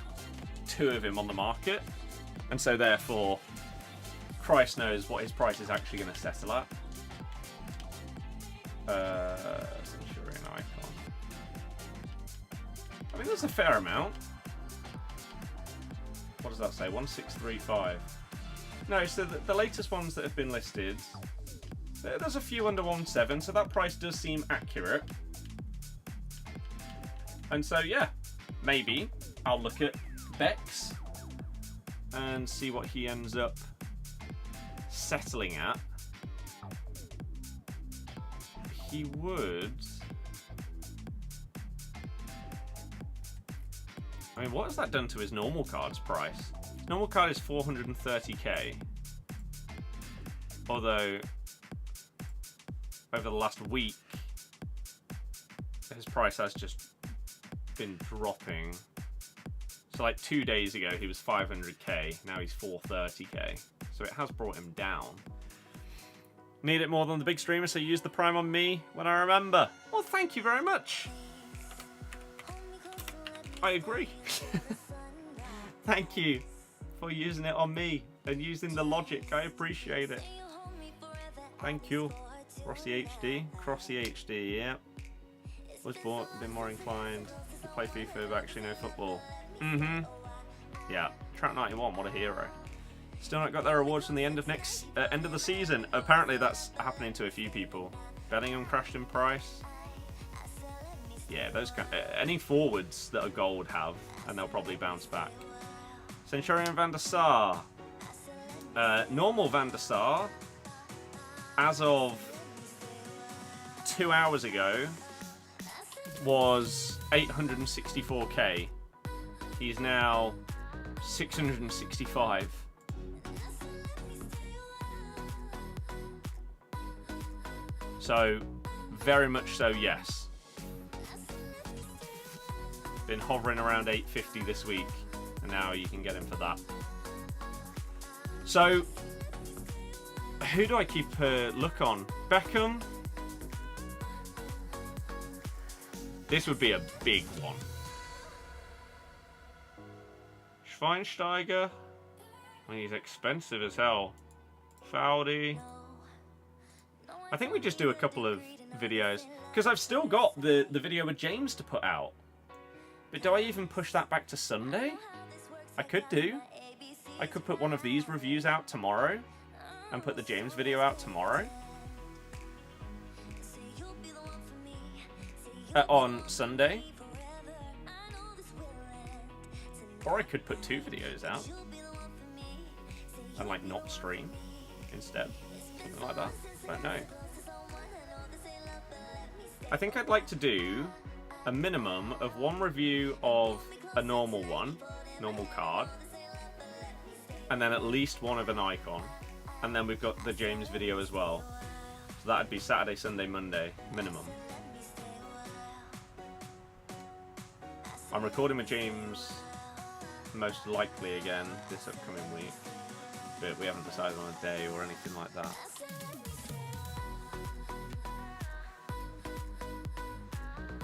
2 of him on the market. And so therefore, Christ knows what his price is actually going to settle at. Centurion Icon. I mean, there's a fair amount. What does that say? 1635. No, so the latest ones that have been listed, there's a few under 1.7, so that price does seem accurate. And so, yeah, maybe I'll look at Bex and see what he ends up settling at. He would... I mean, what has that done to his normal card's price? His normal card is 430k. Although, over the last week, his price has just been dropping. So like 2 days ago, he was 500k. Now he's 430k. So it has brought him down. Need it more than the big streamer, so use the Prime on me when I remember. Well, thank you very much. I agree. Thank you for using it on me and using the logic. I appreciate it. Thank you. Crossy HD. Crossy HD, yeah. Was been more inclined to play FIFA but actually no football. Yeah. Trap 91, what a hero. Still not got their rewards from the end of the season. Apparently that's happening to a few people. Bellingham crashed in price. Yeah, those any forwards that are gold have, and they'll probably bounce back. Centurion Van der Sar. Normal Van der Sar, as of 2 hours ago, was 864k. He's now 665. So, very much so, yes. Been hovering around 850 this week, and now you can get him for that. So, who do I keep a look on? Beckham. This would be a big one. Schweinsteiger. I mean, he's expensive as hell. Faudi. I think we just do a couple of videos, because I've still got the video with James to put out. But do I even push that back to Sunday? I could do. I could put one of these reviews out tomorrow and put the James video out tomorrow. On Sunday. Or I could put 2 videos out and like not stream instead. Something like that. I don't know. I think I'd like to do a minimum of 1 review of a normal card, and then at least 1 of an icon, and then we've got the James video as well. So that'd be Saturday, Sunday, Monday, minimum. I'm recording with James most likely again this upcoming week, but we haven't decided on a day or anything like that.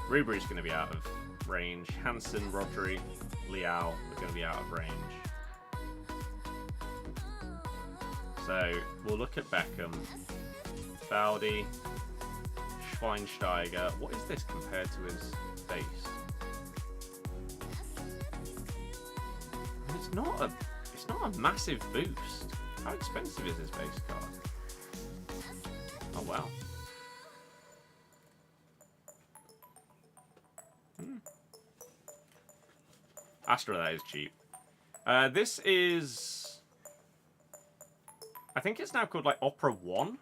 Rudiger's going to be out of range. Hansen, Rodri, Liao are going to be out of range. So we'll look at Beckham, Faudi, Schweinsteiger. What is this compared to his base? And it's not a massive boost. How expensive is his base card? Oh wow. Astra, that is cheap. This is... I think it's now called like Opera 1.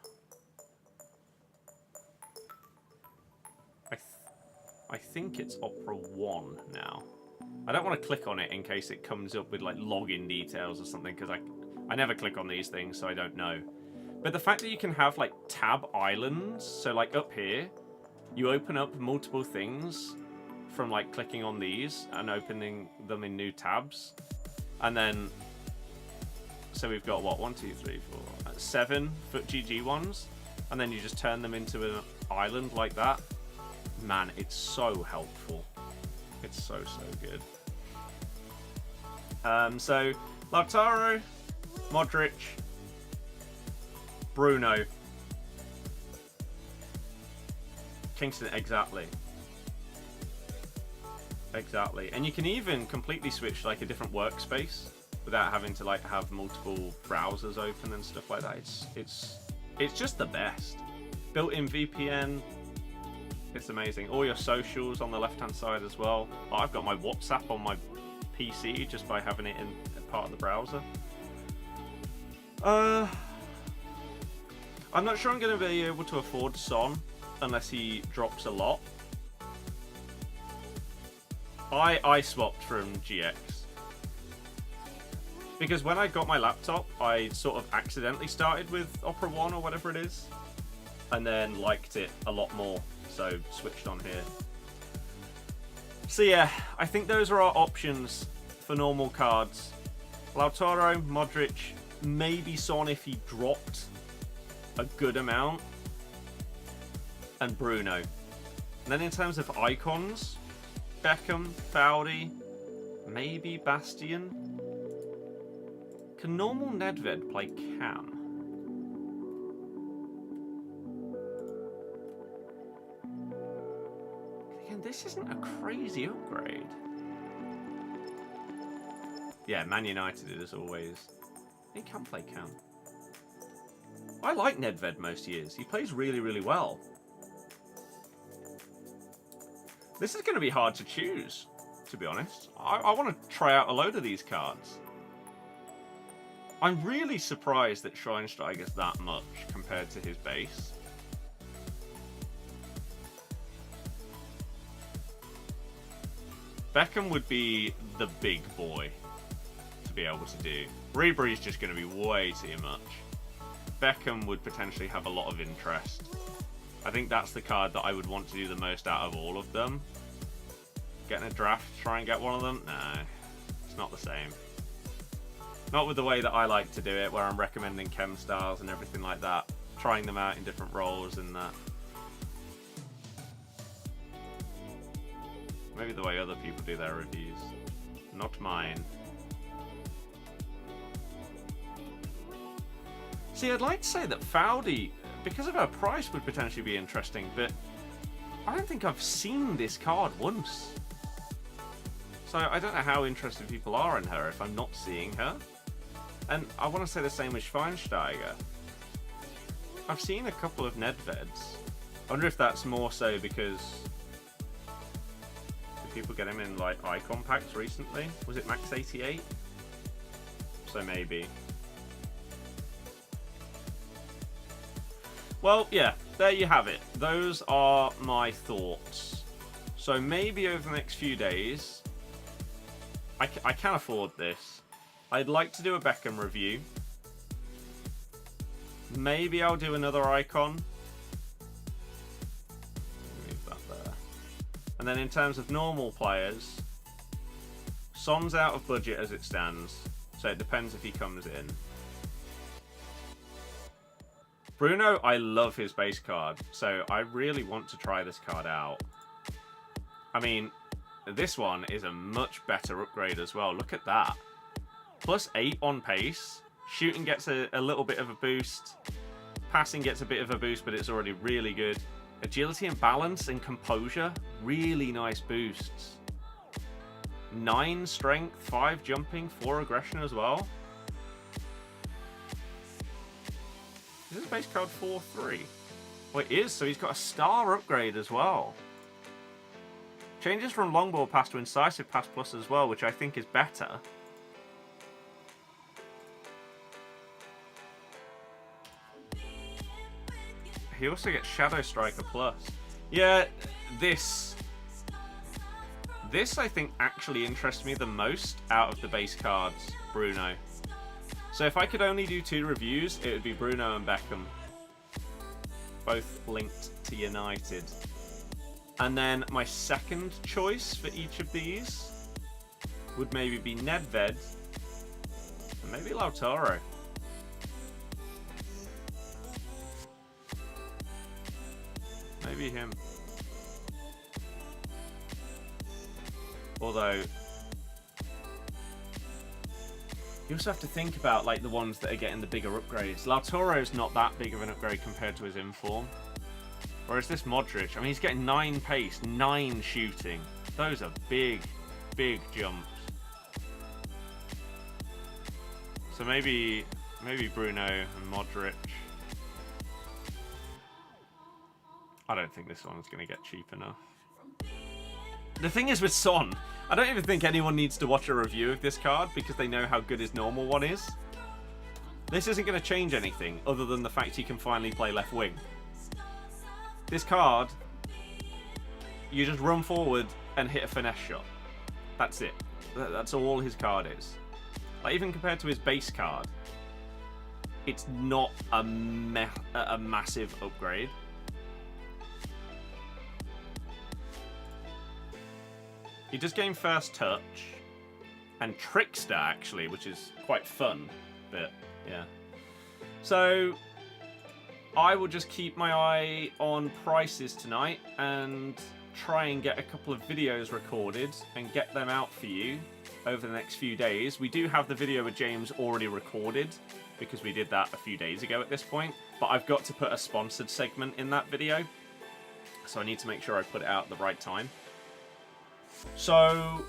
I think it's Opera 1 now. I don't want to click on it in case it comes up with like login details or something, because I never click on these things, so I don't know. But the fact that you can have like tab islands, so like up here, you open up multiple things from like clicking on these and opening them in new tabs. And then, so we've got what, 1, 2, 3, 4, 7 FUTGG ones. And then you just turn them into an island like that. Man, it's so helpful. It's so good. So, Lautaro, Modric, Bruno, Kingston, exactly. Exactly. And you can even completely switch like a different workspace without having to like have multiple browsers open and stuff like that. It's just the best. Built-in VPN. It's amazing. All your socials on the left-hand side as well. Oh, I've got my WhatsApp on my PC just by having it in part of the browser. I'm not sure I'm going to be able to afford Son unless he drops a lot. I swapped from GX. Because when I got my laptop, I sort of accidentally started with Opera 1 or whatever it is. And then liked it a lot more. So switched on here. So yeah, I think those are our options for normal cards. Lautaro, Modric, maybe Son if he dropped a good amount. And Bruno. And then in terms of icons, Beckham, Foudy, maybe Bastion. Can normal Nedved play Cam? Again, this isn't a crazy upgrade. Yeah, Man United as always. He can play Cam. I like Nedved most years. He plays really well. This is going to be hard to choose, to be honest. I want to try out a load of these cards. I'm really surprised that Schweinsteiger's that much compared to his base. Beckham would be the big boy to be able to do. Ribery's just going to be way too much. Beckham would potentially have a lot of interest. I think that's the card that I would want to do the most out of all of them. Getting a draft, try and get one of them? No, it's not the same. Not with the way that I like to do it, where I'm recommending chem styles and everything like that. Trying them out in different roles and that. Maybe the way other people do their reviews. Not mine. See, I'd like to say that Foudy, because of her price, would potentially be interesting, but I don't think I've seen this card once. So I don't know how interested people are in her if I'm not seeing her. And I want to say the same with Schweinsteiger. I've seen a couple of Nedveds. I wonder if that's more so because did people get him in like icon packs recently? Was it Max 88? So maybe. Well, yeah, there you have it. Those are my thoughts. So maybe over the next few days, I can afford this. I'd like to do a Beckham review. Maybe I'll do another icon. Move that there. And then in terms of normal players, Son's out of budget as it stands, so it depends if he comes in. Bruno, I love his base card, so I really want to try this card out. I mean, this one is a much better upgrade as well. Look at that. +8 on pace. Shooting gets a little bit of a boost. Passing gets a bit of a boost, but it's already really good. Agility and balance and composure. Really nice boosts. 9 strength, 5 jumping, 4 aggression as well. Is this base card 4-3? Well, it is, so he's got a star upgrade as well. Changes from long ball pass to incisive pass plus as well, which I think is better. He also gets Shadow Striker plus. Yeah, this This, I think, actually interests me the most out of the base cards, Bruno. So if I could only do 2 reviews, it would be Bruno and Beckham. Both linked to United. And then my second choice for each of these would maybe be Nedved and maybe Lautaro. Maybe him. Although, you also have to think about like the ones that are getting the bigger upgrades. Lautaro's not that big of an upgrade compared to his inform. Whereas this Modric, I mean, he's getting 9 pace, 9 shooting. Those are big, big jumps. So maybe Bruno and Modric. I don't think this one's going to get cheap enough. The thing is with Son, I don't even think anyone needs to watch a review of this card because they know how good his normal one is. This isn't going to change anything other than the fact he can finally play left wing. This card, you just run forward and hit a finesse shot. That's it. That's all his card is. Like, even compared to his base card, it's not a massive upgrade. He does gain first touch and Trickster, actually, which is quite fun, but yeah. So I will just keep my eye on prices tonight and try and get a couple of videos recorded and get them out for you over the next few days. We do have the video with James already recorded because we did that a few days ago at this point, but I've got to put a sponsored segment in that video, so I need to make sure I put it out at the right time. So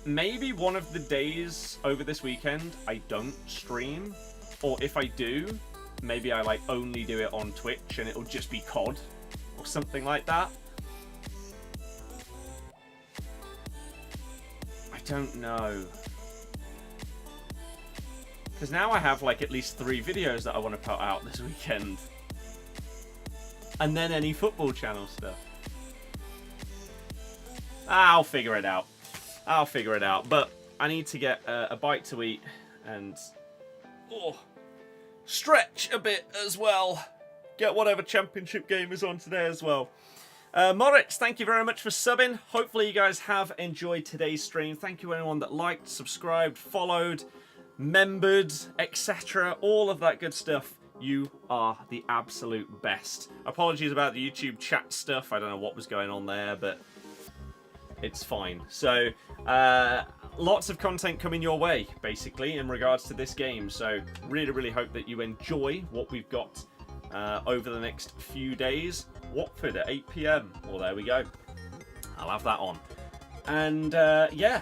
maybe one of the days over this weekend I don't stream, or if I do, maybe I like only do it on Twitch and it'll just be COD or something like that. I don't know, because now I have like at least 3 videos that I want to put out this weekend, and then any football channel stuff. I'll figure it out. I'll figure it out. But I need to get a bite to eat and stretch a bit as well. Get whatever championship game is on today as well. Moritz, thank you very much for subbing. Hopefully you guys have enjoyed today's stream. Thank you anyone that liked, subscribed, followed, membered, etc. All of that good stuff. You are the absolute best. Apologies about the YouTube chat stuff. I don't know what was going on there, but it's fine. So, lots of content coming your way, basically, in regards to this game. So, really, really hope that you enjoy what we've got over the next few days. Watford at 8 PM. Well, there we go. I'll have that on. And, yeah,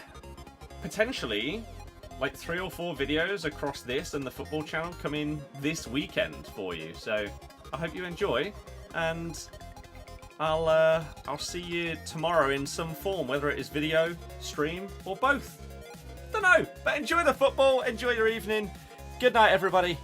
potentially, like 3 or 4 videos across this and the football channel coming this weekend for you. So, I hope you enjoy, and I'll see you tomorrow in some form, whether it is video, stream, or both. Don't know, but enjoy the football, enjoy your evening. Good night, everybody.